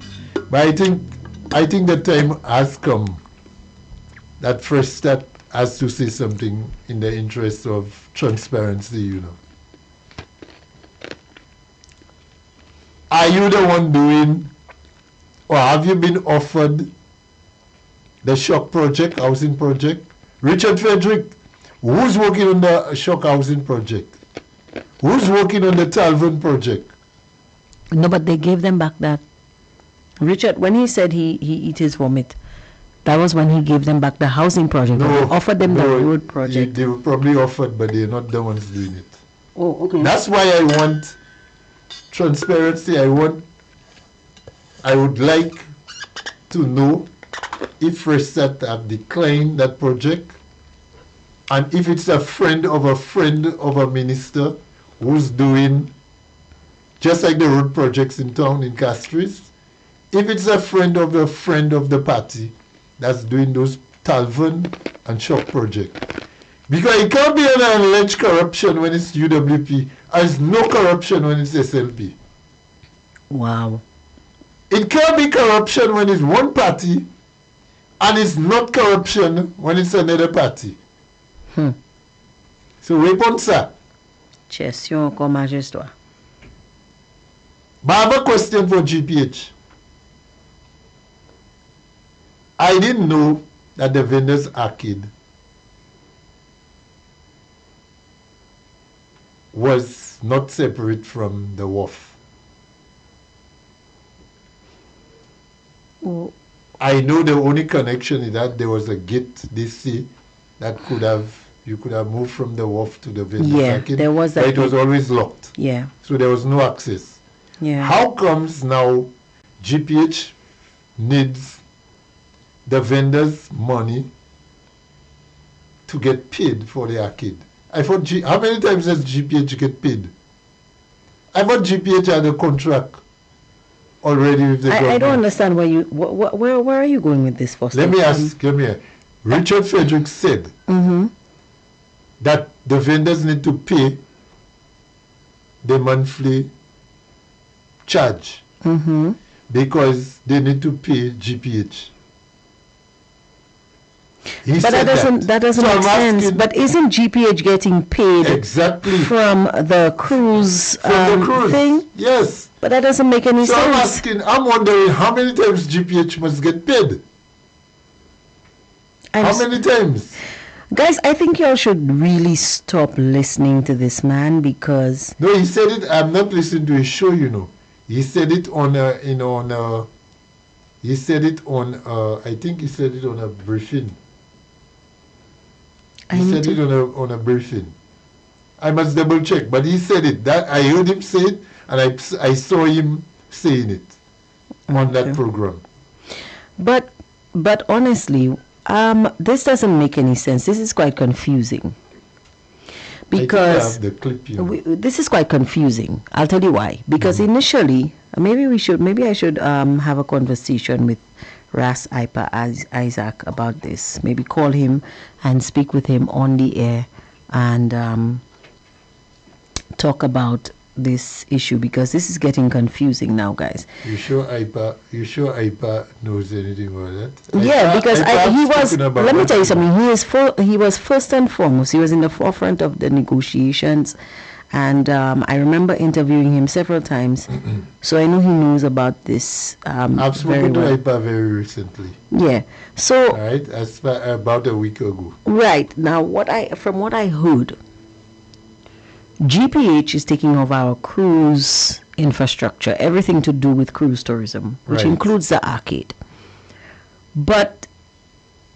but I think the time has come that Fresh Start has to say something in the interest of transparency, you know. Are you the one doing, or have you been offered the Shock project, housing project? Richard Frederick, who's working on the Shock housing project? Who's working on the Talvin project? No, but they gave them back that. Richard, when he said he eat his vomit, that was when he gave them back the housing project. No, they offered them the road project. They were probably offered, but they're not the ones doing it. Oh, okay. That's why I want transparency. I would like to know if Fresh Start have declined that project, and if it's a friend of a minister who's doing, just like the road projects in town in Castries, if it's a friend of the party that's doing those Talvin and Shock project. Because it can't be an alleged corruption when it's UWP, and it's no corruption when it's SLP. Wow. It can't be corruption when it's one party, and it's not corruption when it's another party. So répondre ça. Question comme magistrat. But I have a question for GPH. I didn't know that the Vendors Arcade was not separate from the wharf. Oh. I know the only connection is that there was a gate DC that you could have moved from the wharf to the Vendors Arcade. There was that. But it was always locked. Yeah. So there was no access. Yeah. How comes now GPH needs the vendors' money to get paid for the arcade? I thought, how many times does GPH get paid? I thought GPH had a contract already with the government. I don't understand where are you going with this first? Let me ask, come here. Richard Frederick said that the vendors need to pay the monthly charge because they need to pay GPH. But that doesn't make sense. But isn't GPH getting paid exactly from the cruise thing? Yes. But that doesn't make any sense. I'm wondering how many times GPH must get paid? How many times? Guys, I think y'all should really stop listening to this man because... No, he said it. I'm not listening to his show, you know. He said it on he said it on, I think he said it on a briefing. He said it on a briefing. I must double check, but he said it. That I heard him say it, and I saw him saying it on that program. But honestly, this doesn't make any sense. This is quite confusing. Because I have the clip, you know. This is quite confusing. I'll tell you why. Because initially, maybe I should have a conversation with Ras Ipa Isaac about this. Maybe call him and speak with him on the air and talk about this issue, because this is getting confusing now, guys. You sure Ipa knows anything about that? Yeah, because he was. Let me tell you something. He was first and foremost. He was in the forefront of the negotiations, and I remember interviewing him several times. So I know he knows about this. I've spoken to Ipa very recently. Yeah. So. Right, about a week ago. Right now, from what I heard, GPH is taking over our cruise infrastructure, everything to do with cruise tourism, which includes the arcade. But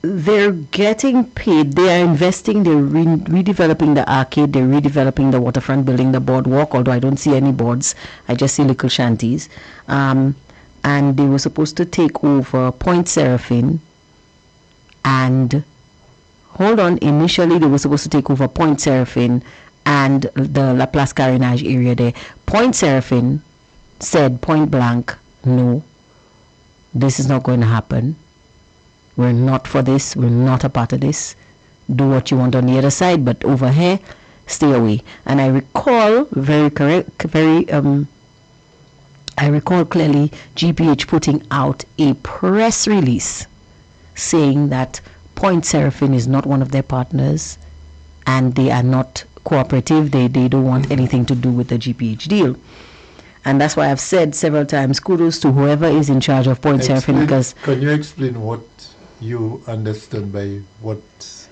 they're getting paid. They are investing. They're redeveloping the arcade. They're redeveloping the waterfront building, the boardwalk, although I don't see any boards. I just see little shanties. And they were supposed to take over Point Seraphin. And hold on, initially they were supposed to take over Point Seraphin and the La Place Carénage area there. Point Seraphin said point blank, no, this is not going to happen. We're not for this. We're not a part of this. Do what you want on the other side, but over here, stay away. And I recall I recall clearly GPH putting out a press release saying that Point Seraphin is not one of their partners and they are not cooperative. They don't want anything to do with the GPH deal. And that's why I've said several times, kudos to whoever is in charge of Point Seraphin. Because can you explain what you understand by what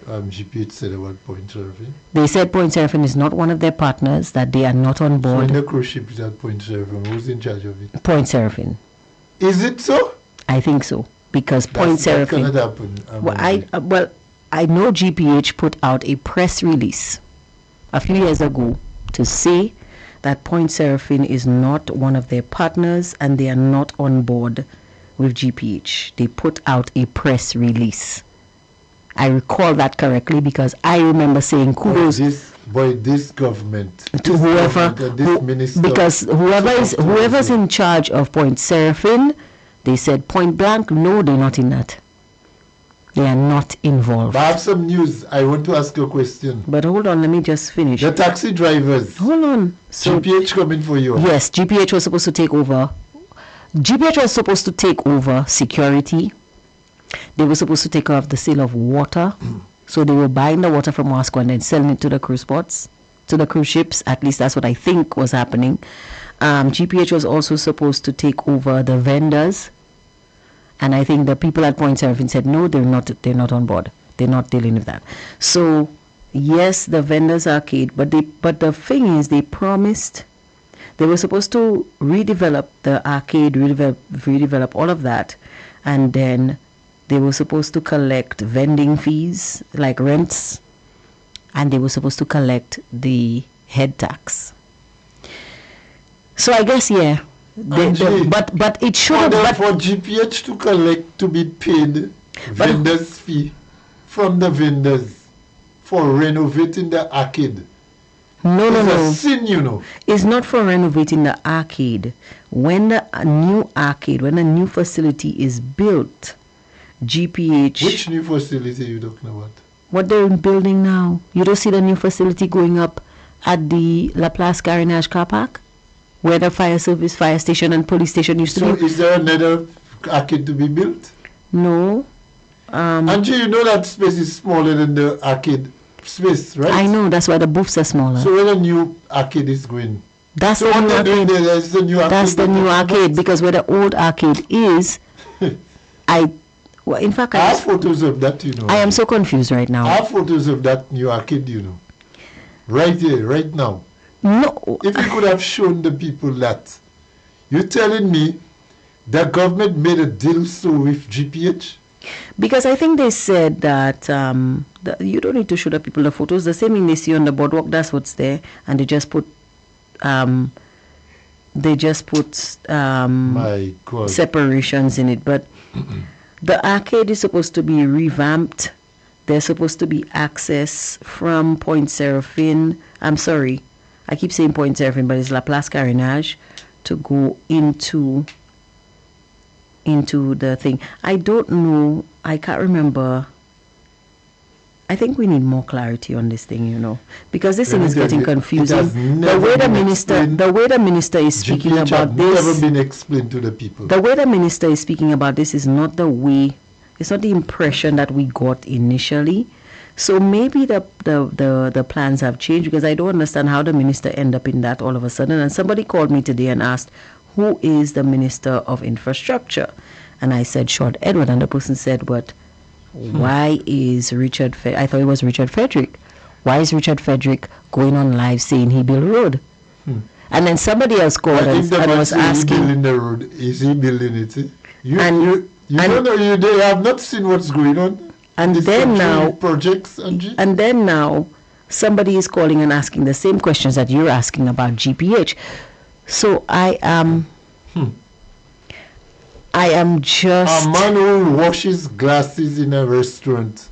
GPH said about Point Seraphin? They said Point Seraphin is not one of their partners, that they are not on board. So in the cruise ship is at Point Seraphin. Who's in charge of it? Point Seraphin. Is it so? I think so. Because Point Seraphin... That cannot happen. I know GPH put out a press release a few years ago to say that Point Seraphin is not one of their partners and they are not on board with GPH. They put out a press release. I recall that correctly because I remember saying kudos this government to minister, because whoever's in charge of Point Seraphin, they said point blank, no, they're not in that. They are not involved. But I have some news. I want to ask you a question. But hold on, let me just finish. The taxi drivers. Hold on. So GPH coming for you. Yes, GPH was supposed to take over. GPH was supposed to take over security. They were supposed to take care of the sale of water. So they were buying the water from Wasco and then selling it to the cruise ports, to the cruise ships. At least that's what I think was happening. GPH was also supposed to take over the vendors. And I think the people at Point Seraphin said, no, they're not on board. They're not dealing with that. So, yes, the vendors arcade, but the thing is, they promised, they were supposed to redevelop the arcade, redevelop all of that, and then they were supposed to collect vending fees, like rents, and they were supposed to collect the head tax. So I guess, yeah. But it should have. For GPH to be paid vendors fee from the vendors for renovating the arcade. No. It's a sin, you know. It's not for renovating the arcade. When a new facility is built, GPH. Which new facility are you talking about? What they're building now. You don't see the new facility going up at the La Place Carénage car park, where the fire service, fire station, and police station used to be. So is there another arcade to be built? No. Angie, you know that space is smaller than the arcade space, right? I know, that's why the booths are smaller. So when a new arcade is going? That's So the what new they're doing arcade. there, that's the new arcade. That's the new arcade, because where the old arcade is, in fact, I have photos of that, you know. I am so confused right I now. have photos of that new arcade, you know. Right here, right now. No, If you could have shown the people that. You're telling me the government made a deal so with GPH? because I think they said that you don't need to show the people the photos. The same thing they see on the boardwalk, that's what's there, and they just put My God. separations in it. But the arcade is supposed to be revamped. There's supposed to be access from Point Seraphine. I'm sorry, I keep saying Point Seraphine, but it's La Place Carénage, to go into the thing. I don't know. I can't remember. I think we need more clarity on this thing, you know, because this thing is getting confusing. The way the minister is speaking GPH about have this, never been explained to the people. the way the minister is speaking about this is not the way. It's not the impression that we got initially. So maybe the plans have changed, because I don't understand how the minister end up in that all of a sudden. And somebody called me today and asked, who is the Minister of Infrastructure? And I said, Short Edward. And the person said, but why is I thought it was Richard Frederick. Why is Richard Frederick going on live saying he built road? And then somebody else called and was asking. Building the road. Is he building it? You And- don't know, they have not seen what's going on. And This then country now, with projects, Angie. and then now, somebody is calling and asking the same questions that you're asking about GPH. So I am just. A man who washes glasses in a restaurant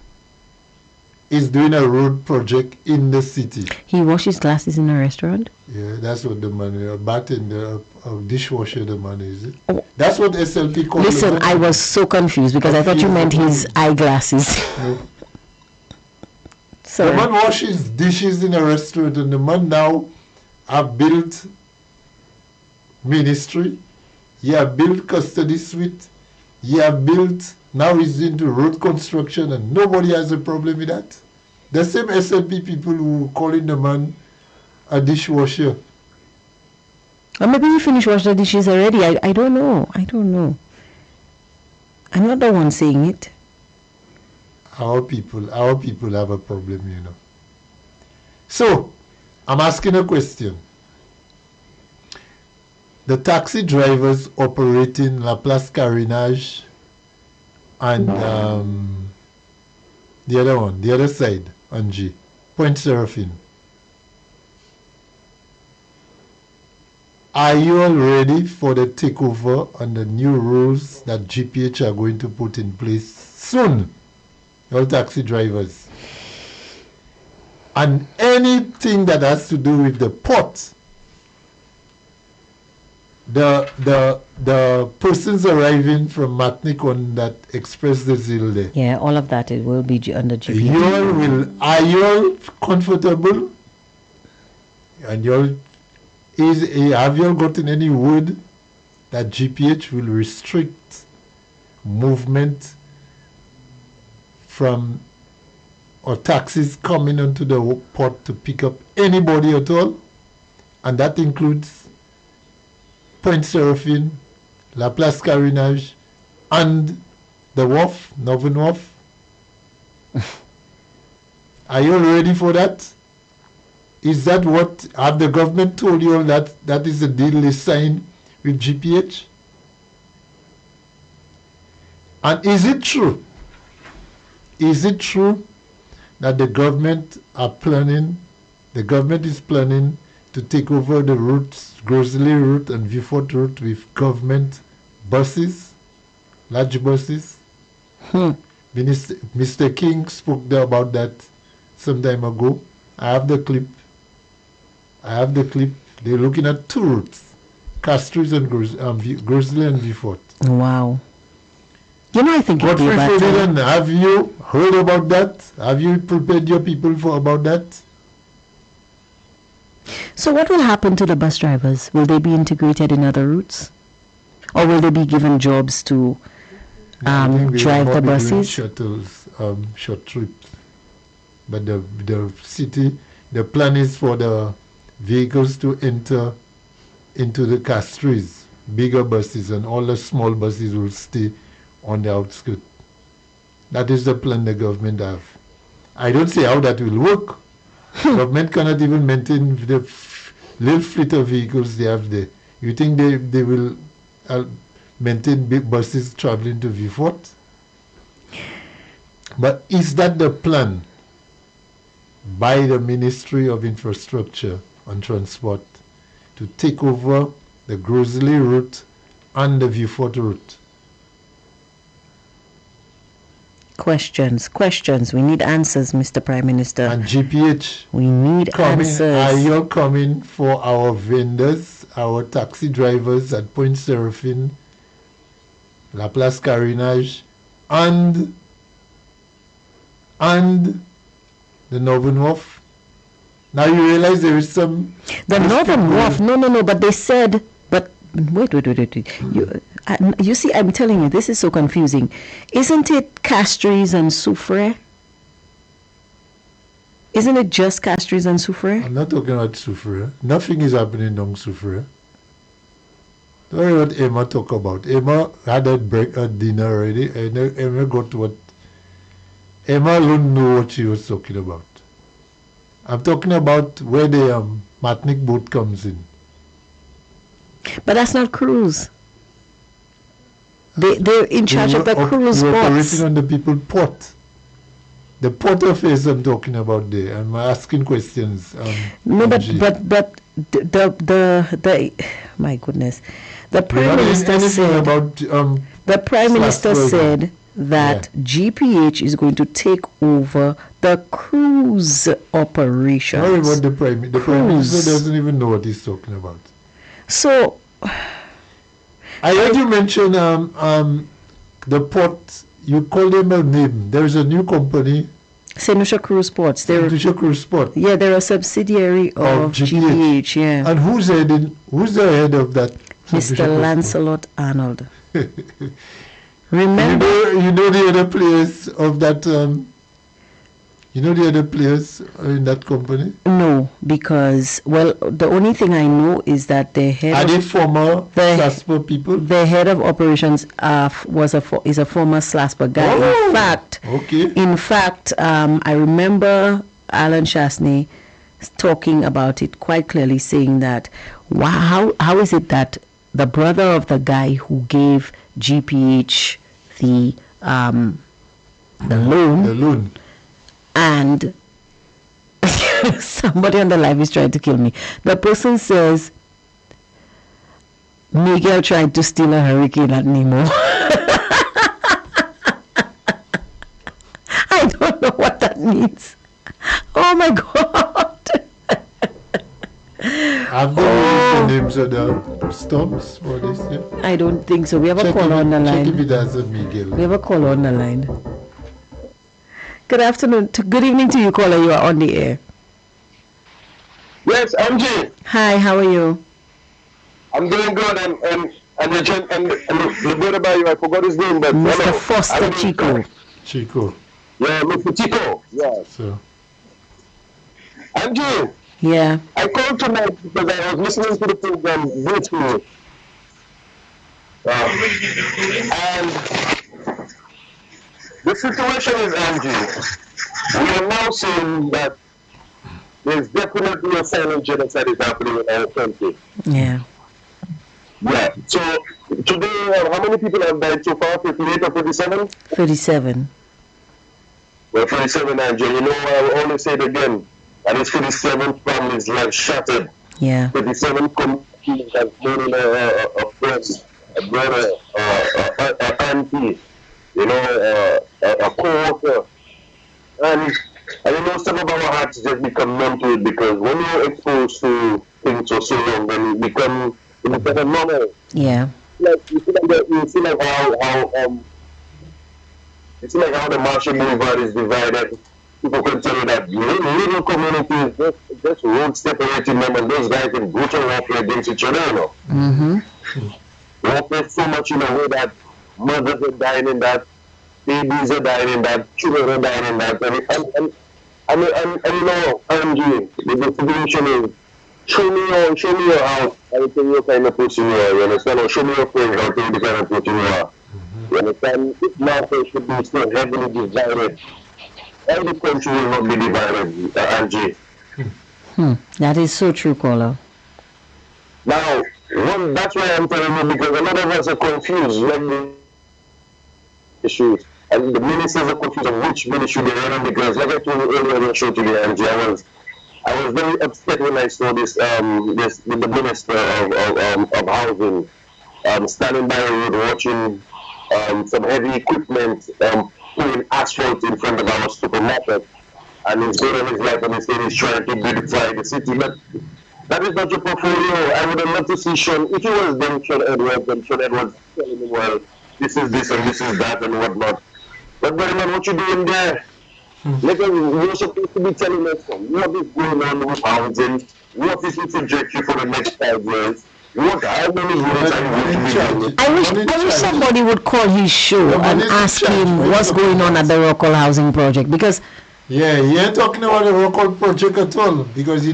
is doing a road project in the city. He washes glasses in a restaurant? Yeah, that's what the man, a bartender, a dishwasher, the man is. Oh. That's what SLP calls Listen, the man. I was so confused because I thought you meant his eyeglasses. No. The Sorry. man washes dishes in a restaurant, and the man now have built ministry, he have built custody suite, he have built, now he's into road construction, and nobody has a problem with that. The same SLP people who calling the man a dishwasher. Or maybe he finished washing the dishes already. I don't know. I'm not the one saying it. Our people have a problem, you know. So, I'm asking a question. The taxi drivers operating La Place Carénage and the other side, Angie, Point Seraphine. Are you all ready for the takeover and the new rules that GPH are going to put in place soon? All taxi drivers. And anything that has to do with the port, the persons arriving from Martinique on that Express des Îles there. Yeah, all of that, it will be under GPH. Are you all comfortable? And have you all gotten any word that GPH will restrict movement from or taxis coming onto the port to pick up anybody at all? And that includes Point Seraphine, La Place Carénage, and the wharf, Northern Wharf. Are you all ready for that? Is that what, have the government told you all that is the deal they signed with GPH? And is it true? Is it true that the government is planning to take over the routes, Grosley route and Vieux-Fort route, with government buses, large buses? Mr. King spoke there about that some time ago. I have the clip. They're looking at two routes, Castries and Grosley and Vieux-Fort. Wow. You know, I think it would be Godfrey better. Ferdinand, have you heard about that? Have you prepared your people about that? So what will happen to the bus drivers? Will they be integrated in other routes? Or will they be given jobs to I think we drive will the not be doing buses? Shuttles, short trips. But the city, the plan is for the vehicles to enter into the Castries, bigger buses, and all the small buses will stay on the outskirts. That is the plan the government have. I don't see how that will work. Government cannot even maintain the little fleet of vehicles they have there. You think they will maintain big buses traveling to Vieux-Fort? But is that the plan by the Ministry of Infrastructure and Transport to take over the Grizzly route and the Vieux-Fort route? Questions. We need answers, Mr. Prime Minister. And GPH, we need answers. Are you coming for our vendors, our taxi drivers at Point Seraphine, La Place Carénage, and the Northern Wharf? Now you realize there is some... The Northern Wharf, no, but they said... But wait. You see, I'm telling you, this is so confusing. Isn't it Castries and Soufrière? Isn't it just Castries and Soufrière? I'm not talking about Soufrière. Nothing is happening on Soufrière. Don't worry what Emma talk about. Emma had a dinner already, and Emma got what... Emma alone knew what she was talking about. I'm talking about where the Martinique boat comes in. But that's not cruise. They're in charge of the cruise boats. Operating on the people port. The port affairs I'm talking about there. I'm asking questions. No, but the my goodness, the Prime Minister said about the Prime Minister said that GPH is going to take over the cruise operations. Sorry about the Prime Minister doesn't even know what he's talking about. So I heard you mention the port. You called them a name. There's a new company. St. Lucia Cruise Ports. St. Lucia Cruise Port. Yeah, they're a subsidiary of GPH. Yeah. And who's the head of that? Mr. Lancelot Arnold. Remember, you know the other players of that. You know the other players in that company? No, because the only thing I know is that the head are they former SLASPA people? The head of operations is a former SLASPA guy. In fact, I remember Alan Chasney talking about it quite clearly, saying that how is it that the brother of the guy who gave GPH the loan. And somebody on the live is trying to kill me. The person says Miguel tried to steal a hurricane at Nemo. I don't know what that means. Oh my God. Have they released the names of the storms for this year? I don't think so. We have a caller on the line. Check if it has a Miguel. We have a caller on the line. Good afternoon. Good evening to you, caller. You are on the air. Yes, MG. Hi, how are you? I'm doing good, and the brother by you, I forgot his name, but Mr. Foster Chico. Yeah, Mr. Chico. Yeah. So. MG. Yeah. I called tonight because I was listening to the program briefly. And the situation is, MG, we are now saying that there's definitely a silent genocide is happening in our country. Yeah. Yeah. So today, how many people have died so far? 58 or 37? 37. Well, 37, MG. You know, I will only say it again. And it's 57 families life shattered. Yeah. 57 communities have murdered a friend, a brother, a auntie, you know, a co-worker. And you know, some of our hearts just become numb to it because when you're exposed to things for so long, then it becomes normal. Yeah. Like you see like how the Marshall Boulevard is divided. People can tell you that little communities just road separating them, and those guys in brutal warfare against each other, you know. Mm-hmm. Warfare so much in a way that mothers are dying in that, babies are dying in that, children are dying in that, and you know, MG, the situation is show me your house. I will tell you what kind of person you are. You understand? Or show me your friends. I'll tell you the kind of person you are. You understand? This matter should be so heavily divided. All the country will not be divided, Angie. That is so true, caller. Now, that's why I'm telling you, because a lot of us are confused when the issues. And the ministers are confused on which ministry they're running, because like I told you earlier on the show today, Angie, I was very upset when I saw this with the minister of housing standing by the road watching some heavy equipment putting asphalt in front of our supermarket, and he's going on his life and he's trying to beautify the city. But that is not your portfolio. I would have loved to see Sean, if he was then Sean Edwards, and Sean Edwards telling him, well, this is this and this is that and whatnot. But very man, what you doing there? You're supposed to be telling us what is going on with housing, what is the trajectory for the next 5 years, how many units are you going to be? I wish somebody would call his show and ask him what's going on at the Rockall Housing Project, because he ain't talking about the Rockall project at all, because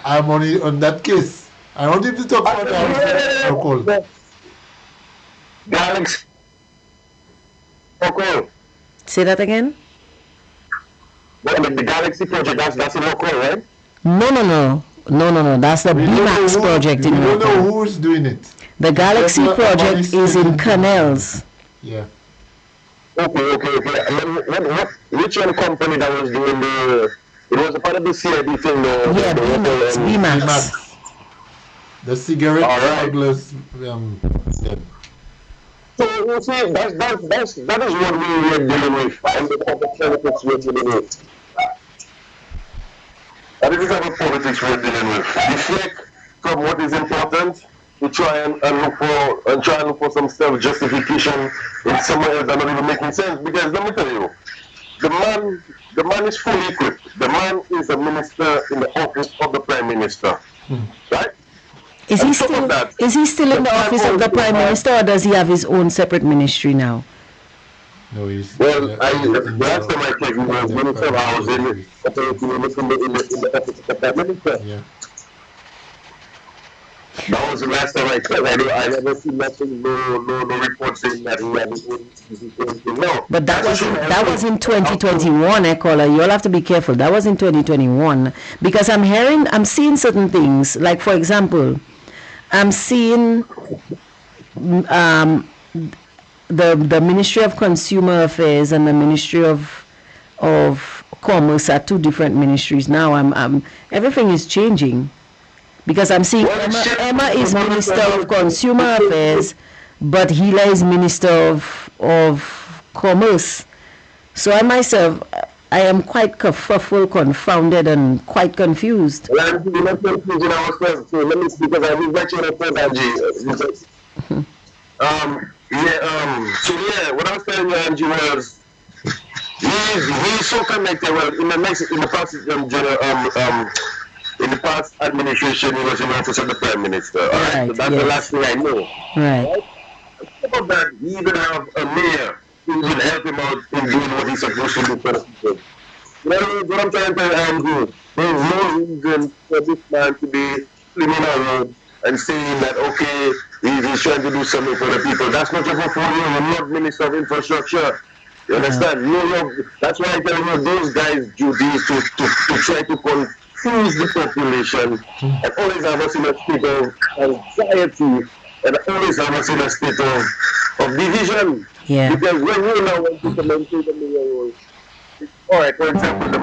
I'm only on that case. I want him to talk about the Rockall. Galaxy Rockall. Say that again? Well, the Galaxy project, that's in Rockall, right? No. That's the BMAX project in Rockall. We don't know who's doing it. The Galaxy project is in Canals. Yeah. Okay. Which one company that was doing it was a part of the CID thing, though? Yeah, BMAX. The cigarette smugglers. So you see, that is what we are dealing with, and the type of politics we're dealing with. That is the type of politics we're dealing with. Deflect from what is important to try and look for some self-justification in somewhere else that not even making sense. Because let me tell you, the man is fully equipped. The man is a minister in the office of the Prime Minister, right? Is he still in the office of the Prime Minister, or does he have his own separate ministry now? No, the last time I checked, he was Minister of Housing, in the office of the Prime Minister. Yeah. That was the last time I checked. I never seen nothing, no report saying that he had his own thing. No. But that was in 2021, caller. You'll have to be careful. That was in 2021, because I'm seeing certain things. Like, for example, I'm seeing the Ministry of Consumer Affairs and the Ministry of Commerce are two different ministries now. Everything is changing, because I'm seeing Emma is Minister of Consumer Affairs, but Hila is Minister of Commerce. So I myself, I am quite kerfuffled, confounded, and quite confused. Well, I'm not confused in our first, so let me speak, because I was watching a first, Angie. What I was telling you, Angie, was he's so connected. Well, in the past administration, he was in the office of the Prime Minister. Right, so that's the last thing I know. Right. About that, he even have a mayor who will help him out in doing what he's supposed to do for the people. What I'm trying to tell Andrew, there's no reason for this man to be slimming around and saying that, okay, he's trying to do something for the people. That's not your portfolio. You're not Minister of Infrastructure. You understand? That's why I tell you, those guys' duties to try to confuse the population and always have us in a state of anxiety and always have us in a state of division. Yeah. Because when you now want to maintain the mayor role, all right, for example, the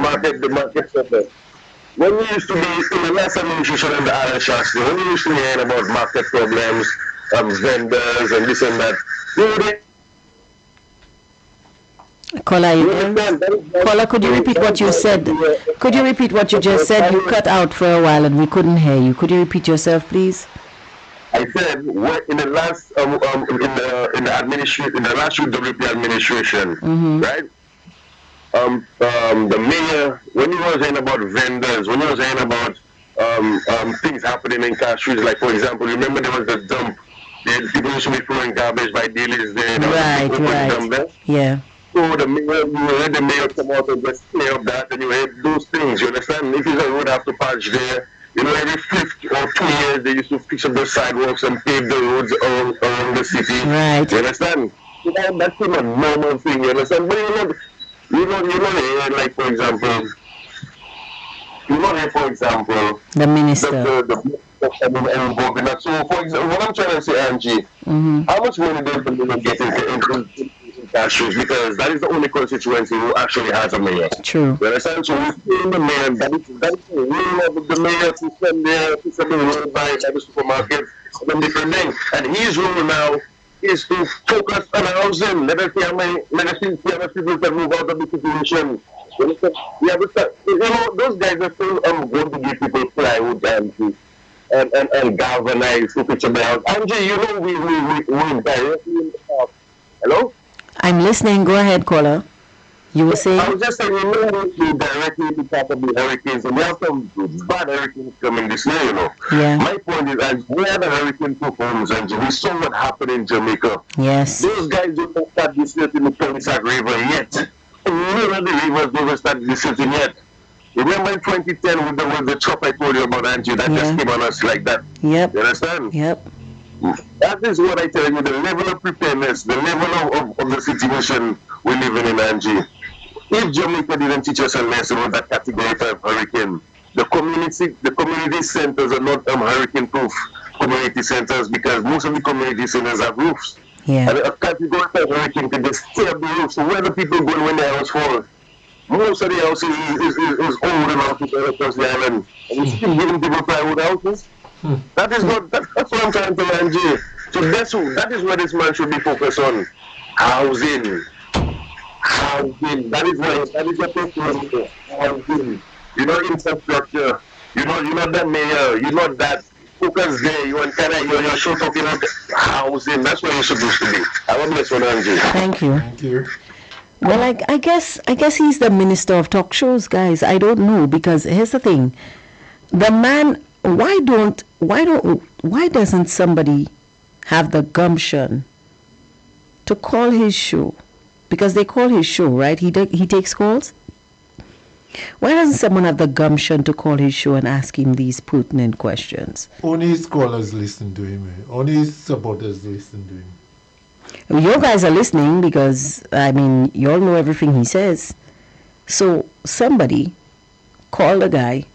market sector. When you used to be in the last administration in the Island Shasta, when you used to hear about market problems, vendors and this and that, Caller, could you repeat what you said? Could you repeat what you just said? You cut out for a while and we couldn't hear you. Could you repeat yourself, please? I said in the last in the last UWP administration, right? The mayor, when he was saying about vendors, when he was saying about things happening in cash streets, like for example, remember there was the dump. People used to be throwing garbage by dealers there. Right. Yeah. So the mayor, you heard the mayor come out and just clear up that, and you heard those things. You understand? If it's a road have to patch there, You know, every 5 or 2 years, they used to fix up the sidewalks and pave the roads around the city. Right. You understand? So that's a normal thing, you understand? But you're not here, like, for example, the minister. The so, for example, what I'm trying to say, Angie, how much money does the mayor get into Castries? Because that is the only constituency who actually has a mayor. True. You understand? So we're seeing the mayor, that is the role of the mayor to send the road by the supermarket and different things. And his role now is to focus on housing. Let us see how many people can move out of the situation. We have to start, those guys are still going to give people plywood and galvanize to picture the house. Angie, you know we directly in the past. Hello? I'm listening. Go ahead, caller. You were saying? I was just saying, we directly in the top of the hurricanes, and we have some bad hurricanes coming this year, you know. Yeah. My point is, as we had a hurricane performance, Angie, we saw what happened in Jamaica. Yes. Those guys don't start desserting the Tonisac River yet. None of the rivers don't start deserting yet. Remember in 2010 with the chop I told you about, Angie, that just came on us like that. Yep. You understand? Yep. That is what I tell you, the level of preparedness, the level of the situation we're living in, Angie. If Jamaica didn't teach us a lesson on that category 5 hurricane, the community centers are not hurricane-proof community centers because most of the community centers have roofs. Yeah. And a category 5 hurricane can just tear up the roof. So where the people going when their house falls? Most of the houses is old enough to go across the island. And we still giving people plywood houses? That is not, that's what I'm trying to learn, Jay. So that is where this man should be focused on. Housing. That is what people housing. You know, infrastructure. You're not that mayor. You're not that focus there. You're sure talking about housing. That's where you're supposed to be. I want this one, Angie. Thank you. Thank you. Well, I guess he's the minister of talk shows, guys. I don't know, because here's the thing. The man, why doesn't somebody have the gumption to call his show? Because they call his show, right? He takes calls. Why doesn't someone have the gumption to call his show and ask him these pertinent questions? Only his callers listen to him. Only his supporters listen to him. You guys are listening because, I mean, you all know everything he says. So somebody call the guy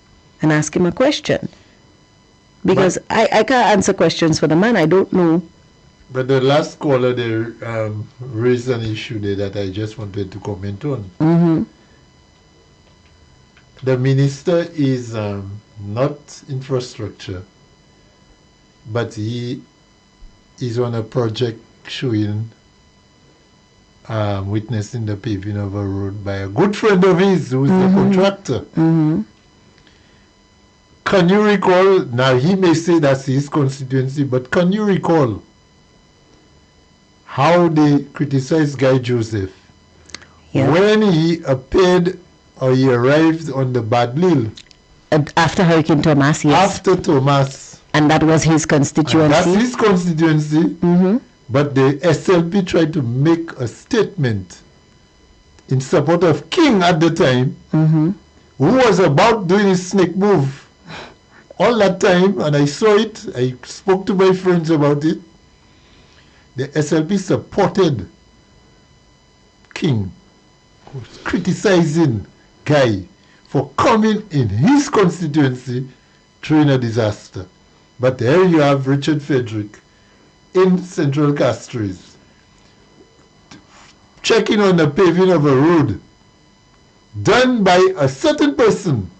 and ask him a question. Because I can't answer questions for the man. I don't know. But the last caller there raised an issue there that I just wanted to comment on. Mm-hmm. The minister is not infrastructure, but he is on a project showing, witnessing the paving of a road by a good friend of his who is the contractor. Mm-hmm. Can you recall, now he may say that's his constituency, but can you recall how they criticized Guy Joseph when he appeared or he arrived on the Bad Lil? After Hurricane Thomas, yes. After Thomas. And that was his constituency? And that's his constituency. Mm-hmm. But the SLP tried to make a statement in support of King at the time, who was about doing his snake move. All that time, and I saw it, I spoke to my friends about it, the SLP supported King, who was criticizing Guy for coming in his constituency through a disaster. But there you have Richard Frederick in Central Castries checking on the paving of a road done by a certain person.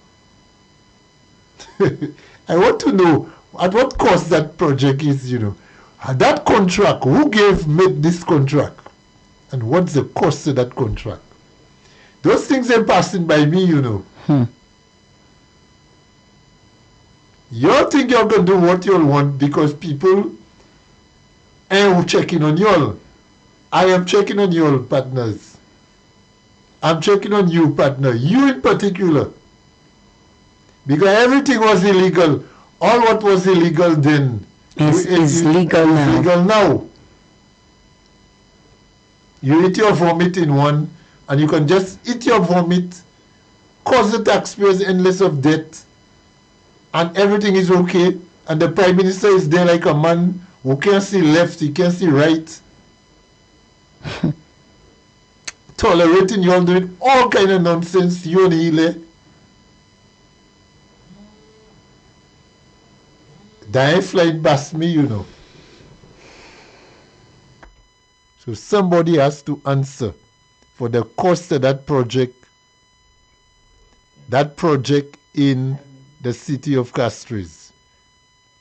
I want to know at what cost that project is, that contract, who made this contract, and what's the cost of that contract. Those things ain't passing by me, You think you're going to do what you want because people ain't checking on y'all. I am checking on y'all, partners. I'm checking on you, partner, you in particular. Because everything was illegal. All what was illegal then is legal now. Legal now. You eat your vomit in one, and you can just eat your vomit, cause the taxpayers endless of debt, and everything is okay, and the Prime Minister is there like a man who can't see left, he can't see right, tolerating you all doing all kind of nonsense, you and Hele. That flight past me, you know. So somebody has to answer for the cost of that project in the city of Castries.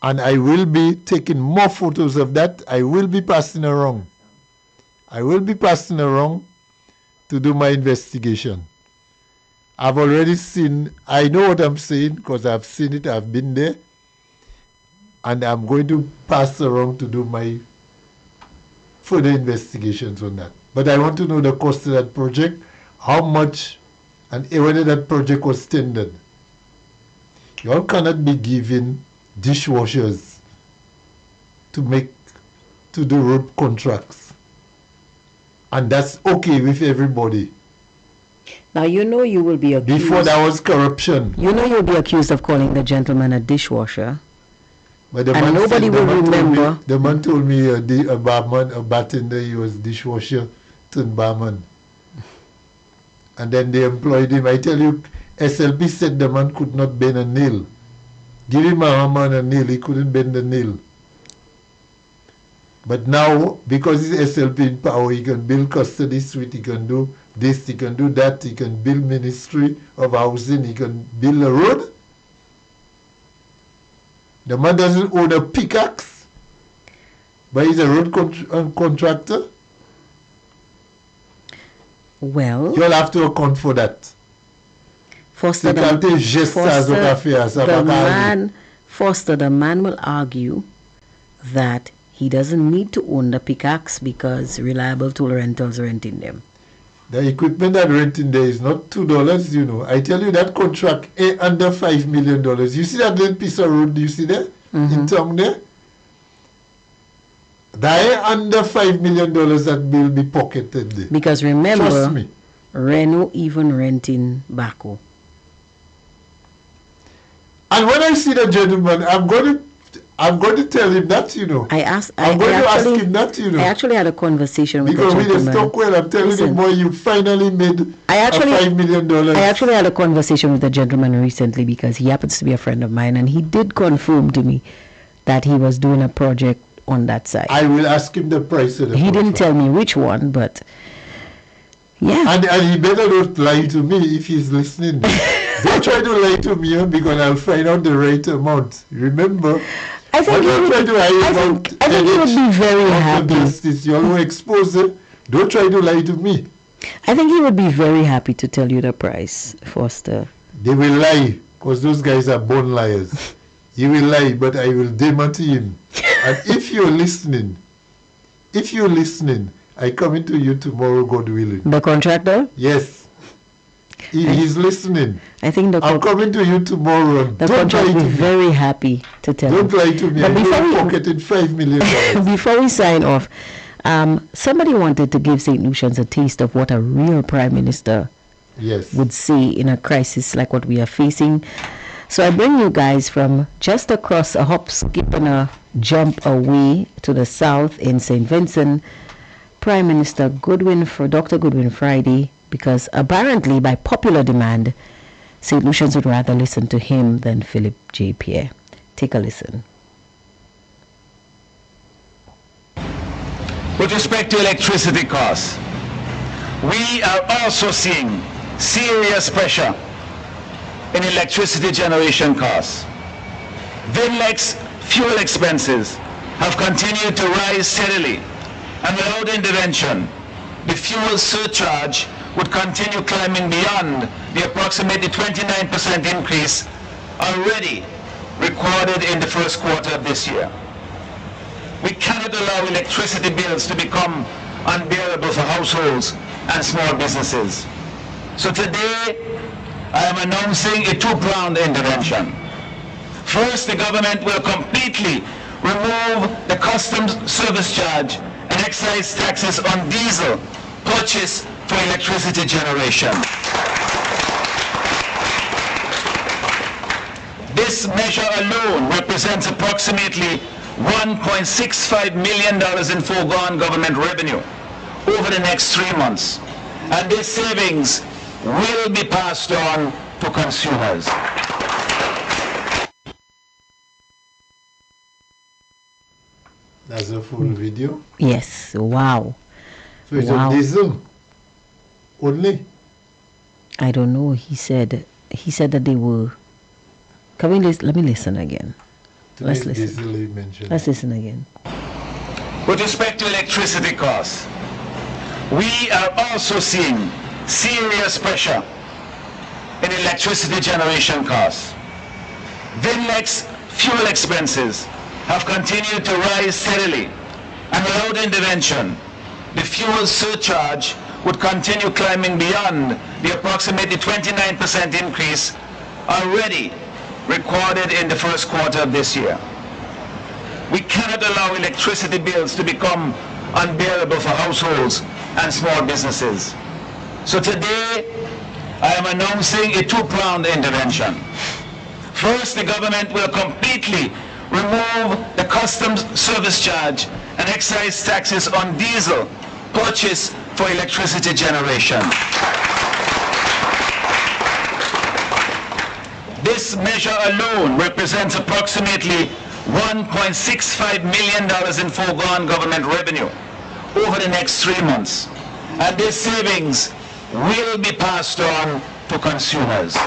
And I will be taking more photos of that. I will be passing around. To do my investigation. I've already seen, I know what I'm saying because I've seen it, I've been there. And I'm going to pass around to do my further investigations on that. But I want to know the cost of that project, how much, and whether that project was tendered. You all cannot be giving dishwashers to do road contracts. And that's okay with everybody. Now, you know you will be accused. Before that was corruption. You know you'll be accused of calling the gentleman a dishwasher. But the and man nobody said, will remember. The man told me a barman, a bartender, he was dishwasher turned barman. And then they employed him. I tell you, SLP said the man could not bend a nail. Give him a hammer and a nail, he couldn't bend a nail. But now, because he's SLP in power, he can build custody suite, he can do this, he can do that, he can build Ministry of Housing, he can build a road. The man doesn't own a pickaxe, but he's a road contractor. Well, you'll have to account for that. Foster, the man will argue that he doesn't need to own the pickaxe because Reliable Tool Rentals renting them. The equipment that renting there is not $2, you know. I tell you that contract ain't under $5 million. You see that little piece of road, you see there? In town there? That ain't under $5 million that will be pocketed there. Because remember, trust me, Renault even renting Baco. And when I see the gentleman, I'm going to tell him that, you know. I'm going to ask him that, you know. I actually had a conversation with because the gentleman. Because with the Stockwell, I'm telling him, boy, you finally made $5 million. I actually had a conversation with the gentleman recently because he happens to be a friend of mine, and he did confirm to me that he was doing a project on that side. I will ask him the price of the He didn't tell me which one, but yeah. And he better not lie to me if he's listening. Don't try to lie to me because I'll find out the right amount. Remember, I think he would be very happy. Justice, you all expose it. Don't try to lie to me. I think he would be very happy to tell you the price, Foster. They will lie because those guys are born liars. He will lie, but I will demurrer him. And if you're listening, I come into you tomorrow, God willing. The contractor? Yes. He's listening. I think I'm coming to you tomorrow. The contractor will be very happy to tell you. Don't lie to me. I pocketed $5 million. Before we sign off, somebody wanted to give St. Lucians a taste of what a real Prime Minister would say in a crisis like what we are facing. So I bring you guys from just across a hop, skip, and a jump away to the south in St. Vincent, Prime Minister Dr. Goodwin Friday, because apparently by popular demand, St. Lucians would rather listen to him than Philip J. Pierre. Take a listen. With respect to electricity costs, we are also seeing serious pressure in electricity generation costs. VINLEX fuel expenses have continued to rise steadily, and without intervention, the fuel surcharge would continue climbing beyond the approximately 29% increase already recorded in the first quarter of this year. We cannot allow electricity bills to become unbearable for households and small businesses. So today, I am announcing a two-pronged intervention. First, the government will completely remove the customs service charge and excise taxes on diesel purchased for electricity generation. This measure alone represents approximately $1.65 million in foregone government revenue over the next 3 months. And this savings will be passed on to consumers. That's a full video. Yes. Wow. So it's Wow. on diesel only. I don't know. He said that they were. Can we let me listen again. Let's listen. Diesel he mentioned. Let's listen again. With respect to electricity costs, we are also seeing serious pressure in electricity generation costs. VINLEX fuel expenses have continued to rise steadily, and without intervention, the fuel surcharge would continue climbing beyond the approximately 29% increase already recorded in the first quarter of this year. We cannot allow electricity bills to become unbearable for households and small businesses. So today, I am announcing a two-pronged intervention. First, the government will completely remove the customs service charge and excise taxes on diesel purchased for electricity generation. This measure alone represents approximately $1.65 million in foregone government revenue over the next 3 months. And this savings will be passed on to consumers.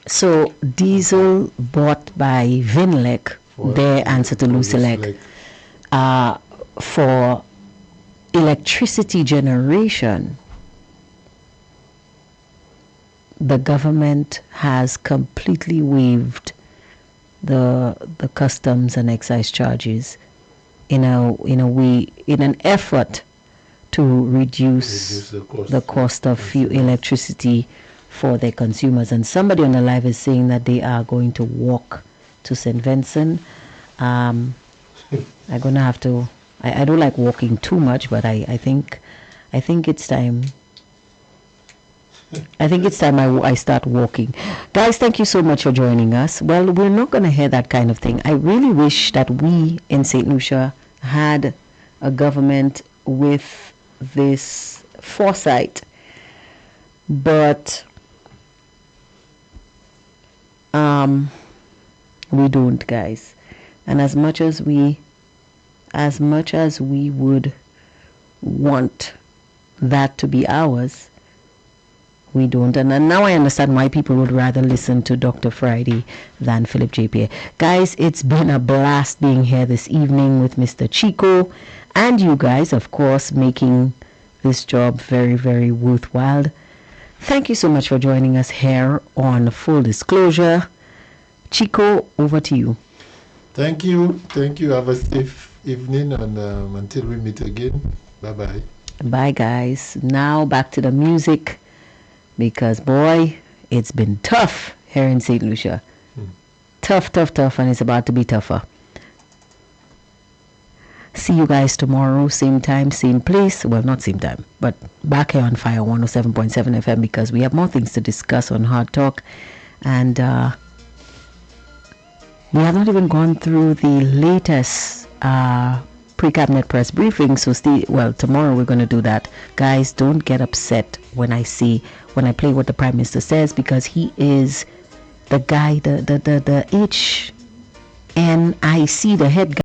So diesel bought by VINLEC, their answer to Lucelec, for electricity generation, the government has completely waived the customs and excise charges in a way, in an effort to reduce the cost of electricity for their consumers. And somebody on the live is saying that they are going to walk to St. Vincent. I'm gonna have to. I don't like walking too much, but I think it's time. I think it's time I start walking. Guys, thank you so much for joining us. Well, we're not going to hear that kind of thing. I really wish that we in St. Lucia had a government with this foresight. But we don't, guys. And as much as we would want that to be ours, we don't. And now I understand why people would rather listen to Dr. Friday than Philip J. Pierre. Guys, it's been a blast being here this evening with Mr. Chico and you guys, of course, making this job very, very worthwhile. Thank you so much for joining us here on Full Disclosure. Chico, over to you. Thank you. Have a safe evening, and until we meet again, bye-bye. Bye, guys. Now back to the music, because boy, it's been tough here in St. Lucia. Tough, and it's about to be tougher. See you guys tomorrow, same time, same place. Well, not same time, but back here on Fire 107.7 FM, because we have more things to discuss on Hard Talk. And we have not even gone through the latest pre-cabinet press briefing. So tomorrow we're going to do that. Guys, don't get upset when I play what the Prime Minister says, because he is the guy, the HNIC, the head guy